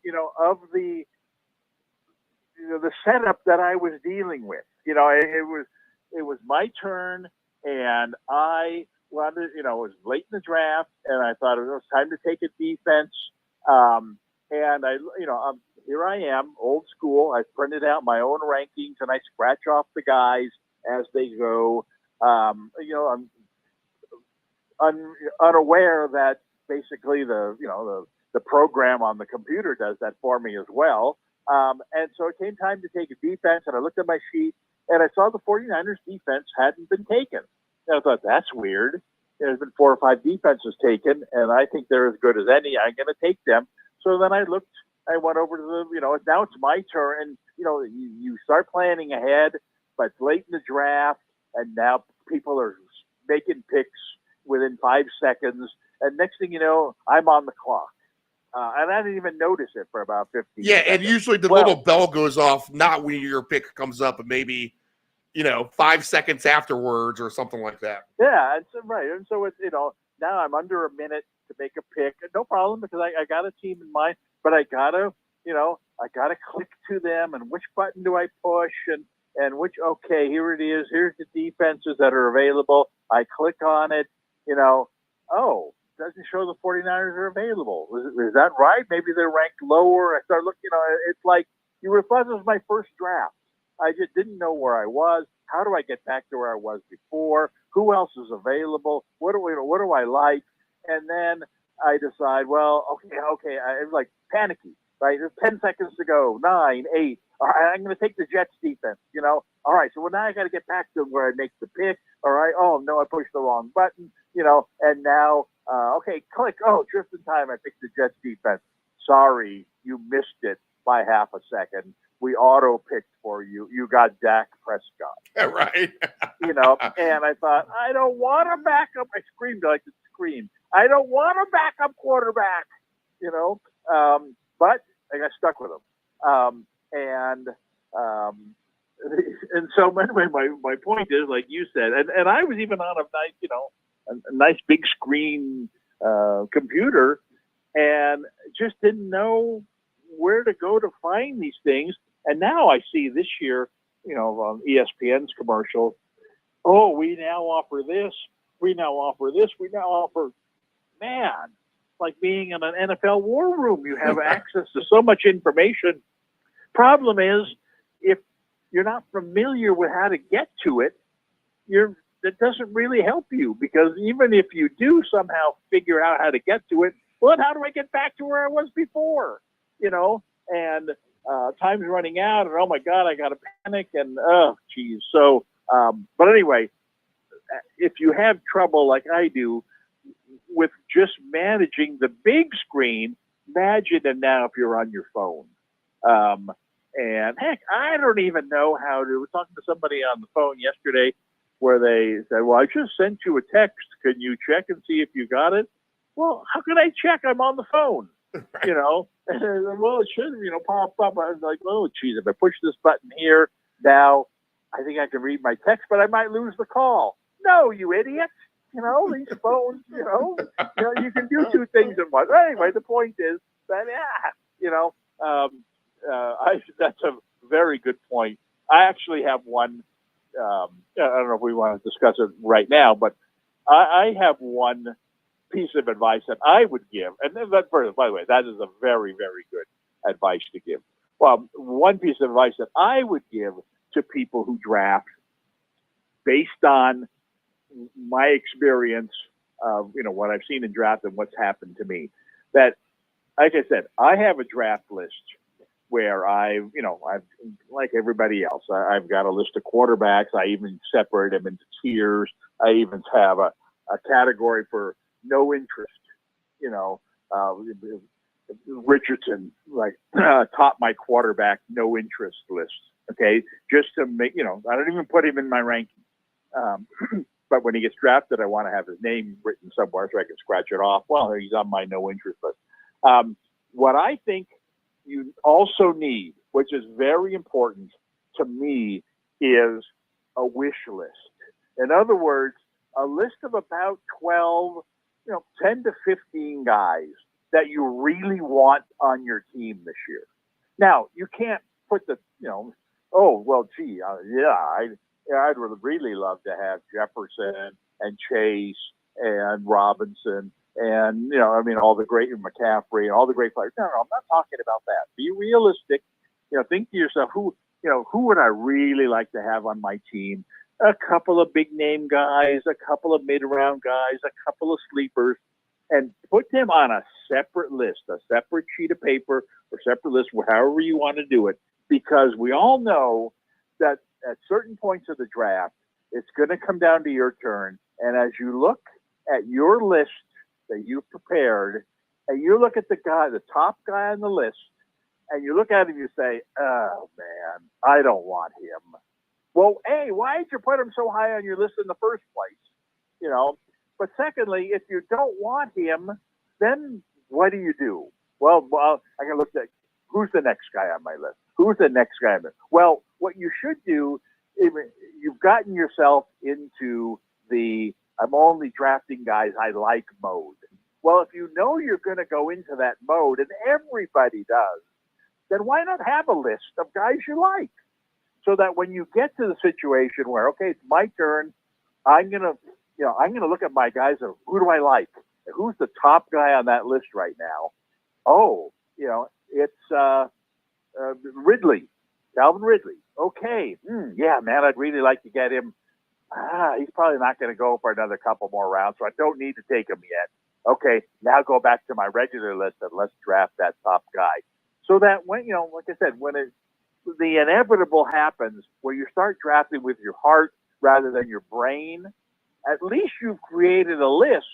the setup that I was dealing with. It was my turn, and I wanted, it was late in the draft, and I thought it was time to take a defense. And here I am, old school. I printed out my own rankings, and I scratch off the guys as they go. I'm unaware that basically the program on the computer does that for me as well. And so it came time to take a defense, and I looked at my sheet, and I saw the 49ers defense hadn't been taken. And I thought, that's weird. There's been 4 or 5 defenses taken, and I think they're as good as any. I'm going to take them. So then I went over to now it's my turn. And, you start planning ahead, but it's late in the draft, and now people are making picks within 5 seconds. And next thing you know, I'm on the clock. And I didn't even notice it for about 15 Yeah, seconds. and usually the little bell goes off not when your pick comes up, but maybe 5 seconds afterwards or something like that. Yeah, and so right, and so it's now I'm under a minute to make a pick. No problem, because I got a team in mind, but I gotta click to them, and which button do I push, and which, okay, here it is. Here's the defenses that are available. I click on it. Oh, doesn't show the 49ers are available. Is that right? Maybe they're ranked lower. I start looking, it's like this was my first draft. I just didn't know where I was. How do I get back to where I was before? Who else is available? What do I like? And then I decide, well, okay. It was like panicky, right? There's 10 seconds to go. 9, 8. All right, I'm going to take the Jets defense, All right, so now I got to get back to where I make the pick. All right. Oh, no, I pushed the wrong button, and now, okay, click. Oh, just in time, I picked the Jets defense. Sorry, you missed it by half a second. We auto-picked for you. You got Dak Prescott. Yeah, right. And I thought, I don't want a backup. I screamed like to scream. I don't want a backup quarterback, but I got stuck with him. And so my point is, like you said, and I was even on a nice big screen computer, and just didn't know where to go to find these things. And now I see this year, on ESPN's commercial, oh, we now offer this, we now offer this, we now offer, man, like being in an NFL war room. You have access to so much information. Problem is, if you're not familiar with how to get to it, that doesn't really help you, because even if you do somehow figure out how to get to it, well, how do I get back to where I was before? And time's running out, and oh my God, I got to panic, and oh, geez. So, but anyway, if you have trouble like I do with just managing the big screen, imagine it now if you're on your phone. And heck, I don't even know how to. I was talking to somebody on the phone yesterday where they said, well, I just sent you a text. Can you check and see if you got it? Well, how can I check? I'm on the phone. And well, it should, pop up. I was like, oh, geez, if I push this button here, now I think I can read my text, but I might lose the call. No, you idiot. These phones, you can do 2 things at once. Anyway, the point is that, that's a very good point. I actually have one. I don't know if we want to discuss it right now, but I have one piece of advice that I would give, and that, by the way, that is a very, very good advice to give. Well, one piece of advice that I would give to people who draft, based on my experience of what I've seen in draft and what's happened to me, that, like I said, I have a draft list where I've like everybody else, I've got a list of quarterbacks. I even separate them into tiers. I even have a category for no interest. Richardson, like top my quarterback no interest list. Okay, just to make I don't even put him in my ranking. But when he gets drafted, I want to have his name written somewhere so I can scratch it off. Well, he's on my no interest list. What I think you also need, which is very important to me, is a wish list. In other words, a list of about 12, 10 to 15 guys that you really want on your team this year. Now, you can't put I'd really love to have Jefferson and Chase and Robinson and, all the great McCaffrey and all the great players. No, I'm not talking about that. Be realistic. Think to yourself, who would I really like to have on my team? A couple of big name guys, a couple of mid-round guys, a couple of sleepers, and put them on a separate list, a separate sheet of paper or separate list, however you want to do it, because we all know that at certain points of the draft, it's going to come down to your turn. And as you look at your list that you've prepared, and you look at the top guy on the list, and you look at him, you say, oh, man, I don't want him. Well, A, why did you put him so high on your list in the first place? But secondly, if you don't want him, then what do? Well, I can look at who's the next guy on my list? Who's the next guy on the list? Well, what you should do, you've gotten yourself into the I'm only drafting guys I like mode. Well, if you know you're going to go into that mode, and everybody does, then why not have a list of guys you like? So that when you get to the situation where, okay, it's my turn, I'm gonna look at my guys of who do I like? Who's the top guy on that list right now? Oh, it's Ridley, Calvin Ridley. Okay, yeah, man, I'd really like to get him. He's probably not going to go for another couple more rounds, so I don't need to take him yet. Okay, now go back to my regular list and let's draft that top guy. So that when, like I said, when the inevitable happens, where you start drafting with your heart rather than your brain, at least you've created a list,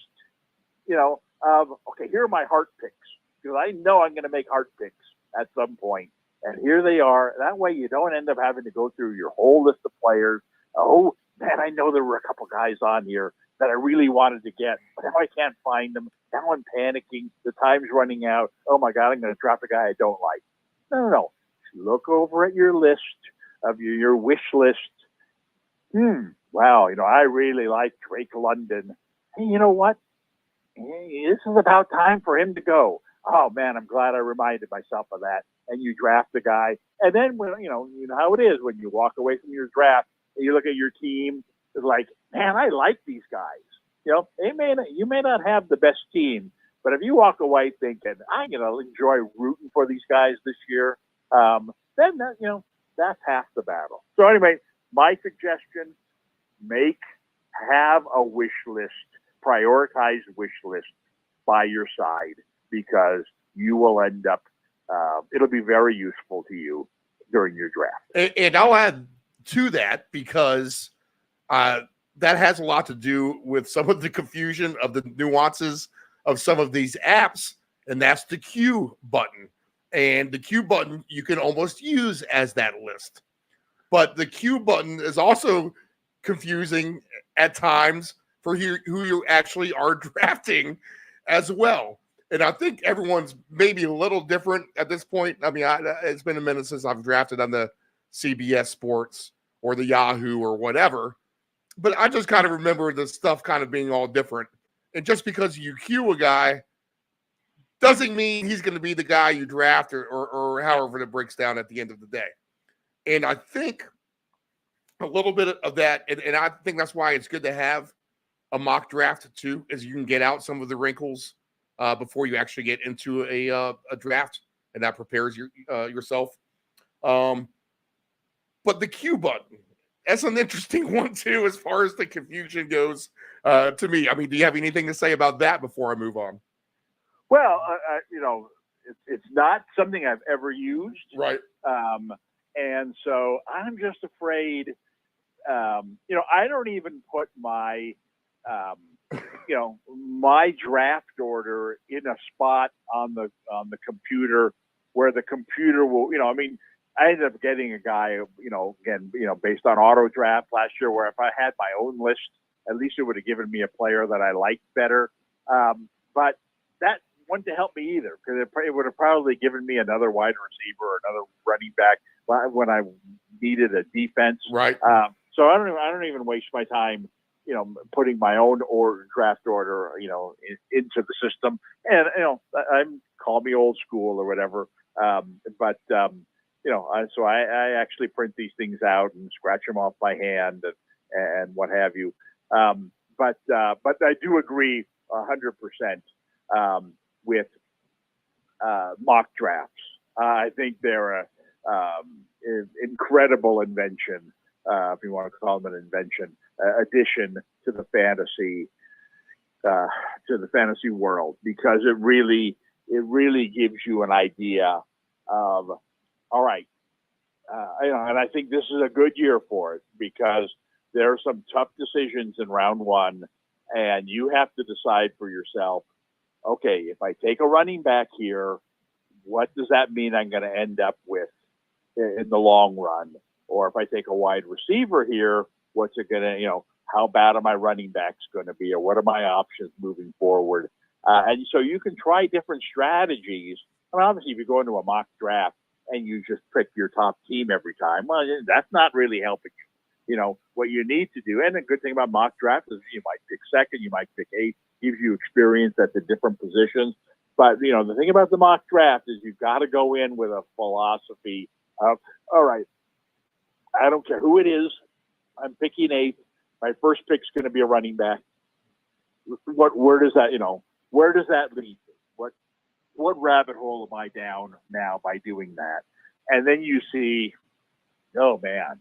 of, okay, here are my heart picks. Because I know I'm going to make heart picks at some point. And here they are. That way you don't end up having to go through your whole list of players. Oh, man, I know there were a couple guys on here that I really wanted to get, but now I can't find them. Now I'm panicking. The time's running out. Oh, my God, I'm going to draft a guy I don't like. No. Look over at your list of your wish list. Wow, I really like Drake London. Hey, you know what? Hey, this is about time for him to go. Oh, man, I'm glad I reminded myself of that. And you draft the guy. And then, when you know how it is when you walk away from your draft and you look at your team, it's like, man, I like these guys. You may not have the best team, but if you walk away thinking, I'm going to enjoy rooting for these guys this year, then that's half the battle. So anyway, my suggestion, have a wish list, prioritize wish list by your side, because you will end up, it'll be very useful to you during your draft. And I'll add to that, because that has a lot to do with some of the confusion of the nuances of some of these apps, and that's the Q button. And the Q button you can almost use as that list. But the Q button is also confusing at times for who you actually are drafting as well. And I think everyone's maybe a little different at this point. I mean, it's been a minute since I've drafted on the CBS Sports or the Yahoo or whatever. But I just kind of remember the stuff kind of being all different. And just because you queue a guy doesn't mean he's going to be the guy you draft or however it breaks down at the end of the day. And I think a little bit of that, and I think that's why it's good to have a mock draft too, is you can get out some of the wrinkles before you actually get into a draft, and that prepares yourself. But the Q button, that's an interesting one too, as far as the confusion goes to me. I mean, do you have anything to say about that before I move on? Well, it's not something I've ever used. Right. And so I'm just afraid. I don't even put my, my draft order in a spot on the computer where the computer will, I ended up getting a guy, based on auto draft last year, where if I had my own list, at least it would have given me a player that I liked better. But that wouldn't have helped me either, because it would have probably given me another wide receiver or another running back when I needed a defense. Right. So I don't even waste my time, putting my own draft order, into the system. And I'm call me old school or whatever. So I actually print these things out and scratch them off by hand and what have you. But I do agree 100% with mock drafts. I think they're an incredible invention, if you want to call them an invention, addition to the fantasy world, because it really gives you an idea of, all right, and I think this is a good year for it, because there are some tough decisions in round one, and you have to decide for yourself, okay, if I take a running back here, what does that mean I'm going to end up with in the long run? Or if I take a wide receiver here, what's it going to, how bad are my running backs going to be? Or what are my options moving forward? And so you can try different strategies. I mean, obviously, if you go into a mock draft and you just pick your top team every time, well, that's not really helping you. What you need to do, and the good thing about mock draft is you might pick second, you might pick eighth, gives you experience at the different positions. But, the thing about the mock draft is you've got to go in with a philosophy of, all right, I don't care who it is, I'm picking eighth. My first pick's going to be a running back. Where does that lead to? What rabbit hole am I down now by doing that? And then you see, oh man,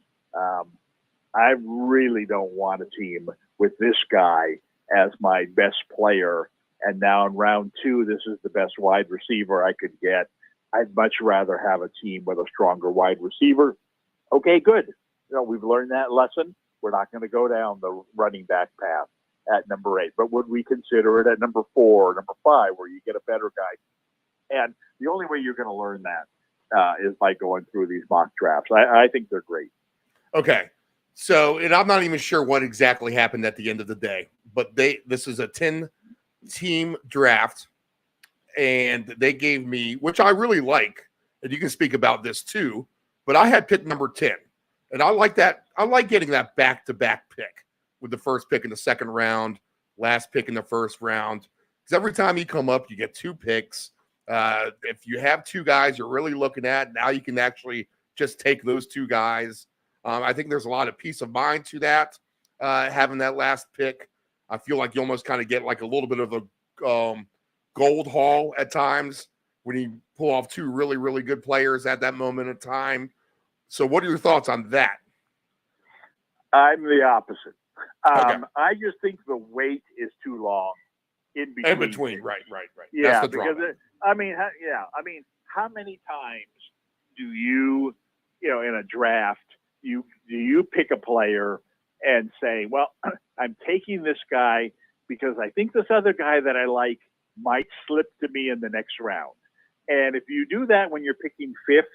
I really don't want a team with this guy as my best player. And now in round two, this is the best wide receiver I could get. I'd much rather have a team with a stronger wide receiver. Okay, good. We've learned that lesson. We're not going to go down the running back path at number 8, but would we consider it at number 4, number 5, where you get a better guy? And the only way you're going to learn that is by going through these mock drafts. I think they're great. Okay. So, and I'm not even sure what exactly happened at the end of the day, but this is a 10-team draft, and they gave me, which I really like, and you can speak about this too, but I had pick number 10. And I like that. I like getting that back-to-back pick with the first pick in the second round, last pick in the first round. Because every time you come up, you get 2 picks. If you have 2 guys you're really looking at, now you can actually just take those 2 guys. I think there's a lot of peace of mind to that, having that last pick. I feel like you almost kind of get like a little bit of a gold haul at times when you pull off 2 really, really good players at that moment in time. So what are your thoughts on that? I'm the opposite. Okay. I just think the wait is too long in between. Right. Yeah, that's the because drama. how many times do you, in a draft, do you pick a player and say, well, I'm taking this guy because I think this other guy that I like might slip to me in the next round. And if you do that when you're picking 5th,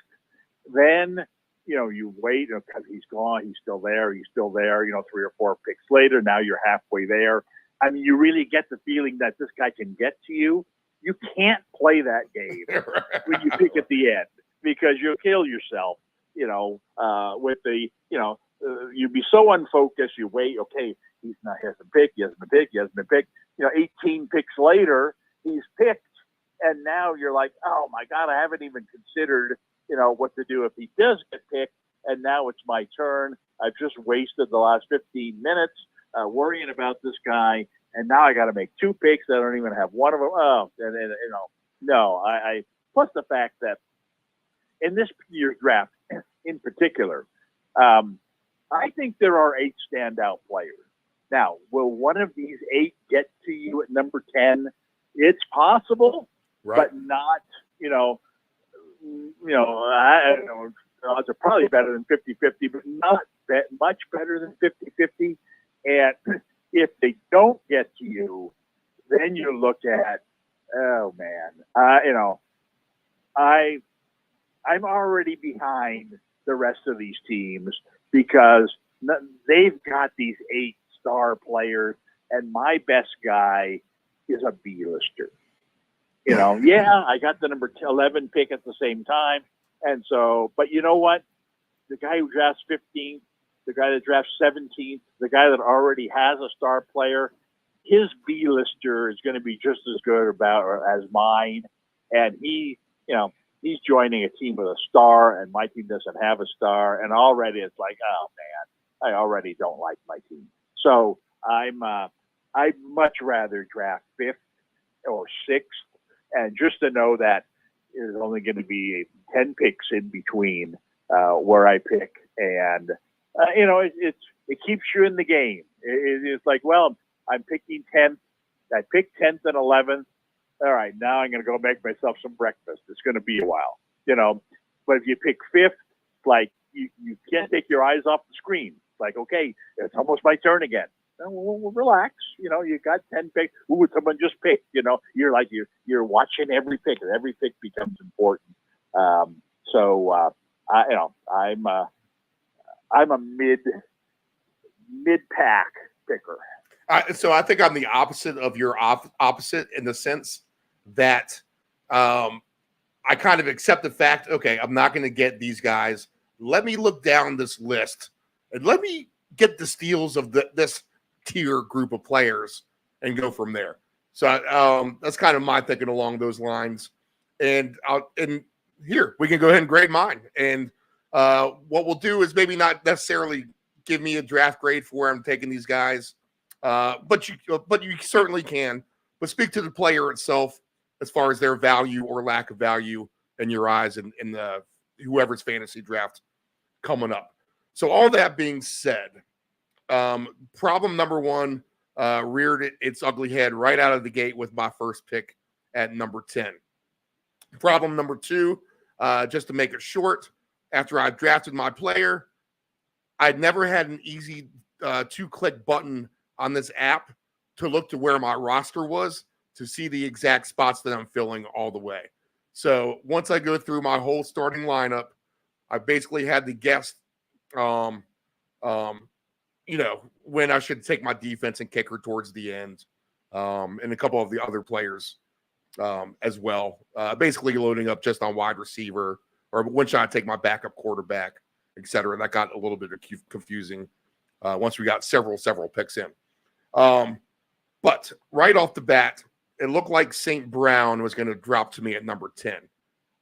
then you wait because he's gone, he's still there, 3 or 4 picks later, now you're halfway there. I mean, you really get the feeling that this guy can get to you. You can't play that game when you pick at the end, because you'll kill yourself, with the, you'd be so unfocused, you wait, okay, he hasn't been picked. 18 picks later, he's picked, and now you're like, oh my God, I haven't even considered what to do if he does get picked, and now it's my turn. I've just wasted the last 15 minutes worrying about this guy, and now I got to make 2 picks. I don't even have one of them. Oh, no. I plus the fact that in this year's draft, in particular, I think there are 8 standout players. Now, will one of these 8 get to you at number 10? It's possible, Right. but not I don't know. Odds are probably better than 50-50, but not much better than 50-50. And if they don't get to you, then you look at, oh man, I'm already behind the rest of these teams because they've got these 8-star players, and my best guy is a B-lister. Yeah, I got the number 11 pick at the same time. And so, but you know what? The guy who drafts 15th, the guy that drafts 17th, the guy that already has a star player, his B-lister is going to be just as good as mine. And he's joining a team with a star, and my team doesn't have a star. And already it's like, oh man, I already don't like my team. So I'd much rather draft 5th or 6th, and just to know that there's only going to be 10 picks in between where I pick, and it keeps you in the game. It's like, well, I'm picking 10th. I picked 10th and 11th. All right, now I'm going to go make myself some breakfast. It's going to be a while, But if you pick 5th, like you can't take your eyes off the screen. It's like, okay, it's almost my turn again. Well, relax. You got 10 picks. Who would someone just pick? You're like you're watching every pick, and every pick becomes important. I'm a mid pack picker. So I think I'm the opposite of your opposite in the sense that I kind of accept the fact, okay, I'm not going to get these guys. Let me look down this list and let me get the steals of this tier group of players and go from there. So that's kind of my thinking along those lines. And here we can go ahead and grade mine. And what we'll do is maybe not necessarily give me a draft grade for where I'm taking these guys, but you certainly can. But speak to the player itself as far as their value or lack of value in your eyes in the whoever's fantasy draft coming up. So all that being said, problem number 1 reared its ugly head right out of the gate with my first pick at number 10. Problem number 2, just to make it short, after I drafted my player, I'd never had an easy 2-click button on this app to look to where my roster was to see the exact spots that I'm filling all the way. So once I go through my whole starting lineup, I basically had to guess when I should take my defense and kicker towards the end, and a couple of the other players as well. Basically loading up just on wide receiver, or when should I take my backup quarterback, et cetera. And that got a little bit confusing once we got several picks in. But right off the bat, it looked like St. Brown was going to drop to me at number 10.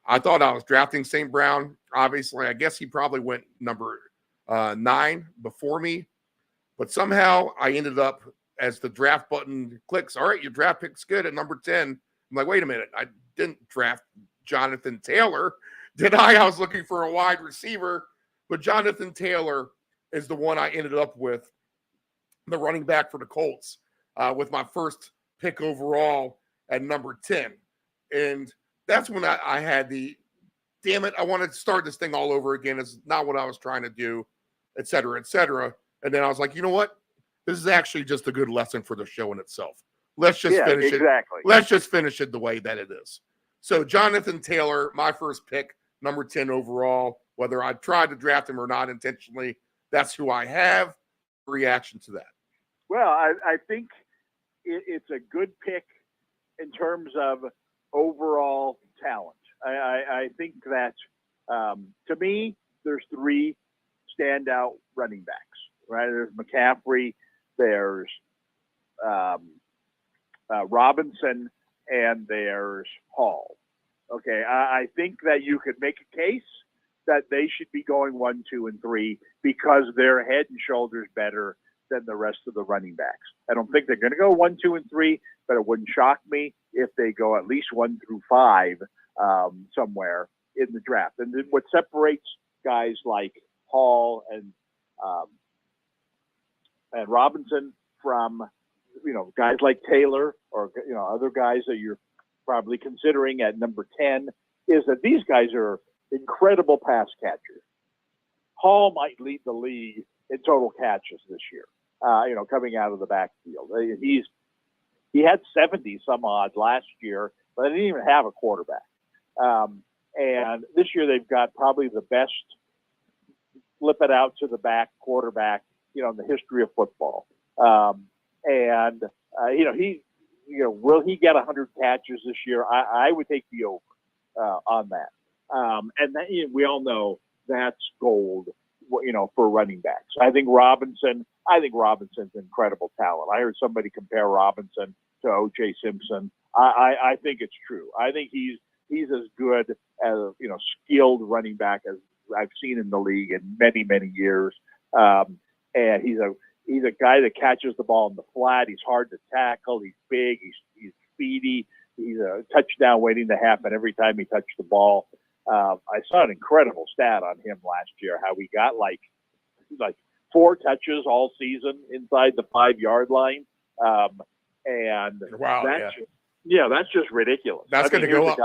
I thought I was drafting St. Brown. Obviously, I guess he probably went number 9 before me. But somehow I ended up, as the draft button clicks, all right, your draft pick's good at number 10. I'm like, wait a minute. I didn't draft Jonathan Taylor, did I? I was looking for a wide receiver. But Jonathan Taylor is the one I ended up with, the running back for the Colts, with my first pick overall at number 10. And that's when I had the, damn it, I want to start this thing all over again. It's not what I was trying to do, et cetera, et cetera. And then I was like, you know what? This is actually just a good lesson for the show in itself. Let's just finish it. Let's just finish it the way that it is. So Jonathan Taylor, my first pick, number 10 overall, whether I tried to draft him or not intentionally, that's who I have. Reaction to that? Well, I think it's a good pick in terms of overall talent. I think that, to me, there's 3 standout running backs, right? There's McCaffrey, there's Robinson, and there's Hall. Okay, I think that you could make a case that they should be going 1, 2, and 3 because they're head and shoulders better than the rest of the running backs. I don't think they're going to go 1, 2, and 3, but it wouldn't shock me if they go at least 1 through 5 somewhere in the draft. And then what separates guys like Hall and Robinson from guys like Taylor or other guys that you're probably considering at number 10 is that these guys are incredible pass catchers. Hall might lead the league in total catches this year, coming out of the backfield. He had 70 some odd last year, but they didn't even have a quarterback. And this year they've got probably the best flip it out to the back quarterback, in the history of football. Will he get 100 catches this year? I would take the over on that. And that, we all know that's gold, for running backs. I think Robinson's incredible talent. I heard somebody compare Robinson to O.J. Simpson. I think it's true. I think he's as good as skilled running back as I've seen in the league in many, many years. And he's a guy that catches the ball in the flat. He's hard to tackle. He's big. He's speedy. He's a touchdown waiting to happen every time he touched the ball. I saw an incredible stat on him last year, how he got like 4 touches all season inside the 5-yard line. And wow, that's just ridiculous. That's going to go up.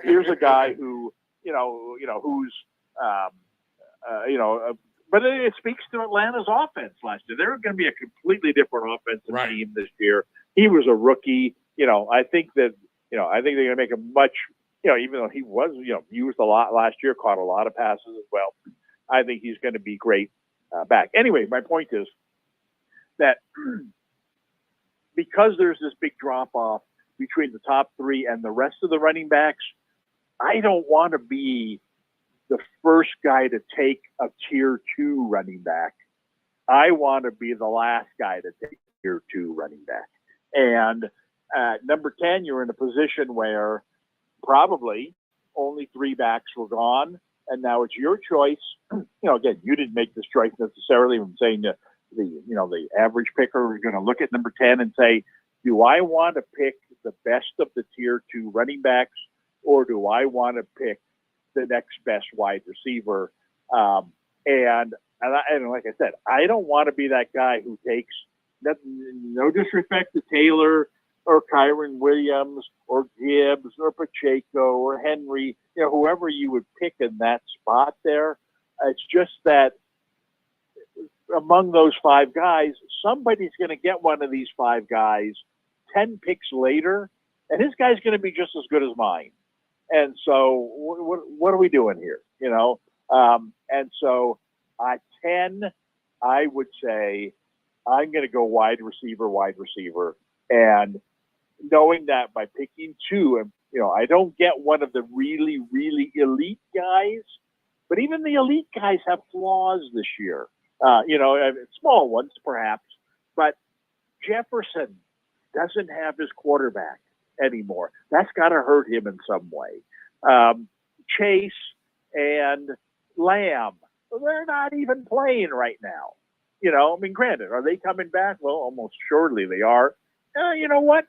Here's a guy who, but it speaks to Atlanta's offense last year. They're going to be a completely different offensive team this year. He was a rookie. I think they're going to make a much, even though he was, used a lot last year, caught a lot of passes as well. I think he's going to be great back. Anyway, my point is that because there's this big drop off between the top 3 and the rest of the running backs, I don't want to be the first guy to take a tier 2 running back. I want to be the last guy to take a tier 2 running back. And at number 10, you're in a position where probably only 3 backs were gone, and now it's your choice. Again, you didn't make this choice necessarily. I'm saying that the average picker is going to look at number 10 and say, do I want to pick the best of the tier 2 running backs, or do I want to pick the next best wide receiver? And like I said, I don't want to be that guy who takes, no disrespect to Taylor or Kyron Williams or Gibbs or Pacheco or Henry, whoever you would pick in that spot there. It's just that among those 5 guys, somebody's going to get one of these 5 guys 10 picks later, and his guy's going to be just as good as mine. And so what are we doing here? And so at 10, I would say I'm going to go wide receiver. And knowing that by picking 2, and I don't get one of the really, really elite guys, but even the elite guys have flaws this year. Small ones perhaps, but Jefferson doesn't have his quarterback anymore. That's got to hurt him in some way. Chase and Lamb, they're not even playing right now. Granted, are they coming back? Well, almost surely they are. You know what?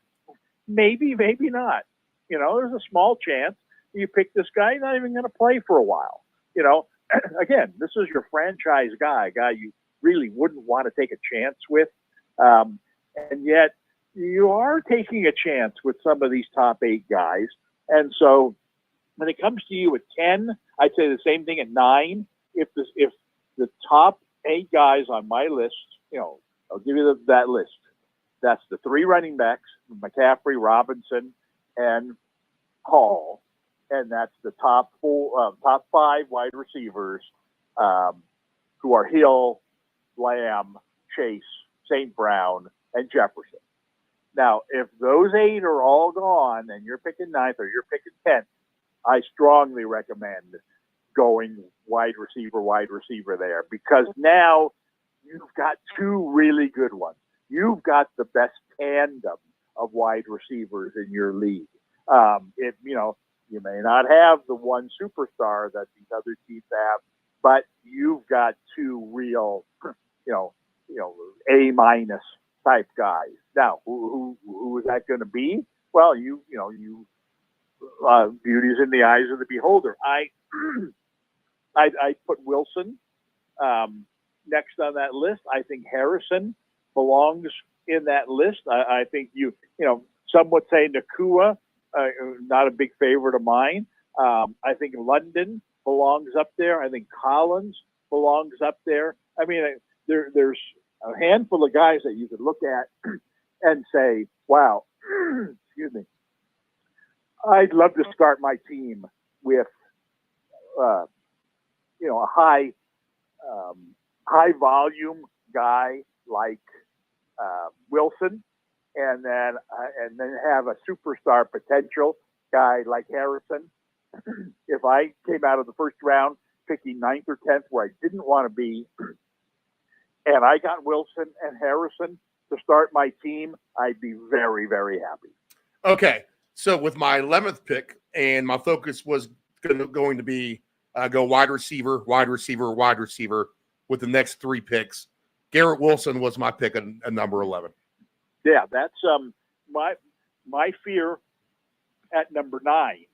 Maybe, maybe not. There's a small chance you pick this guy, not even going to play for a while. Again, this is your franchise guy, a guy you really wouldn't want to take a chance with. And yet you are taking a chance with some of these top 8 guys. And so when it comes to you at 10, I'd say the same thing at 9. If the top 8 guys on my list, I'll give you that list. That's the 3 running backs, McCaffrey, Robinson, and Hall. And that's the top 5 wide receivers, who are Hill, Lamb, Chase, St. Brown, and Jefferson. Now, if those 8 are all gone and you're picking 9th or you're picking 10th, I strongly recommend going wide receiver there, because now you've got 2 really good ones. You've got the best tandem of wide receivers in your league. You may not have the one superstar that these other teams have, but you've got 2 real, A- type guys. Now, who is that going to be? Well, beauty's in the eyes of the beholder. I put Wilson next on that list. I think Harrison belongs in that list. I think some would say Nakua not a big favorite of mine. I think London belongs up there. I think Collins belongs up there. I mean, there's a handful of guys that you could look at and say, wow, excuse me, I'd love to start my team with, a high volume guy like Wilson, and then have a superstar potential guy like Harrison. If I came out of the first round picking 9th or 10th where I didn't want to be, and I got Wilson and Harrison to start my team, I'd be very, very happy. Okay, so with my 11th pick, and my focus was going to be go wide receiver with the next 3 picks. Garrett Wilson was my pick at number 11. Yeah, that's my fear at number 9.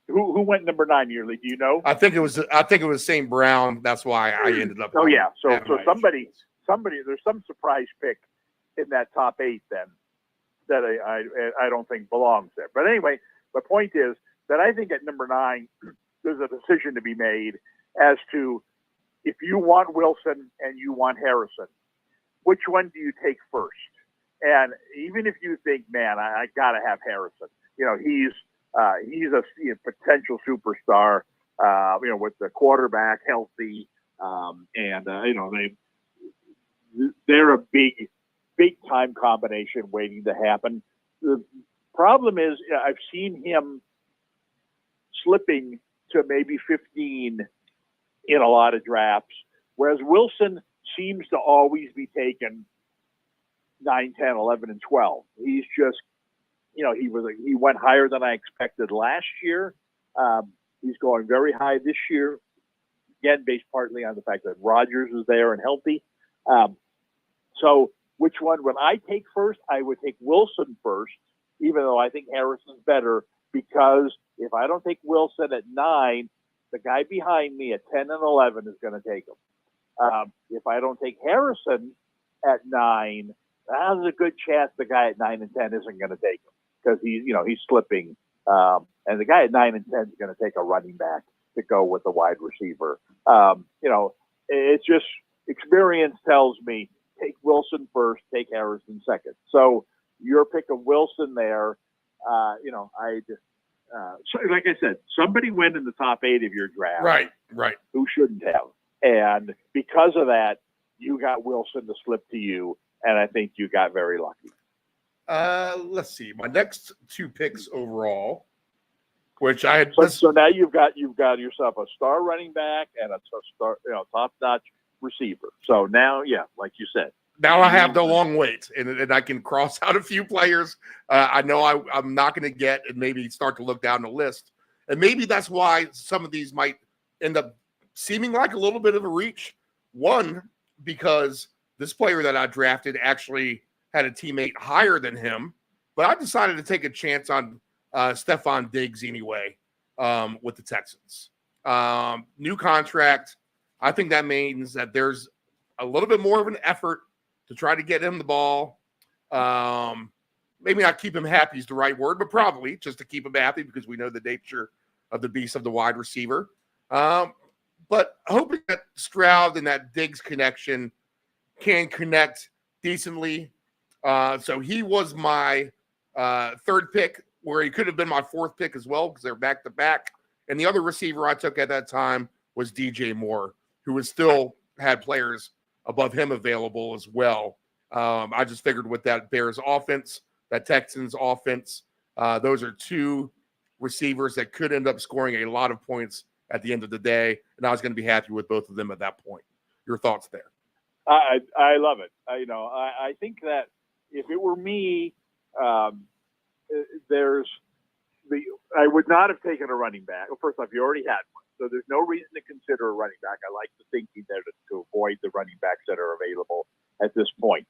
Who went number 9 yearly? Do you know? I think it was St. Brown. That's why I ended up. Oh yeah, so somebody. There's some surprise pick in that top 8 then that I don't think belongs there. But anyway, the point is that I think at number 9 there's a decision to be made as to if you want Wilson and you want Harrison, which one do you take first? And even if you think, man, I gotta have Harrison, he's a potential superstar, with the quarterback healthy, and they're a big time combination waiting to happen. The problem is I've seen him slipping to maybe 15 in a lot of drafts, whereas Wilson seems to always be taken 9, 10, 11, and 12. He's just, he went higher than I expected last year. He's going very high this year, again, based partly on the fact that Rodgers is there and healthy. So which one would I take first? I would take Wilson first, even though I think Harrison's better, because if I don't take Wilson at 9, the guy behind me at 10 and 11 is going to take him. If I don't take Harrison at 9, there's a good chance the guy at 9 and 10 isn't going to take him because he's slipping. And the guy at 9 and 10 is going to take a running back to go with the wide receiver. It's just experience tells me take Wilson first, take Harrison second. So your pick of Wilson there, so like I said, somebody went in the top 8 of your draft. Right. Who shouldn't have. And because of that, you got Wilson to slip to you, and I think you got very lucky. Let's see. My next 2 picks overall, which I had. So now you've got yourself a star running back and a star, top-notch receiver. So now, yeah, like you said. Now I have the long wait, and I can cross out a few players I know I'm not going to get and maybe start to look down the list. And maybe that's why some of these might end up seeming like a little bit of a reach. One, because this player that I drafted actually had a teammate higher than him, but I decided to take a chance on Stephon Diggs anyway with the Texans. New contract. I think that means that there's a little bit more of an effort to try to get him the ball. Maybe not keep him happy is the right word, but probably just to keep him happy because we know the nature of the beast of the wide receiver. But hoping that Stroud and that Diggs connection can connect decently. So he was my 3rd pick, where he could have been my 4th pick as well because they're back-to-back. And the other receiver I took at that time was DJ Moore, who was still had players above him available as well. I just figured with that Bears offense, that Texans offense, those are 2 receivers that could end up scoring a lot of points at the end of the day, and I was going to be happy with both of them at that point. Your thoughts there? I love it. I think that if it were me, I would not have taken a running back. Well, first off, you already had one, so there's no reason to consider a running back. I like the thinking there to avoid the running backs that are available at this point.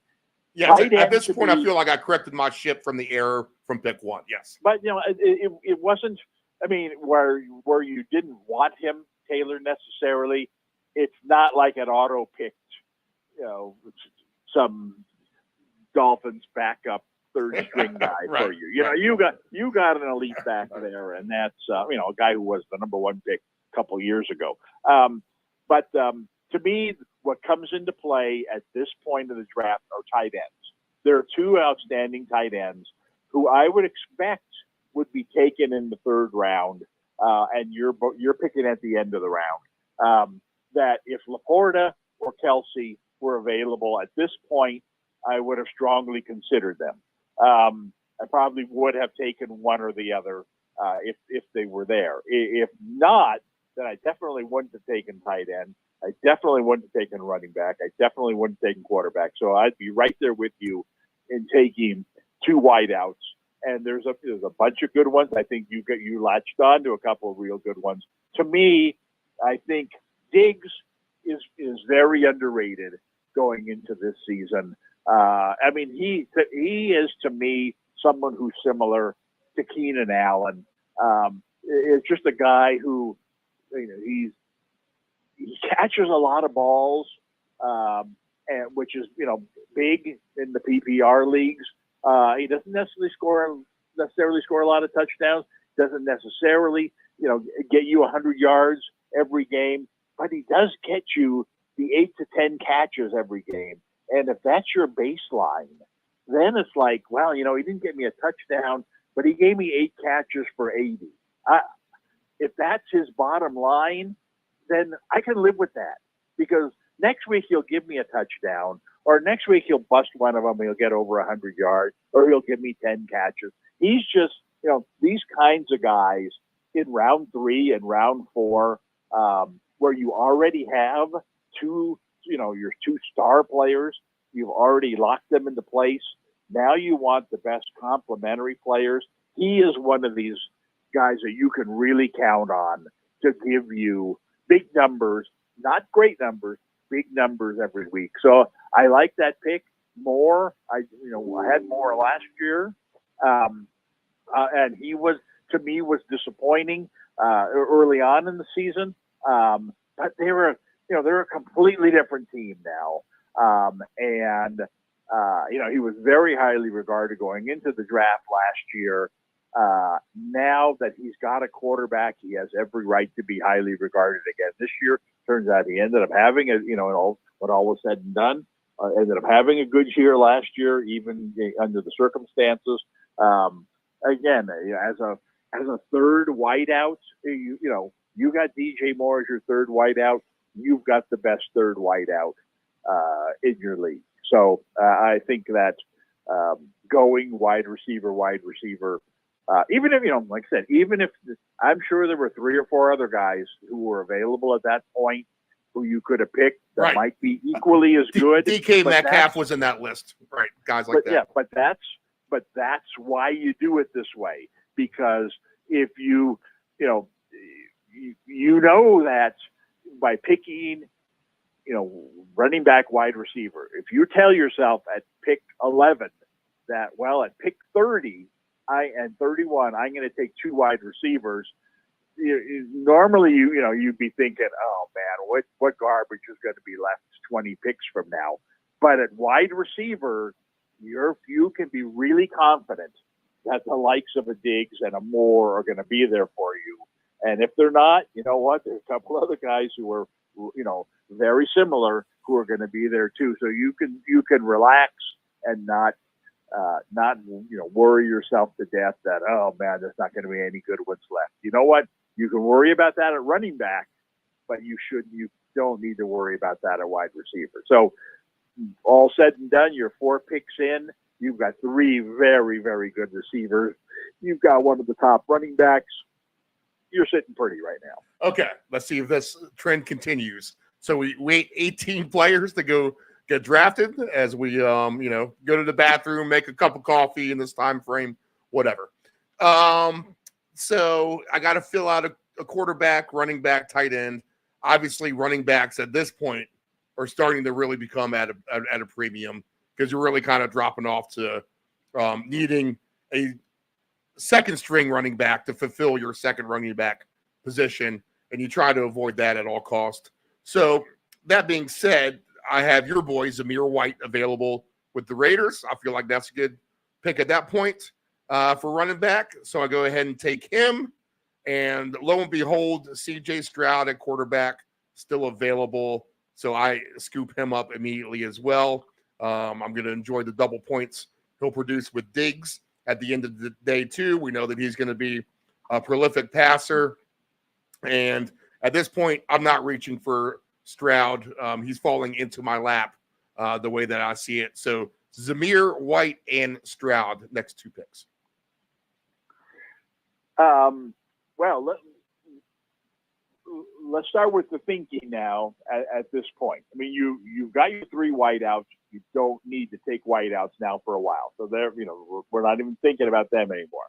Yeah, at this point, I feel like I corrected my ship from the error from pick 1. Yes, but it wasn't. I mean, where you didn't want him, Taylor, necessarily. It's not like an auto picked, some Dolphins backup third string guy Right, for you. You know, you got an elite back there, and that's a guy who was the number one pick a couple years ago. But to me, what comes into play at this point of the draft are tight ends. There are two outstanding tight ends who I would expect would be taken in the third round, and you're picking at the end of the round. That if Laporta or Kelsey were available at this point, I would have strongly considered them. I probably would have taken one or the other if they were there. If not, then I definitely wouldn't have taken tight end. I definitely wouldn't have taken running back. I definitely wouldn't have taken quarterback. So I'd be right there with you in taking two wideouts. And there's a bunch of good ones. I think you latched on to a couple of real good ones. To me, I think Diggs is very underrated going into this season. I mean, he is to me someone who's similar to Keenan Allen. It's just a guy who, he catches a lot of balls, and which is big in the PPR leagues. He doesn't necessarily score a lot of touchdowns. Doesn't necessarily get you 100 yards every game, but he does get you the 8 to 10 catches every game. And if that's your baseline, then it's like, well, he didn't get me a touchdown, but he gave me 8 catches for 80. If that's his bottom line, then I can live with that, because next week he'll give me a touchdown, or next week he'll bust one of them and he'll get over 100 yards, or he'll give me 10 catches. He's just, these kinds of guys in round 3 and round 4, where you already have your two star players, you've already locked them into place. Now you want the best complementary players. He is one of these guys that you can really count on to give you big numbers, not great numbers, big numbers every week. So I like that pick more. I had more last year, and he was disappointing early on in the season. But they're a completely different team now, and he was very highly regarded going into the draft last year. Now that he's got a quarterback, he has every right to be highly regarded again this year. Turns out he ended up having when all was said and done, ended up having a good year last year, even under the circumstances. Again, as a third wideout, you got DJ Moore as your third wideout. You've got the best third wideout in your league. So I think that going wide receiver, even if, like I said, even if I'm sure there were 3 or 4 other guys who were available at that point who you could have picked that might be equally as good. DK Metcalf was in that list, right? Guys like that. Yeah, but that's why you do it this way, because if you that by picking, running back, wide receiver, if you tell yourself at pick 11 that, well, at pick 30 and 31, I'm going to take 2 wide receivers. Normally, you'd be thinking, oh man, what garbage is going to be left 20 picks from now? But at wide receiver, you can be really confident that the likes of a Diggs and a Moore are going to be there for you. And if they're not, you know what? There's a couple other guys who are, very similar who are going to be there too. So you can relax and not worry yourself to death that, oh man, there's not going to be any good ones left. You know what? You can worry about that at running back, but you don't need to worry about that at wide receiver. So all said and done, you're 4 picks in. You've got 3 very, very good receivers. You've got one of the top running backs. You're sitting pretty right now. Okay, let's see if this trend continues. So we wait 18 players to go get drafted as we, go to the bathroom, make a cup of coffee in this time frame, whatever. So I got to fill out a quarterback, running back, tight end. Obviously, running backs at this point are starting to really become at a premium, because you're really kind of dropping off to needing a second string running back to fulfill your second running back position, and you try to avoid that at all cost. So that being said, I have your boy Zamir White available with the Raiders. I feel like that's a good pick at that point for running back. So I go ahead and take him. And lo and behold, C.J. Stroud at quarterback still available. So I scoop him up immediately as well. I'm going to enjoy the double points he'll produce with Diggs at the end of the day, too. We know that he's going to be a prolific passer. And at this point, I'm not reaching for Stroud. He's falling into my lap the way that I see it. So Zamir, White, and Stroud, next 2 picks. Well, let's start with the thinking now at this point. I mean, you've got your 3 wideouts. You don't need to take wideouts now for a while. So we're not even thinking about them anymore.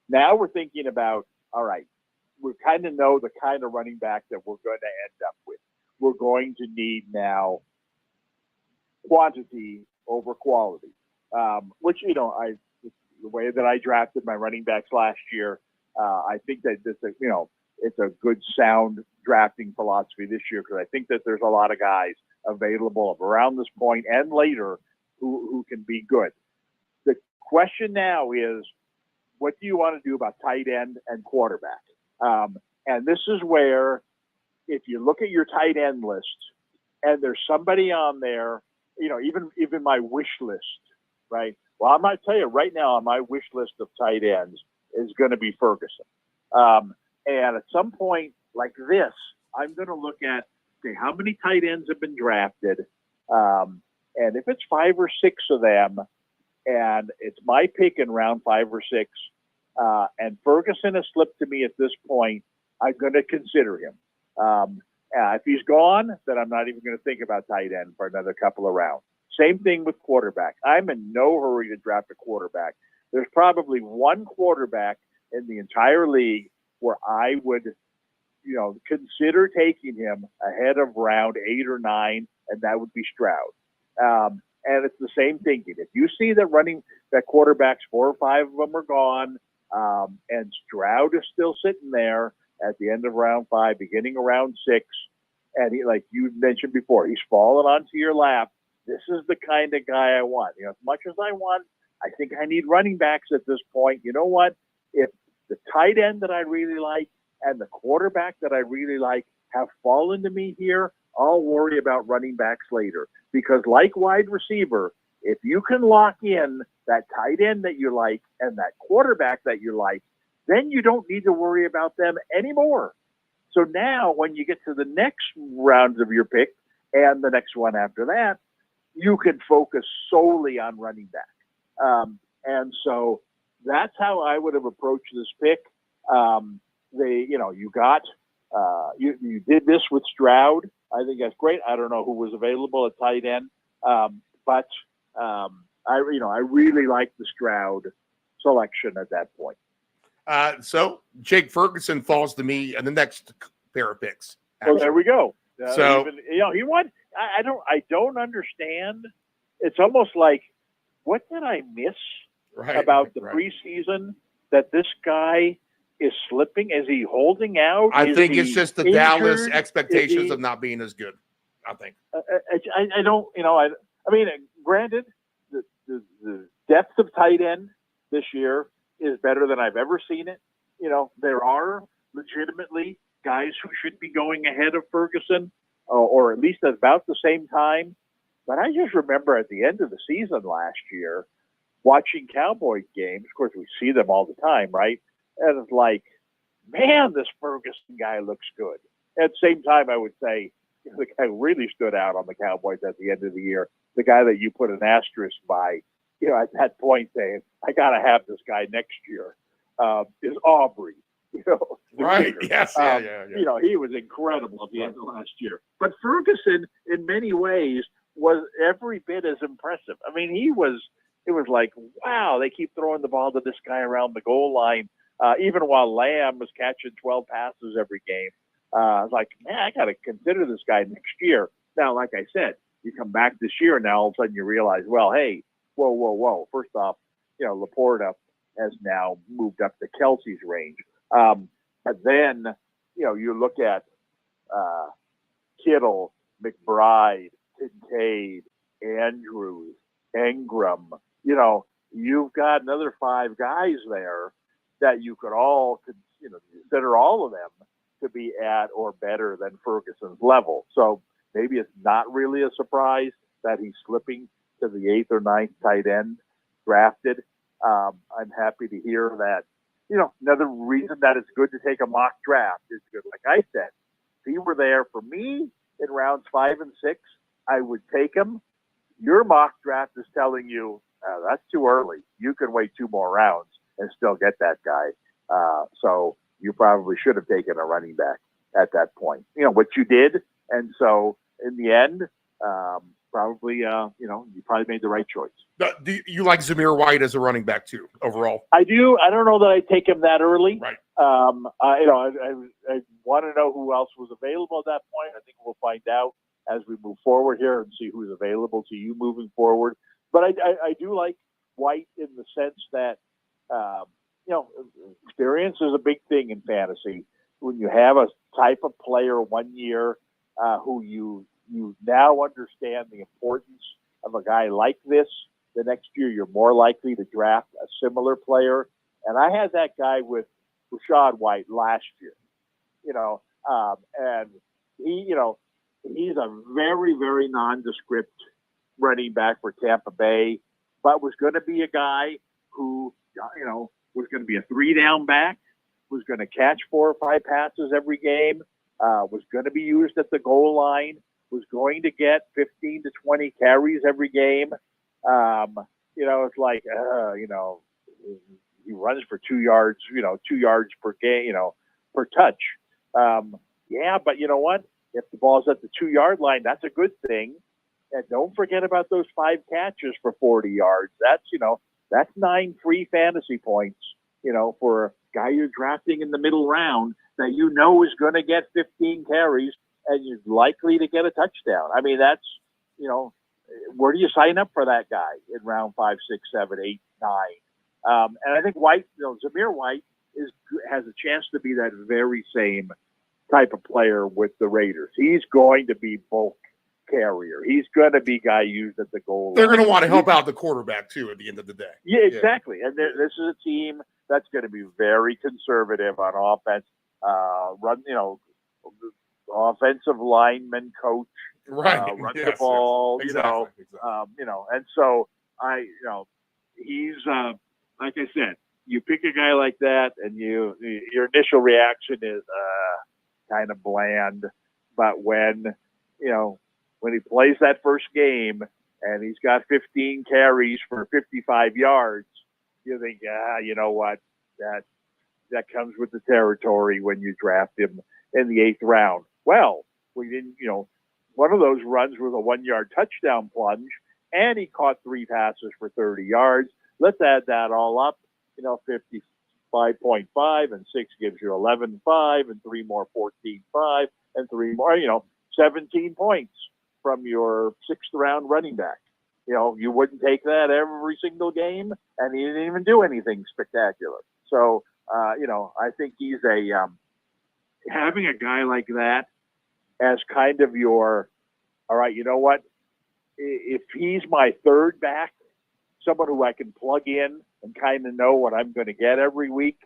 Now we're thinking about, all right, we kind of know the kind of running back that we're going to end up with. We're going to need now quantity over quality, which, the way that I drafted my running backs last year, I think that it's a good sound drafting philosophy this year, because I think that there's a lot of guys available around this point and later who can be good. The question now is, what do you want to do about tight end and quarterback? And this is where, if you look at your tight end list and there's somebody on there, even my wish list, right? Well, I might tell you right now, on my wish list of tight ends is going to be Ferguson. And at some point like this, I'm going to look at, okay, how many tight ends have been drafted? And if it's 5 or 6 of them, and it's my pick in round 5 or 6, and Ferguson has slipped to me at this point, I'm going to consider him. If he's gone, then I'm not even going to think about tight end for another couple of rounds. Same thing with quarterback. I'm in no hurry to draft a quarterback. There's probably one quarterback in the entire league where I would, consider taking him ahead of round 8 or 9, and that would be Stroud. And it's the same thinking. If you see that quarterbacks, 4 or 5 of them are gone, and Stroud is still sitting there at the end of round 5, beginning of round 6, and he, like you mentioned before, he's fallen onto your lap. This is the kind of guy I want. As much as I think I need running backs at this point. You know what? If the tight end that I really like and the quarterback that I really like have fallen to me here, I'll worry about running backs later. Because like wide receiver, if you can lock in that tight end that you like and that quarterback that you like, then you don't need to worry about them anymore. So now when you get to the next rounds of your pick and the next one after that, you can focus solely on running back. And so that's how I would have approached this pick. You did this with Stroud. I think that's great. I don't know who was available at tight end, but I really like the Stroud selection at that point. So Jake Ferguson falls to me in the next pair of picks. Well, there we go. He won. I don't understand. It's almost like, what did I miss about the preseason that this guy is slipping? Is he holding out? I think it's just the Dallas expectations of not being as good. I think. I don't. I mean, granted, the depth of tight end this year is better than I've ever seen it. There are legitimately guys who should be going ahead of Ferguson, or at least at about the same time. But I just remember at the end of the season last year, watching Cowboys games. Of course, we see them all the time, right? And it's like, man, this Ferguson guy looks good. At the same time, I would say the guy who really stood out on the Cowboys at the end of the year, the guy that you put an asterisk by, at that point saying, I got to have this guy next year, is Aubrey. Right. Yes. Yeah. He was incredible at the end of last year. But Ferguson, in many ways, was every bit as impressive. I mean, it was like, wow, they keep throwing the ball to this guy around the goal line, even while Lamb was catching 12 passes every game. I was like, man, I got to consider this guy next year. Now, like I said, you come back this year and now all of a sudden you realize, well, hey, whoa. First off, Laporta has now moved up to Kelsey's range. But then, you look at Kittle, McBride, Kincaid, Andrews, Ingram, you've got another 5 guys there that you could all, consider all of them to be at or better than Ferguson's level. So maybe it's not really a surprise that he's slipping to the 8th or 9th tight end drafted. I'm happy to hear that. Another reason that it's good to take a mock draft is good. Like I said, if he were there for me in rounds 5 and 6, I would take him. Your mock draft is telling you that's too early. You can wait 2 more rounds and still get that guy. So you probably should have taken a running back at that point. What you did. And so in the end, probably, you probably made the right choice. Do you like Zamir White as a running back too, overall? I do. I don't know that I'd take him that early. Right. I want to know who else was available at that point. I think we'll find out as we move forward here and see who's available to you moving forward. But I do like White in the sense that, experience is a big thing in fantasy. When you have a type of player 1 year who you now understand the importance of a guy like this, the next year you're more likely to draft a similar player. And I had that guy with Rashad White last year, and he's a very, very nondescript running back for Tampa Bay, but was going to be a guy who, was going to be a 3-down back, was going to catch 4 or 5 passes every game, was going to be used at the goal line, was going to get 15 to 20 carries every game. It's like, he runs for 2 yards, 2 yards per game, per touch. But you know what? If the ball's at the 2-yard line, that's a good thing. And don't forget about those 5 catches for 40 yards. That's 9 free fantasy points, for a guy you're drafting in the middle round that is going to get 15 carries and you're likely to get a touchdown. I mean, that's, where do you sign up for that guy in round 5, 6, 7, 8, 9? And I think White, Zamir White has a chance to be that very same type of player with the Raiders. He's going to be bulk carrier. He's going to be guy used at the goal line. They're going to want to help out the quarterback too at the end of the day. Yeah, exactly. And this is a team that's going to be very conservative on offense. Offensive lineman coach, right? Run the ball, Exactly. And so he's like I said, you pick a guy like that, and your initial reaction is kind of bland, but when he plays that first game and he's got 15 carries for 55 yards, you think, you know what, that comes with the territory when you draft him in the 8th round. Well, we didn't, one of those runs was a 1-yard touchdown plunge, and he caught 3 passes for 30 yards. Let's add that all up, 55.5 and 6 gives you 11.5 and 3 more 14.5 and 3 more, 17 points from your 6th round running back. You wouldn't take that every single game, and he didn't even do anything spectacular. So, I think he's having a guy like that as kind of your, all right, you know what? If he's my 3rd back, someone who I can plug in and kind of know what I'm going to get every week,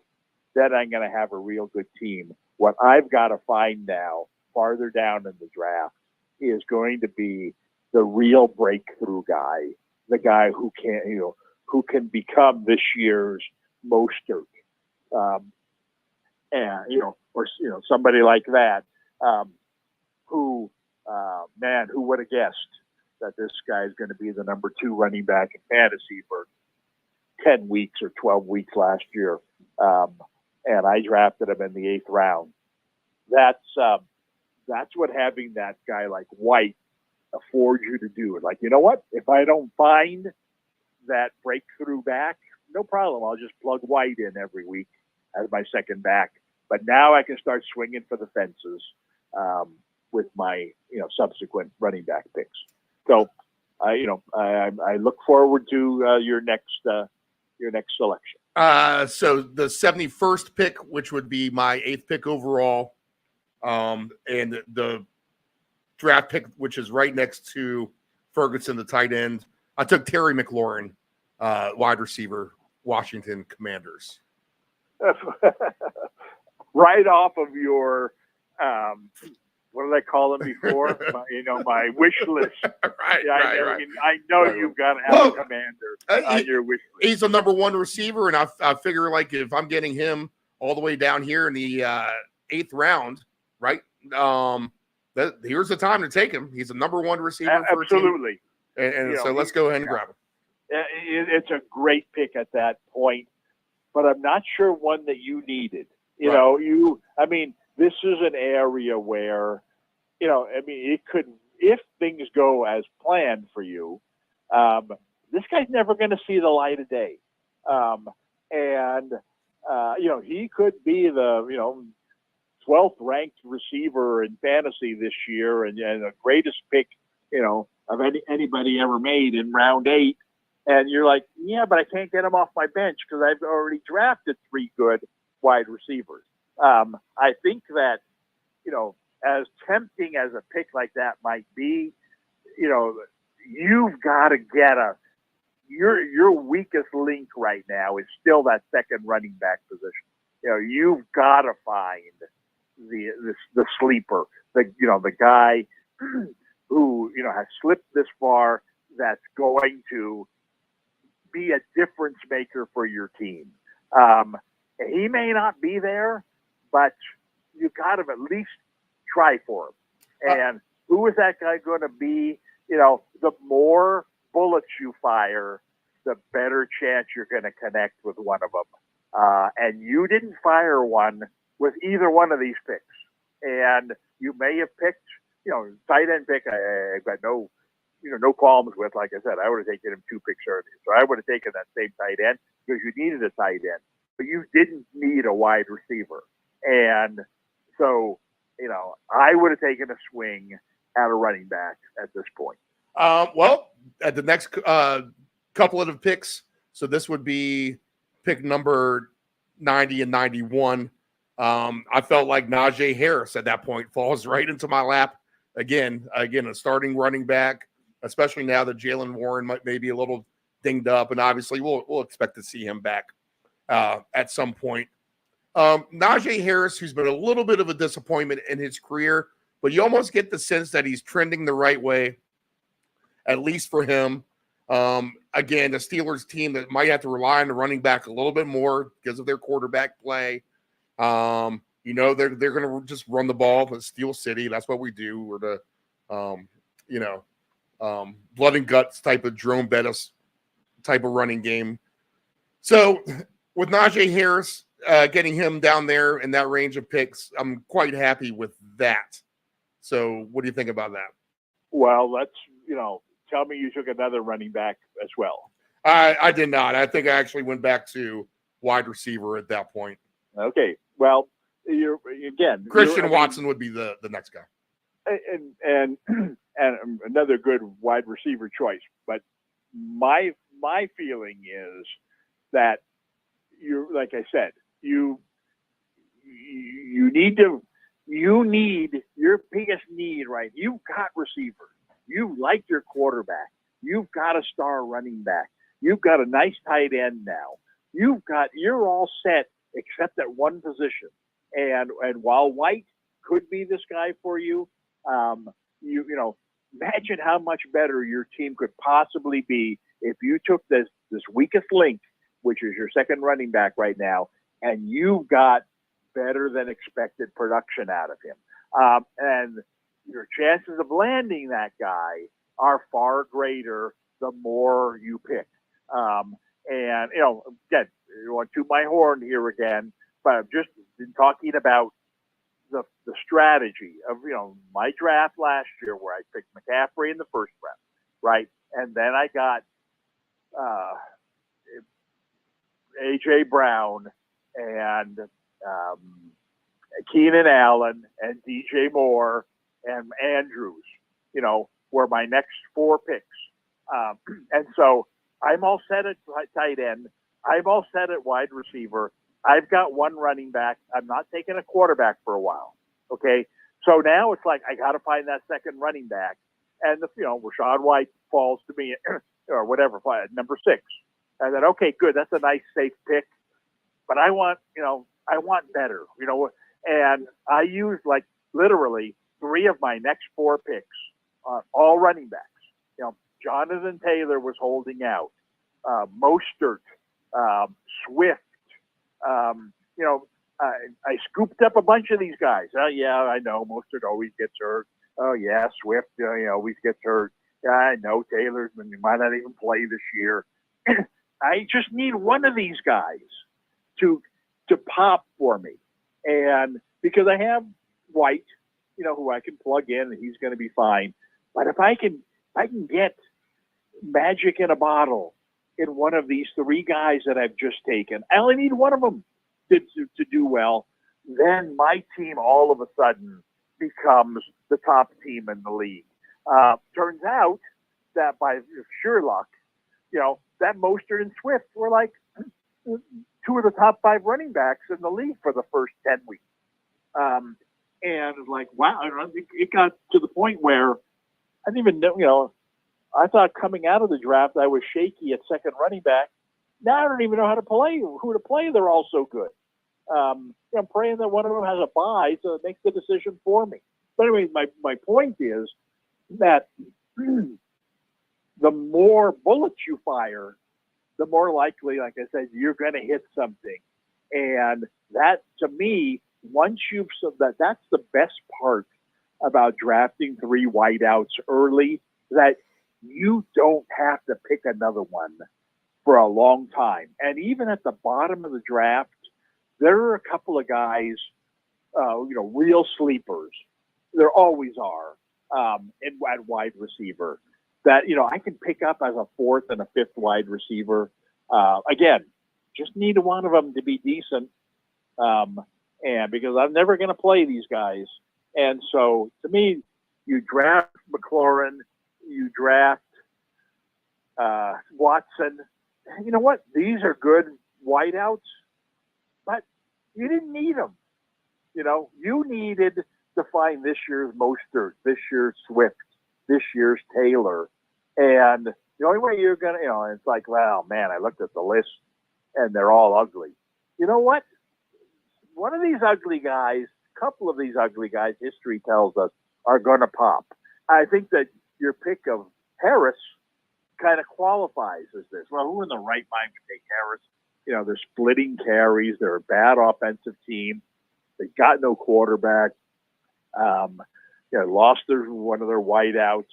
then I'm going to have a real good team. What I've got to find now, farther down in the draft, is going to be the real breakthrough guy, the guy who can become this year's Mostert, or somebody like that, who would have guessed that this guy is going to be the number 2 running back in fantasy for 10 weeks or 12 weeks last year. And I drafted him in the 8th round. That's what having that guy like White affords you to do. Like, you know what? If I don't find that breakthrough back, no problem. I'll just plug White in every week as my 2nd back. But now I can start swinging for the fences with my subsequent running back picks. So, I look forward to your next selection. So the 71st pick, which would be my 8th pick overall, and the draft pick, which is right next to Ferguson, the tight end, I took Terry McLaurin wide receiver, Washington Commanders. Right off of your, what did I call them before? My wish list. Right. I know Right. you've got to have a commander on your wish list. He's the number one receiver, and I figure like if I'm getting him all the way down here in the 8th round, right? Here's the time to take him. He's a number one receiver. Absolutely. And so let's go ahead and grab him. It's a great pick at that point, but I'm not sure one that you needed. This is an area where, it could, if things go as planned for you, this guy's never going to see the light of day. He could be the, 12th ranked receiver in fantasy this year and the greatest pick, of anybody ever made in round 8. And you're like, yeah, but I can't get him off my bench because I've already drafted 3 good wide receivers. I think that, as tempting as a pick like that might be, you've got to get your weakest link right now is still that second running back position. You've got to find the sleeper, the guy who, has slipped this far that's going to be a difference maker for your team. He may not be there, but you got to at least try for him. And who is that guy going to be? The more bullets you fire, the better chance you're going to connect with one of them. And you didn't fire one with either one of these picks. And you may have picked, tight end pick. I've got no qualms with. Like I said, I would have taken him 2 picks earlier. So I would have taken that same tight end because you needed a tight end, but you didn't need a wide receiver. And so, I would have taken a swing at a running back at this point. Well, at the next couple of picks, so this would be pick number 90 and 91. I felt like Najee Harris at that point falls right into my lap. Again, a starting running back, especially now that Jalen Warren may be a little dinged up, and obviously we'll expect to see him back at some point. Najee Harris, who's been a little bit of a disappointment in his career, but you almost get the sense that he's trending the right way, at least for him. Again, the Steelers team that might have to rely on the running back a little bit more because of their quarterback play. They're going to just run the ball for Steel City. That's what we do. We're the, blood and guts type of Jerome Bettis type of running game. So with Najee Harris, getting him down there in that range of picks, I'm quite happy with that. So what do you think about that? Well, let's, tell me you took another running back as well. I did not. I think I actually went back to wide receiver at that point. Okay. Well, Christian Watson would be the next guy. And another good wide receiver choice. But my feeling is that like I said, you need your biggest need, right? You've got receivers. You like your quarterback. You've got a star running back. You've got a nice tight end now. You're all set except at one position. And while White could be this guy for you, imagine how much better your team could possibly be if you took this weakest link, which is your second running back right now, and you got better than expected production out of him. And your chances of landing that guy are far greater the more you pick. Again, you want to my horn here again, but I've just been talking about the strategy of, my draft last year where I picked McCaffrey in the first round, right? And then I got A.J. Brown and Keenan Allen and DJ Moore and Andrews, were my next 4 picks. And so I'm all set at tight end. I'm all set at wide receiver. I've got one running back. I'm not taking a quarterback for a while. Okay. So now it's like, I got to find that second running back. And Rashad White falls to me or whatever, number 6. I said, okay, good. That's a nice, safe pick. But I want better, and I used like literally 3 of my next 4 picks on all running backs. Jonathan Taylor was holding out, Mostert, Swift, I scooped up a bunch of these guys. Oh, yeah, I know. Mostert always gets hurt. Oh, yeah, Swift always gets hurt. Yeah, I know. Taylor's might not even play this year. I just need one of these guys to pop for me. And because I have White, who I can plug in and he's going to be fine. But if I can get magic in a bottle in one of these 3 guys that I've just taken, I only need one of them to do well, then my team all of a sudden becomes the top team in the league. Turns out that by sheer luck, that Mostert and Swift were like 2 of the top 5 running backs in the league for the first 10 weeks. And like, wow, it got to the point where I didn't even know, I thought coming out of the draft I was shaky at second running back. Now I don't even know who to play. They're all so good. I'm praying that one of them has a bye so it makes the decision for me. But anyway, my point is that the more bullets you fire, the more likely, like I said, you're going to hit something. And that, to me, that's the best part about drafting 3 wideouts early, that you don't have to pick another one for a long time. And even at the bottom of the draft, there are a couple of guys, real sleepers. There always are at wide receiver that, I can pick up as a 4th and a 5th wide receiver. Again, just need one of them to be decent. And because I'm never going to play these guys. And so to me, you draft McLaurin, you draft Watson. You know what? These are good wideouts, but you didn't need them. You needed to find this year's Mostert, this year's Swift, this year's Taylor. And the only way you're going to, it's like, well, man, I looked at the list and they're all ugly. You know what? One of these ugly guys, a couple of these ugly guys, history tells us, are going to pop. I think that your pick of Harris kind of qualifies as this. Well, who in the right mind would take Harris? They're splitting carries. They're a bad offensive team. They got no quarterback. Lost one of their wideouts.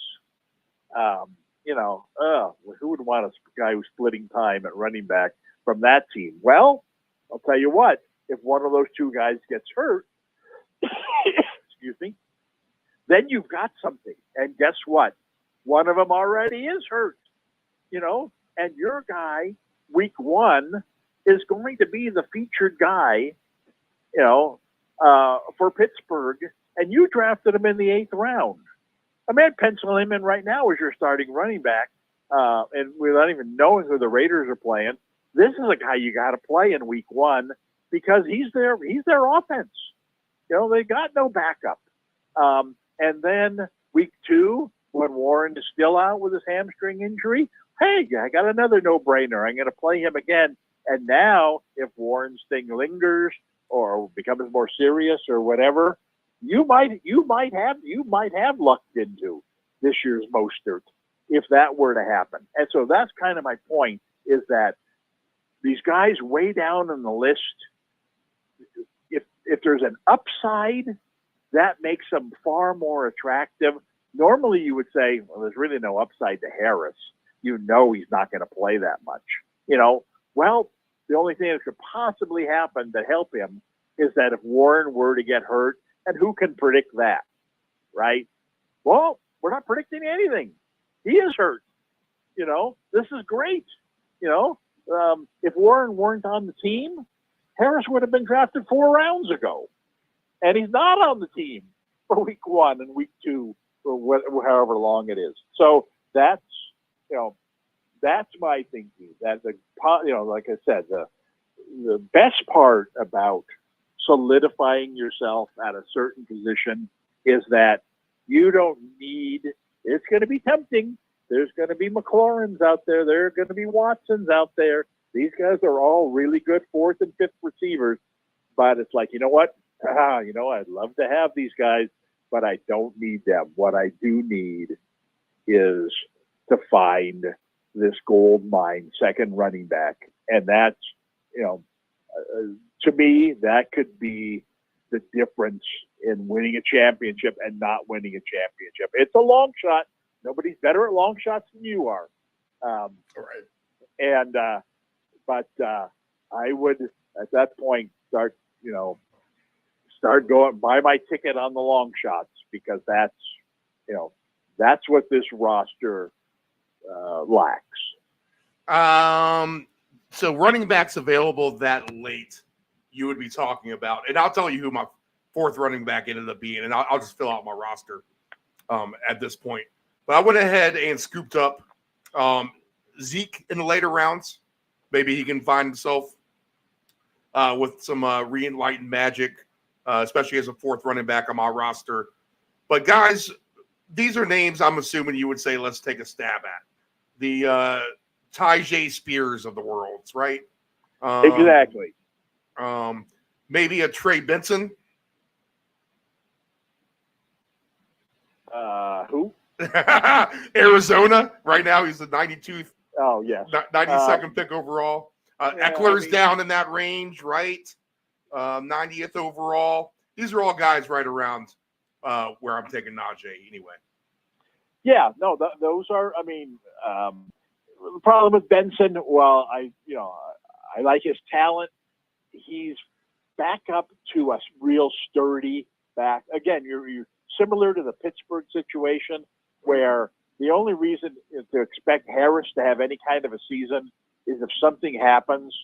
Who would want a guy who's splitting time at running back from that team? Well, I'll tell you what, if one of those 2 guys gets hurt, excuse me, then you've got something. And guess what? One of them already is hurt, and your guy, week 1, is going to be the featured guy, for Pittsburgh, and you drafted him in the 8th round. I mean, pencil him in right now as your starting running back, and without even knowing who the Raiders are playing. This is a guy you got to play in week 1 because he's their offense. They got no backup. And then week 2, when Warren is still out with his hamstring injury, hey, I got another no-brainer. I'm going to play him again. And now, if Warren's thing lingers or becomes more serious or whatever, you might have lucked into this year's Mostert if that were to happen. And so that's kind of my point, is that these guys way down on the list, if there's an upside, that makes them far more attractive. Normally you would say, well, there's really no upside to Harris. He's not going to play that much. Well, the only thing that could possibly happen to help him is that if Warren were to get hurt, and who can predict that, right? Well, we're not predicting anything. He is hurt. This is great. If Warren weren't on the team, Harris would have been drafted 4 rounds ago. And he's not on the team for week 1 and week 2 or however long it is. So that's my thinking. That like I said, the best part about solidifying yourself at a certain position is that you don't need, it's going to be tempting, There's going to be McLaurins out there. There are going to be Watsons out there. These guys are all really good fourth and fifth receivers. But it's like, you know what? I'd love to have these guys, but I don't need them. What I do need is to find this gold mine second running back. And that's, to me, that could be the difference in winning a championship and not winning a championship. It's a long shot. Nobody's better at long shots than you are. Right. And, but I would, at that point, start going, buy my ticket on the long shots, because that's what this roster lacks. So running backs available that late, you would be talking about, and I'll tell you who my fourth running back ended up being, and I'll just fill out my roster at this point. But I went ahead and scooped up Zeke in the later rounds. Maybe he can find himself with some re-enlightened magic, especially as a fourth running back on my roster. But guys, these are names I'm assuming you would say let's take a stab at. The Tyjae Spears of the world, right? Exactly. Maybe a Trey Benson. Who? Arizona. Right now, he's the 92nd. Oh, yes. 92nd pick overall. Yeah, Eckler's down in that range, right? 90th overall. These are all guys right around where I'm taking Najee anyway. Yeah, no, those are, the problem with Benson, well, I like his talent. He's back up to a real sturdy back. Again, you're similar to the Pittsburgh situation, where the only reason to expect Harris to have any kind of a season is if something happens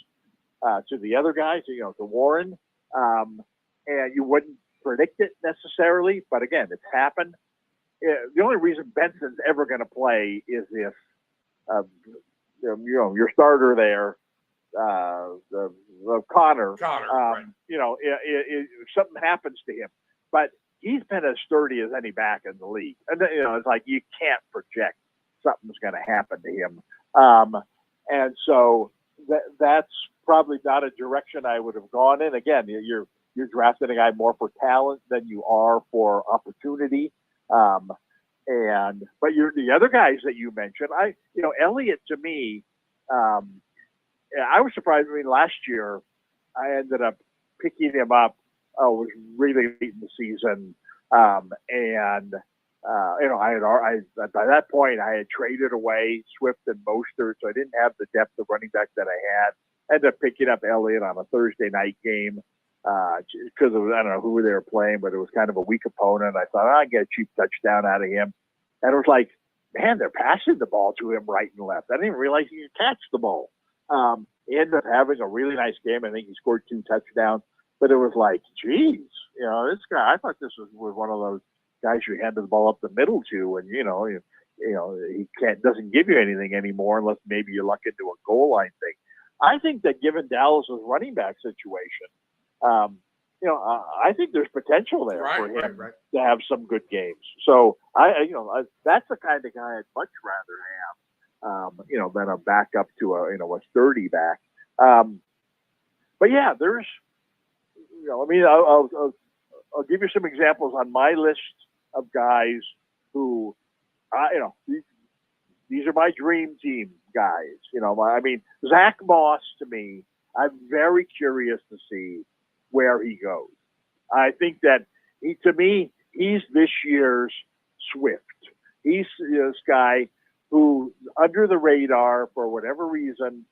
to the other guys, to Warren, and you wouldn't predict it necessarily. But again, it's happened. The only reason Benson's ever going to play is if your starter there, Connor, right. if something happens to him. But he's been as sturdy as any back in the league. And, it's like you can't project something's going to happen to him. And so that's probably not a direction I would have gone in. Again, you're drafting a guy more for talent than you are for opportunity. But the other guys that you mentioned, Elliott, to me, I was surprised. Last year I ended up picking him up. It was really late in the season. I by that point I had traded away Swift and Mostert, so I didn't have the depth of running back that I had. Ended up picking up Elliott on a Thursday night game because of, I don't know who they were playing, but it was kind of a weak opponent. I thought I'd get a cheap touchdown out of him. And it was like, man, they're passing the ball to him right and left. I didn't even realize he could catch the ball. He ended up having a really nice game. I think he scored 2 touchdowns. But it was like, geez, this guy, I thought this was one of those guys you handed the ball up the middle to, and, he doesn't give you anything anymore unless maybe you luck into a goal line thing. I think that given Dallas's running back situation, I think there's potential there for him to have some good games. So that's the kind of guy I'd much rather have, than a backup to a sturdy back. But yeah, there's, I'll give you some examples on my list of guys who, these are my dream team guys. Zach Moss, to me, I'm very curious to see where he goes. I think that he's this year's Swift. He's this guy who, under the radar for whatever reason,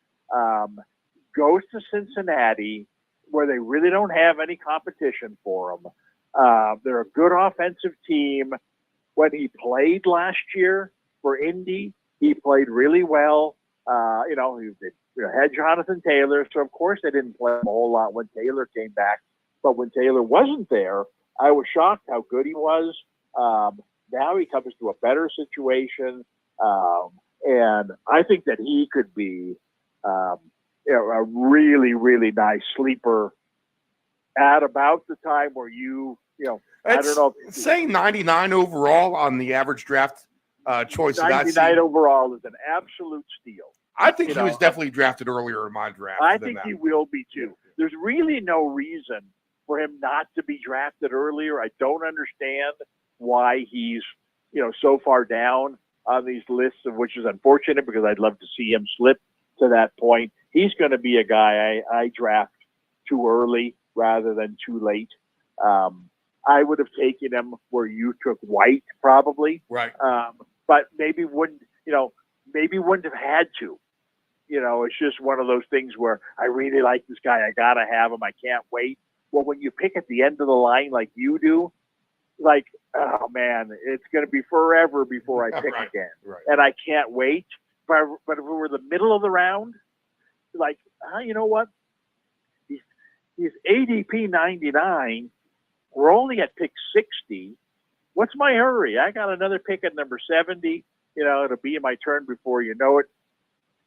goes to Cincinnati, where they really don't have any competition for him. They're a good offensive team. When he played last year for Indy, he played really well. He had Jonathan Taylor, so of course they didn't play him a whole lot when Taylor came back. But when Taylor wasn't there, I was shocked how good he was. Now he comes to a better situation, and I think that he could be a really, really nice sleeper at about the time where I don't know. Saying 99 overall on the average draft choice. So that's 99 overall is an absolute steal. I think he was definitely drafted earlier in my draft. I think he will be too. There's really no reason for him not to be drafted earlier. I don't understand why he's, so far down on these lists, which is unfortunate because I'd love to see him slip to that point. He's going to be a guy I draft too early rather than too late. I would have taken him where you took White probably. Right. But maybe wouldn't have had to. It's just one of those things where I really like this guy. I got to have him. I can't wait. Well, when you pick at the end of the line like you do, like, oh, man, it's going to be forever before I pick again. Right. And I can't wait. But if it were the middle of the round, like, you know what? He's ADP 99. We're only at pick 60. What's my hurry? I got another pick at number 70. It'll be my turn before you know it.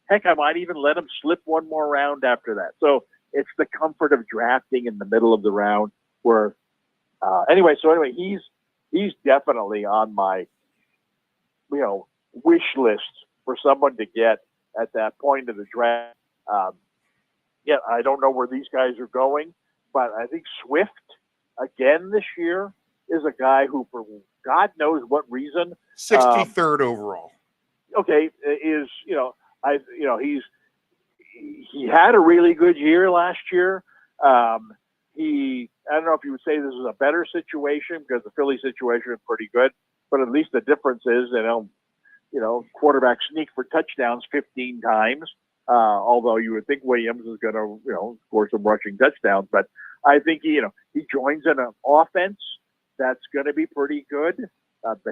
Heck, I might even let him slip one more round after that. So it's the comfort of drafting in the middle of the round where, anyway, he's definitely on my, wish list for someone to get at that point of the draft. I don't know where these guys are going, but I think Swift, again this year, is a guy who, for God knows what reason, 63rd overall. Okay, he had a really good year last year. I don't know if you would say this is a better situation because the Philly situation is pretty good, but at least the difference is quarterback sneak for touchdowns 15 times. Although you would think Williams is going to, score some rushing touchdowns, but I think he joins in an offense that's going to be pretty good,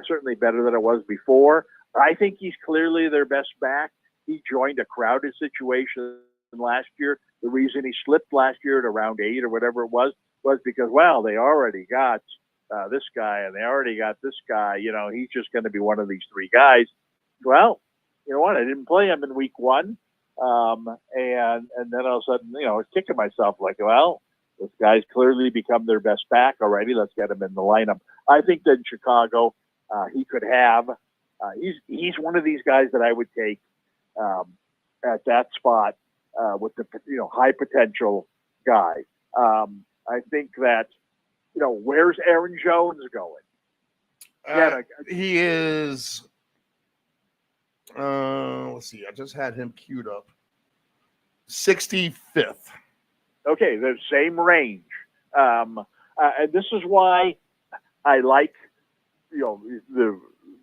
certainly better than it was before. I think he's clearly their best back. He joined a crowded situation last year. The reason he slipped last year to round 8 or whatever it was because, they already got this guy and they already got this guy. He's just going to be one of these 3 guys. Well, you know what? I didn't play him in week 1. And then all of a sudden, I was kicking myself like, well, this guy's clearly become their best back already. Let's get him in the lineup. I think that in Chicago, he could have. He's one of these guys that I would take at that spot with the high potential guy. I think that where's Aaron Jones going? He is. Let's see. I just had him queued up. 65th. Okay, the same range. And this is why I like the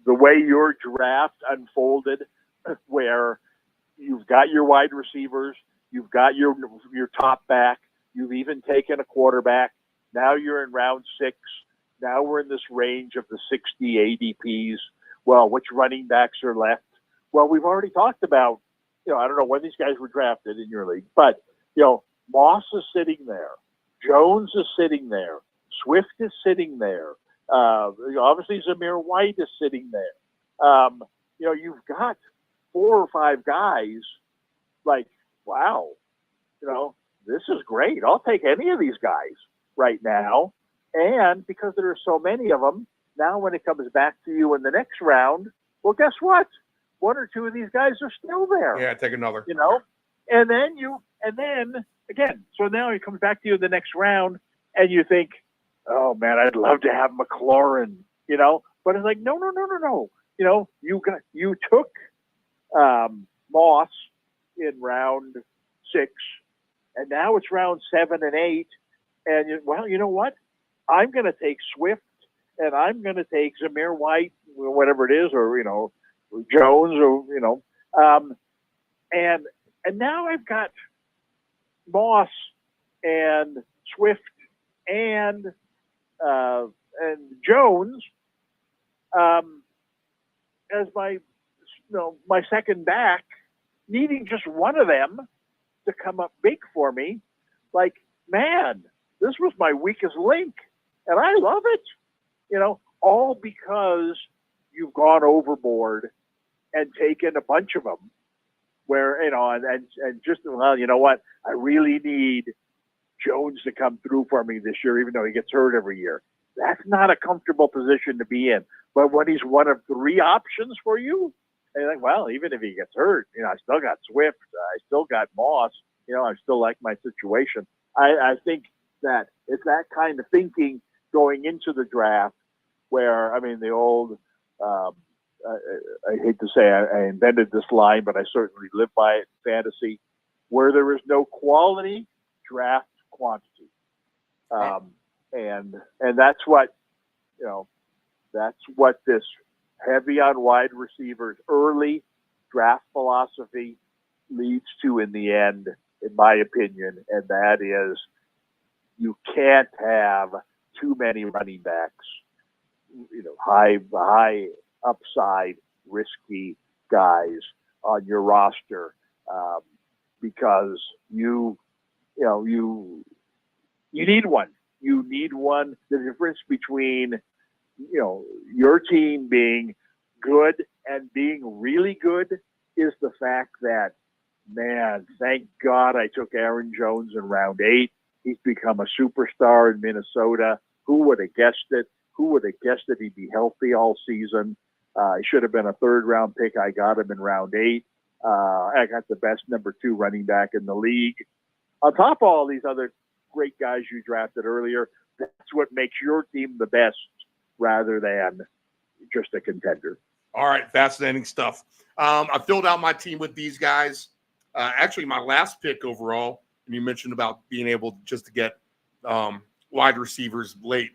way your draft unfolded, where you've got your wide receivers, you've got your top back, you've even taken a quarterback. Now you're in round 6. Now we're in this range of the 60 ADPs. Well, which running backs are left? Well, we've already talked about, I don't know when these guys were drafted in your league, but, Moss is sitting there. Jones is sitting there. Swift is sitting there. Obviously, Zamir White is sitting there. You've got 4 or 5 guys like, wow, this is great. I'll take any of these guys right now. And because there are so many of them, now when it comes back to you in the next round, well, guess what? 1 or 2 of these guys are still there. Yeah, take another. And then again, so now he comes back to you in the next round and you think, oh man, I'd love to have McLaurin, but it's like, no. You took Moss in round 6 and now it's round 7 and 8. And you know what? I'm going to take Swift and I'm going to take Zamir White, whatever it is, or, Jones or, and now I've got Moss and Swift and Jones as my second back, needing just one of them to come up big for me. Like, man, this was my weakest link, and I love it. All because you've gone overboard and taken a bunch of them. Where and just, well, you know what? I really need Jones to come through for me this year, even though he gets hurt every year. that's not a comfortable position to be in. But when he's one of 3 options for you, and you're like, well, even if he gets hurt, I still got Swift, I still got Moss, I still like my situation. I think that it's that kind of thinking going into the draft where, the old, I hate to say I invented this line, but I certainly live by it in fantasy, where there is no quality, draft quantity. And that's what, that's what this heavy on wide receivers early draft philosophy leads to in the end, in my opinion, and that is you can't have too many running backs, high upside, risky guys on your roster, because you need one. You need one. The difference between your team being good and being really good is the fact that, man, thank God I took Aaron Jones in round 8. He's become a superstar in Minnesota. Who would have guessed it? Who would have guessed that he'd be healthy all season? He should have been a 3rd-round pick. I got him in round 8. I got the best number 2 running back in the league. On top of all these other great guys you drafted earlier, that's what makes your team the best rather than just a contender. All right, fascinating stuff. I filled out my team with these guys. Actually, my last pick overall, and you mentioned about being able just to get wide receivers late.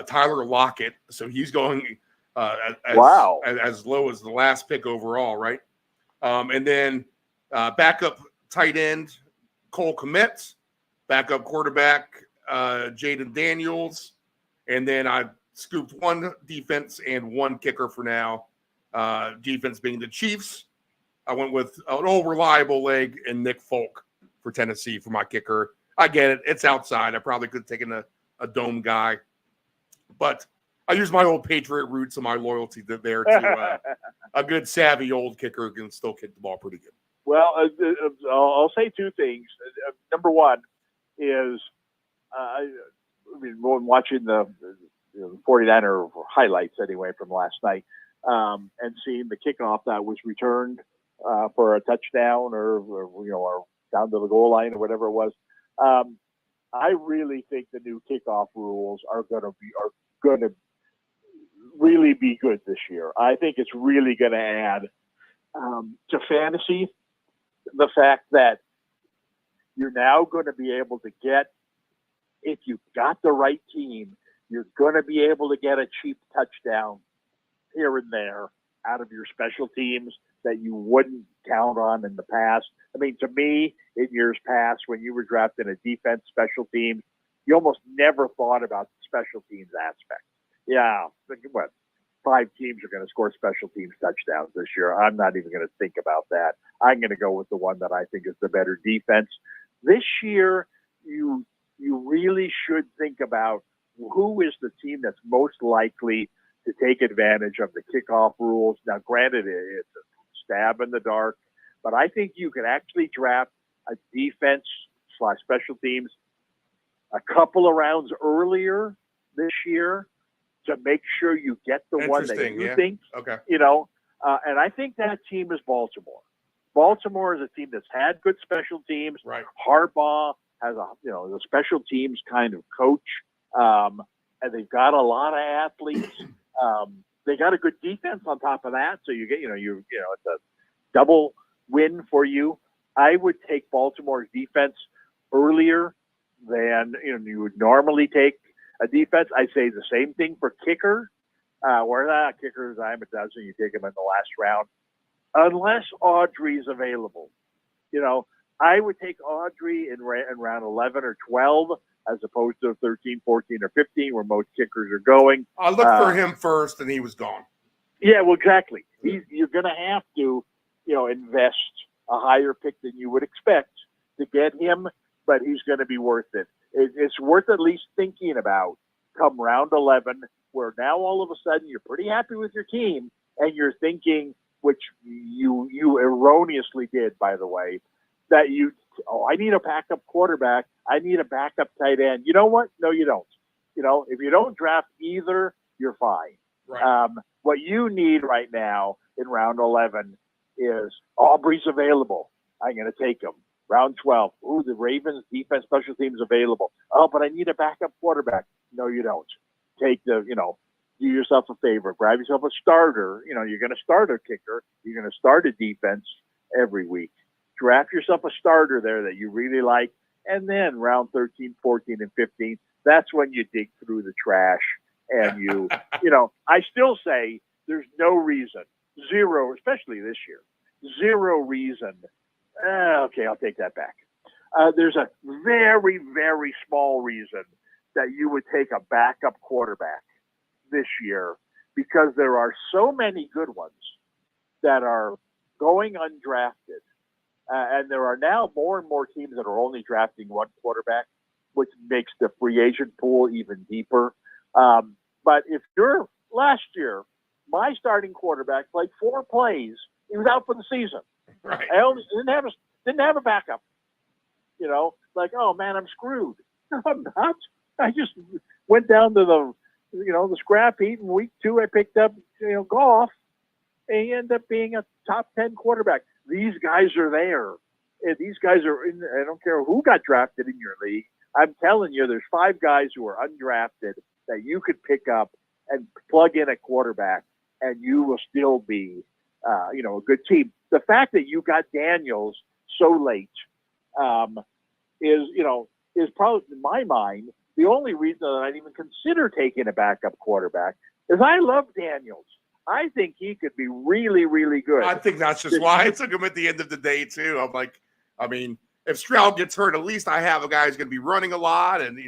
Tyler Lockett, so he's going as low as the last pick overall, right? And then backup tight end Cole Kmet, backup quarterback Jaden Daniels, and then I scooped 1 defense and 1 kicker for now. Defense being the Chiefs. I went with an old reliable leg and Nick Folk for Tennessee for my kicker. I get it. It's outside. I probably could have taken a dome guy. But I use my old Patriot roots and my loyalty there to a good, savvy old kicker who can still kick the ball pretty good. Well, I'll say 2 things. Number 1 is watching the 49er highlights anyway from last night, and seeing the kickoff that was returned for a touchdown or down to the goal line or whatever it was. I really think the new kickoff rules are going to really be good this year. I think it's really going to add to fantasy the fact that you're now going to be able to get, if you've got the right team, you're going to be able to get a cheap touchdown here and there out of your special teams that you wouldn't count on in the past. To me, in years past, when you were drafting a defense special teams, you almost never thought about the special teams aspect. Yeah, 5 teams are going to score special teams touchdowns this year. I'm not even going to think about that. I'm going to go with the one that I think is the better defense. This year, you really should think about who is the team that's most likely to take advantage of the kickoff rules. Now, granted, it's a stab in the dark, but I think you could actually draft a defense/special teams a couple of rounds earlier this year to make sure you get the one that you think. Okay. And I think that team is Baltimore. Baltimore is a team that's had good special teams. Right. Harbaugh has the special teams kind of coach, and they've got a lot of athletes. They got a good defense on top of that, so you get it's a double win for you. I would take Baltimore's defense earlier than you would normally take a defense. I say the same thing for kicker. Where kickers, I'm a dozen. You take them in the last round, unless Audrey's available. I would take Audrey in round 11 or 12 as opposed to 13, 14, or 15, where most kickers are going. I looked for him first, and he was gone. Yeah, well, exactly. You're going to have to, invest a higher pick than you would expect to get him, but he's going to be worth it. It's worth at least thinking about come round 11, where now all of a sudden you're pretty happy with your team, and you're thinking, which you erroneously did, by the way, that I need a backup quarterback. I need a backup tight end. You know what? No, you don't. If you don't draft either, you're fine. Right. What you need right now in round 11 is Aubrey's available. I'm going to take him. Round 12. Ooh, the Ravens defense special teams available. Oh, but I need a backup quarterback. No, you don't. Take do yourself a favor. Grab yourself a starter. You're going to start a kicker. You're going to start a defense every week. Draft yourself a starter there that you really like. And then round 13, 14, and 15, that's when you dig through the trash. And I still say there's no reason, zero, especially this year, zero reason. Okay, I'll take that back. There's a very, very small reason that you would take a backup quarterback this year, because there are so many good ones that are going undrafted. And there are now more and more teams that are only drafting one quarterback, which makes the free agent pool even deeper. But if you're last year, my starting quarterback played 4 plays. He was out for the season. Right. I didn't have a backup. Oh man, I'm screwed. No, I'm not. I just went down to the scrap heap. In week 2, I picked up golf, and he ended up being a top 10 quarterback. These guys are there. And these guys are in. I don't care who got drafted in your league. I'm telling you, there's 5 guys who are undrafted that you could pick up and plug in a quarterback, and you will still be, a good team. The fact that you got Daniels so late is probably, in my mind, the only reason that I'd even consider taking a backup quarterback is I love Daniels. I think he could be really, really good. I think that's just why I took him at the end of the day, too. I'm like, if Stroud gets hurt, at least I have a guy who's going to be running a lot and,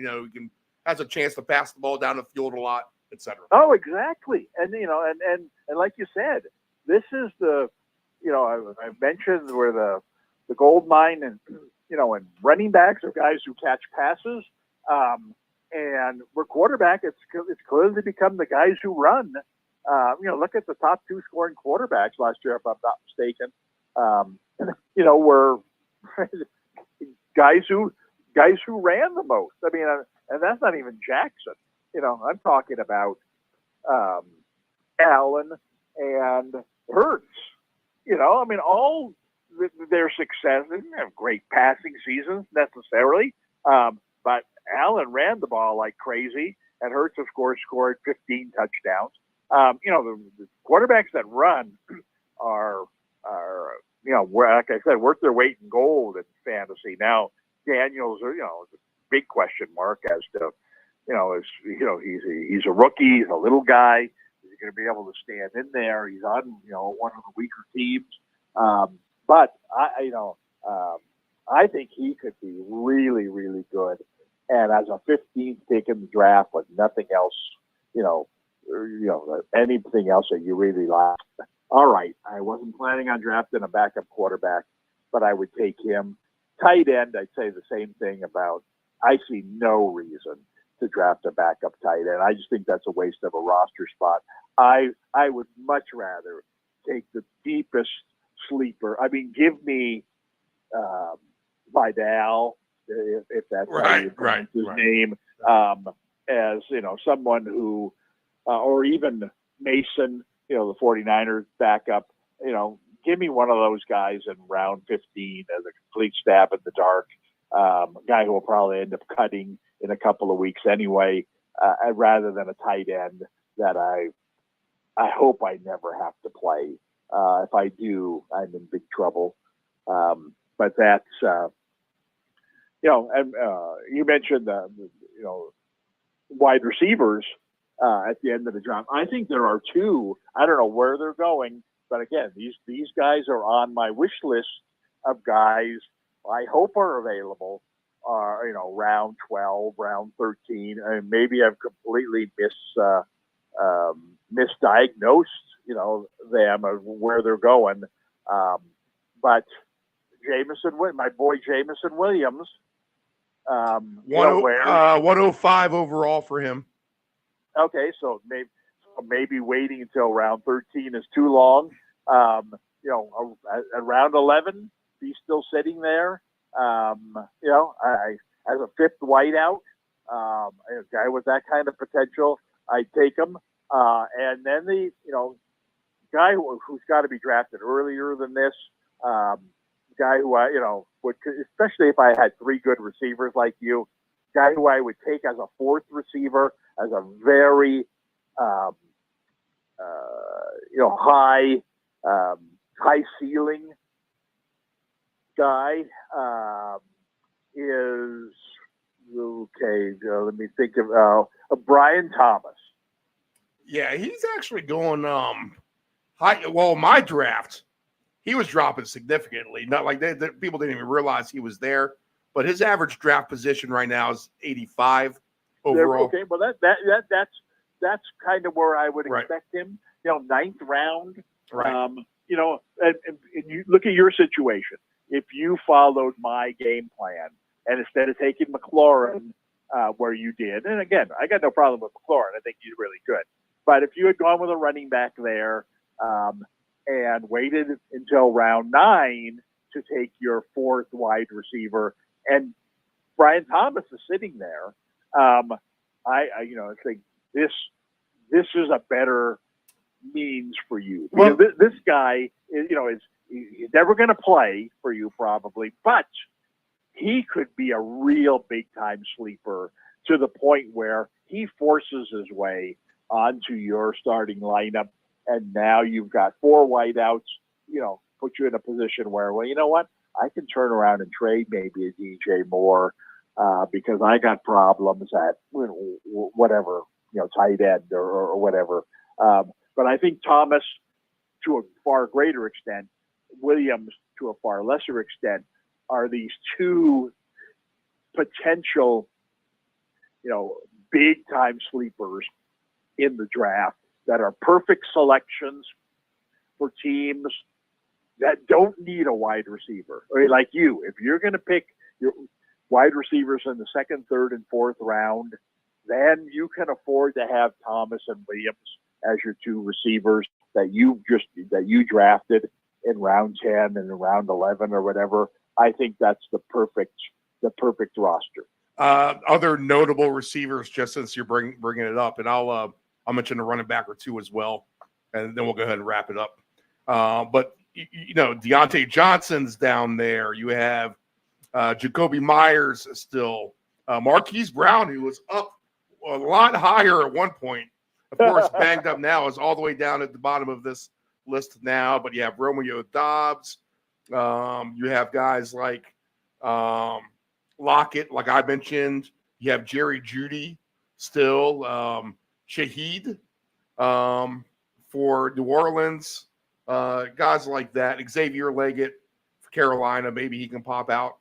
has a chance to pass the ball down the field a lot, et cetera. Oh, exactly. And, and like you said, this is I mentioned where the gold mine and running backs are guys who catch passes. And we're quarterback, it's clearly become the guys who run. Look at the top 2 scoring quarterbacks last year, if I'm not mistaken. Were guys who ran the most. And that's not even Jackson. I'm talking about Allen and Hurts. All their success. They didn't have great passing seasons necessarily, but Allen ran the ball like crazy, and Hurts, of course, scored 15 touchdowns. The quarterbacks that run are like I said, worth their weight in gold in fantasy. Now, Daniels, is a big question mark as to, he's a rookie, he's a little guy. Is he going to be able to stand in there? He's on, one of the weaker teams. But I think he could be really, really good. And as a 15th pick in the draft with nothing else, anything else that you really like. All right, I wasn't planning on drafting a backup quarterback, but I would take him. Tight end, I'd say the same thing about. I see no reason to draft a backup tight end. I just think that's a waste of a roster spot. I would much rather take the deepest sleeper. Give me Vidal, if that's how you pronounce his name, as someone who, or even Mason, the 49ers backup. Give me one of those guys in round 15 as a complete stab in the dark. A guy who will probably end up cutting in a couple of weeks anyway, rather than a tight end that I hope I never have to play. If I do, I'm in big trouble. But that's, and you mentioned, wide receivers at the end of the draft. I think there are 2. I don't know where they're going, but again, these guys are on my wish list of guys I hope are available. Round 12, round 13. Maybe I've completely misdiagnosed, them of where they're going. But my boy Jameson Williams, 105 overall for him. Okay, so maybe waiting until round 13 is too long. At round 11, he's still sitting there. As a 5th whiteout, a guy with that kind of potential, I'd take him. And then the guy who's got to be drafted earlier than this, guy who I would, especially if I had three good receivers like you, guy who I would take as a fourth receiver, as a very high ceiling guy is okay. Let me think of Brian Thomas. Yeah, he's actually going high. Well, my draft, he was dropping significantly. Not like people didn't even realize he was there. But his average draft position right now is 85 overall. Okay, well that's kind of where I would expect him. Ninth round. Right. And you look at your situation. If you followed my game plan and instead of taking McLaurin where you did, and again, I got no problem with McLaurin. I think he's really good. But if you had gone with a running back there and waited until round 9 to take your fourth wide receiver, and Brian Thomas is sitting there, I think this is a better means for you. Well, This guy is he's never going to play for you probably, but he could be a real big time sleeper to the point where he forces his way onto your starting lineup, and now you've got 4 wideouts. Put you in a position where, well, you know what? I can turn around and trade maybe a DJ Moore because I got problems at whatever, tight end or whatever. But I think Thomas, to a far greater extent, Williams, to a far lesser extent, are these two potential, big time sleepers in the draft that are perfect selections for teams that don't need a wide receiver. I mean, like you, if you're going to pick your wide receivers in the second, third, and fourth round, then you can afford to have Thomas and Williams as your two receivers that you drafted in round 10 and in round 11 or whatever. I think that's the perfect roster. Other notable receivers, just since you're bringing it up, and I'll mention a running back or two as well, and then we'll go ahead and wrap it up. But Deontay Johnson's down there. You have Jacoby Myers still, Marquise Brown, who was up a lot higher at one point. Of course, banged up now, is all the way down at the bottom of this list now. But you have Romeo Dobbs. You have guys like Lockett, like I mentioned. You have Jerry Jeudy still. Shaheed for New Orleans. Guys like that. Xavier Leggett for Carolina. Maybe he can pop out.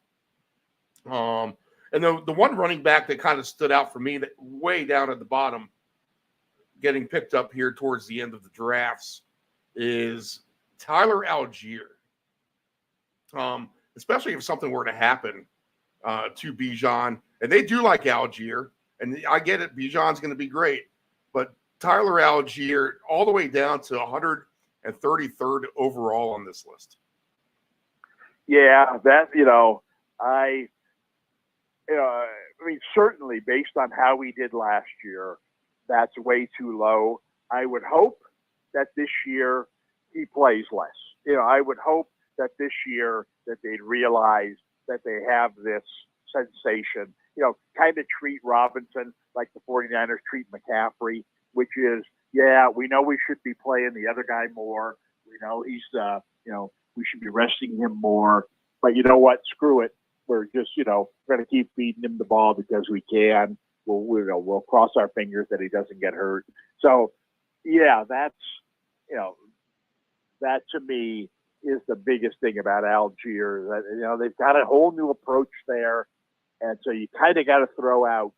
And the one running back that kind of stood out for me, that way down at the bottom, getting picked up here towards the end of the drafts, is Tyler Algier. Especially if something were to happen to Bijan, and they do like Algier, and I get it, Bijan's going to be great, but Tyler Algier all the way down to 133rd overall on this list. Yeah, that I mean, certainly based on how we did last year, that's way too low. I would hope that this year he plays less. I would hope that this year that they'd realize that they have this sensation, kind of treat Robinson like the 49ers treat McCaffrey, which is, yeah, we know we should be playing the other guy more. We know he's, we should be resting him more. But you know what? Screw it. We're just, going to keep feeding him the ball because we can. We'll cross our fingers that he doesn't get hurt. So, yeah, that's, that to me is the biggest thing about Algier. That, they've got a whole new approach there. And so you kind of got to throw out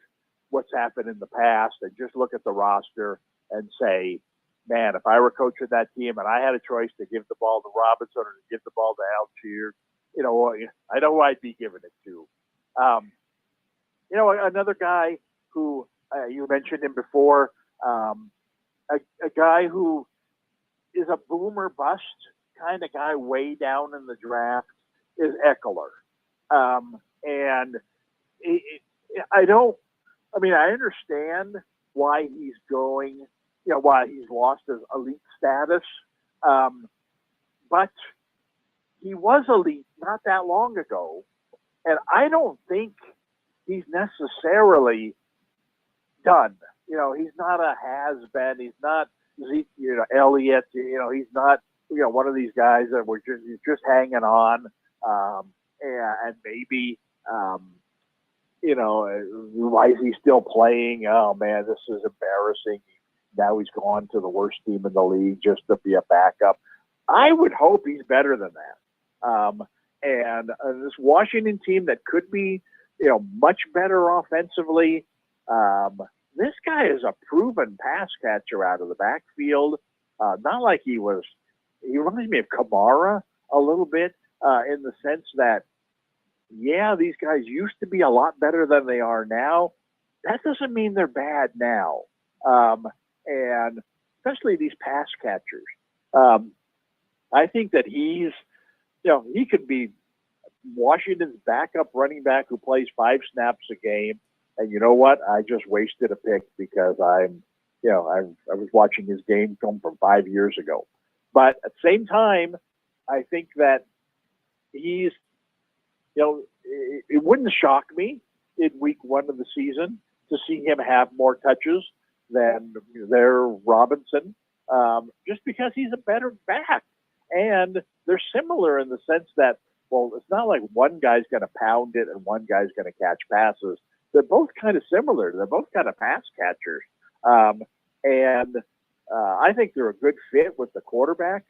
what's happened in the past and just look at the roster and say, man, if I were coaching that team and I had a choice to give the ball to Robinson or to give the ball to Algier, I know who I'd be giving it to. Another guy who you mentioned him before, a guy who is a boomer bust kind of guy way down in the draft is Eckler. And I don't I mean, I understand why he's going, why he's lost his elite status. But he was elite not that long ago. And I don't think he's necessarily done. He's not a has-been. He's not Zeke, Elliott. He's not, one of these guys that were just hanging on. And maybe, why is he still playing? Oh, man, this is embarrassing. Now he's gone to the worst team in the league just to be a backup. I would hope he's better than that. And this Washington team that could be, much better offensively. This guy is a proven pass catcher out of the backfield. Not like he reminds me of Kamara a little bit in the sense that, these guys used to be a lot better than they are now. That doesn't mean they're bad now. And especially these pass catchers. I think that he could be Washington's backup running back who plays 5 snaps a game. And you know what? I just wasted a pick because I was watching his game film from 5 years ago. But at the same time, I think that he's, it wouldn't shock me in week 1 of the season to see him have more touches than their Robinson, just because he's a better back. And they're similar in the sense that, well, it's not like one guy's going to pound it and one guy's going to catch passes. They're both kind of similar. They're both kind of pass catchers. And I think they're a good fit with the quarterback.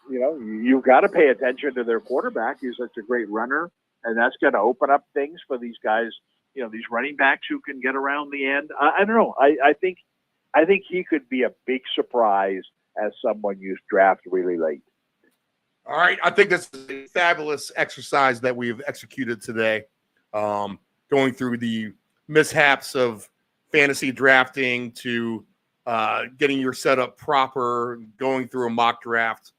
You've got to pay attention to their quarterback. He's such a great runner, and that's going to open up things for these guys, these running backs who can get around the end. I don't know. I think he could be a big surprise as someone you draft really late. All right. I think this is a fabulous exercise that we've executed today. Going through the mishaps of fantasy drafting to getting your setup proper, going through a mock draft,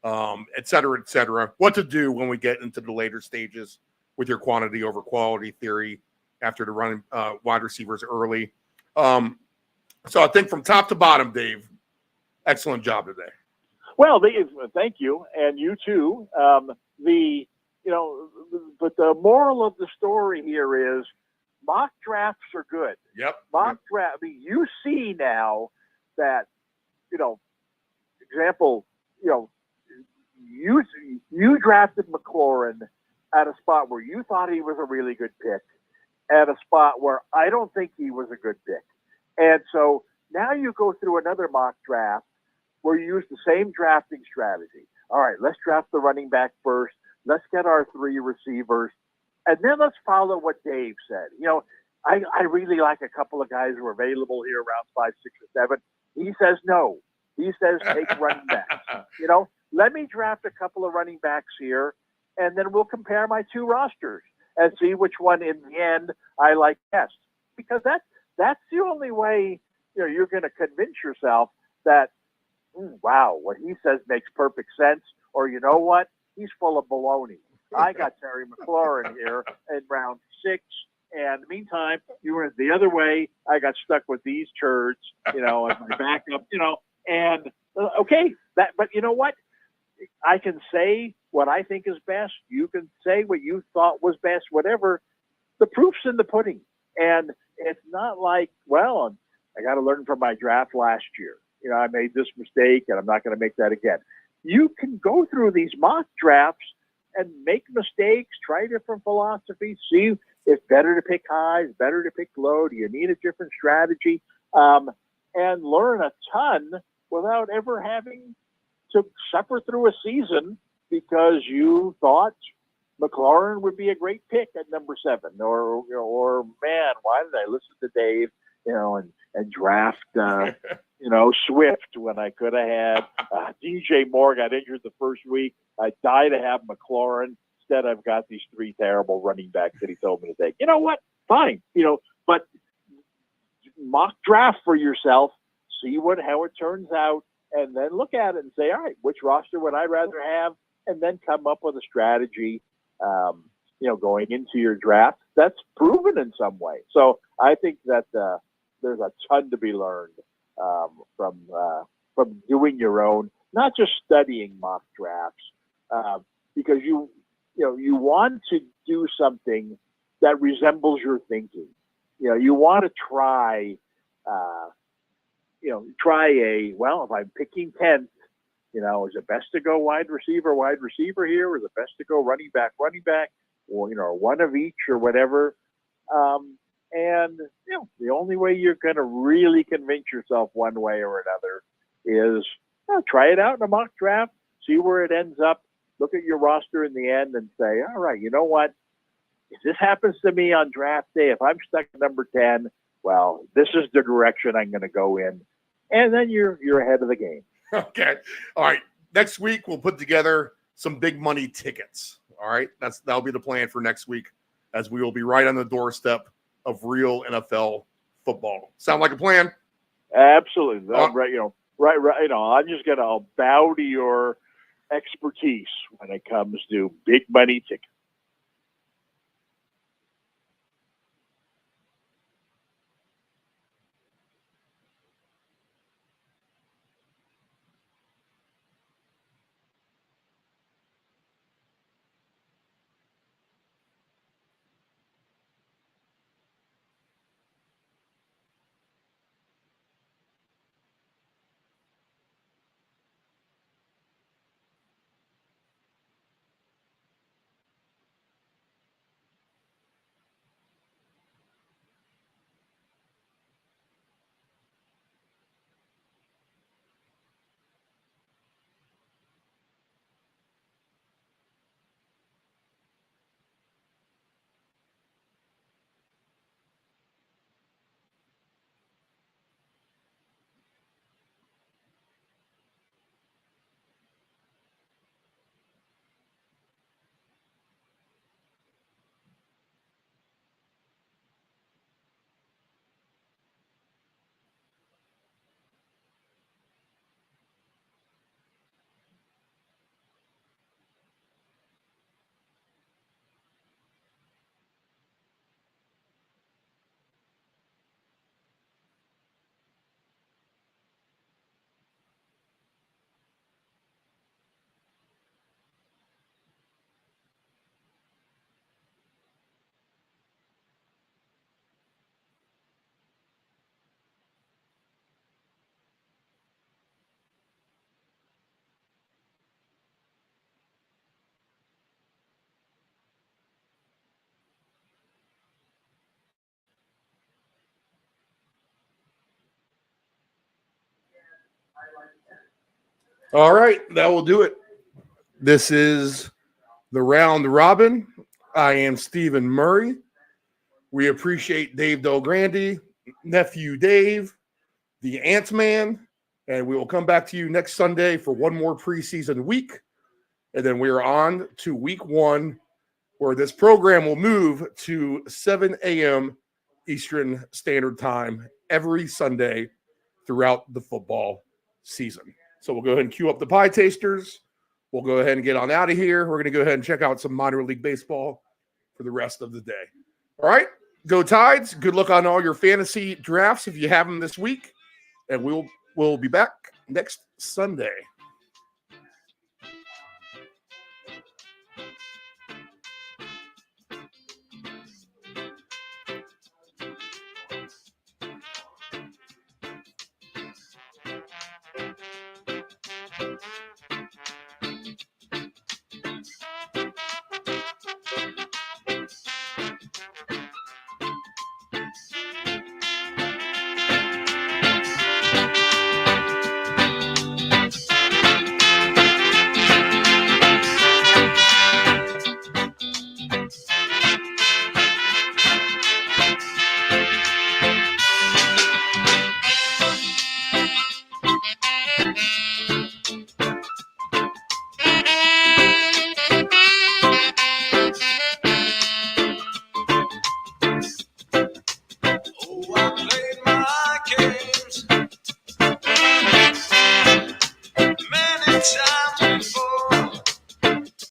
et cetera, what to do when we get into the later stages with your quantity over quality theory after the running wide receivers early. So I think from top to bottom, Dave, excellent job today. Well, thank you, and you too. But the moral of the story here is mock drafts are good. Yep. Mock draft. I mean, you see now that, example, you drafted McLaurin at a spot where you thought he was a really good pick, at a spot where I don't think he was a good pick. And so now you go through another mock draft where you use the same drafting strategy. All right, let's draft the running back first. Let's get our 3 receivers. And then let's follow what Dave said. I really like a couple of guys who are available here around 5, 6, or 7. He says no. He says take running backs. Let me draft a couple of running backs here, and then we'll compare my 2 rosters and see which one in the end I like best. Because that's the only way you're going to convince yourself that, wow, what he says makes perfect sense, or you know what, he's full of baloney. I got Terry McLaurin here in round 6, and in the meantime, you were the other way. I got stuck with these turds, as my backup, and okay, but you know what? I can say what I think is best. You can say what you thought was best, whatever. The proof's in the pudding. And it's not like, well, I got to learn from my draft last year. I made this mistake and I'm not going to make that again. You can go through these mock drafts and make mistakes, try different philosophies, see if it's better to pick high, it's better to pick low, do you need a different strategy, and learn a ton without ever having to suffer through a season because you thought McLaurin would be a great pick at number 7, or man, why did I listen to Dave, and draft, Swift when I could have had DJ Moore got injured the first week. I die to have McLaurin. Instead, I've got these 3 terrible running backs that he told me to take. You know what? Fine. But mock draft for yourself, see how it turns out, and then look at it and say, all right, which roster would I rather have? And then come up with a strategy. going into your draft, that's proven in some way. So I think that there's a ton to be learned from doing your own, not just studying mock drafts, because you want to do something that resembles your thinking. You want to try, if I'm picking 10th, is it best to go wide receiver here? Or is it best to go running back, or, one of each or whatever? And the only way you're going to really convince yourself one way or another is try it out in a mock draft, see where it ends up, look at your roster in the end and say, all right, you know what? If this happens to me on draft day, if I'm stuck at number 10, well, this is the direction I'm going to go in. And then you're ahead of the game. Okay. All right. Next week, we'll put together some big money tickets. All right. That'll be the plan for next week, as we will be right on the doorstep of real NFL football. Sound like a plan? Absolutely. Right. I'm just going to bow to your expertise when it comes to big money tickets. All right. That will do it. This is the round robin. I am Stephen Murray. We appreciate Dave Del Grande, nephew Dave, the Ant-Man, and we will come back to you next Sunday for one more preseason week. And then we are on to week 1, where this program will move to 7 a.m. Eastern Standard Time every Sunday throughout the football season. So we'll go ahead and cue up the pie tasters. We'll go ahead and get on out of here. We're going to go ahead and check out some minor league baseball for the rest of the day. All right. Go Tides. Good luck on all your fantasy drafts if you have them this week. And we'll be back next Sunday.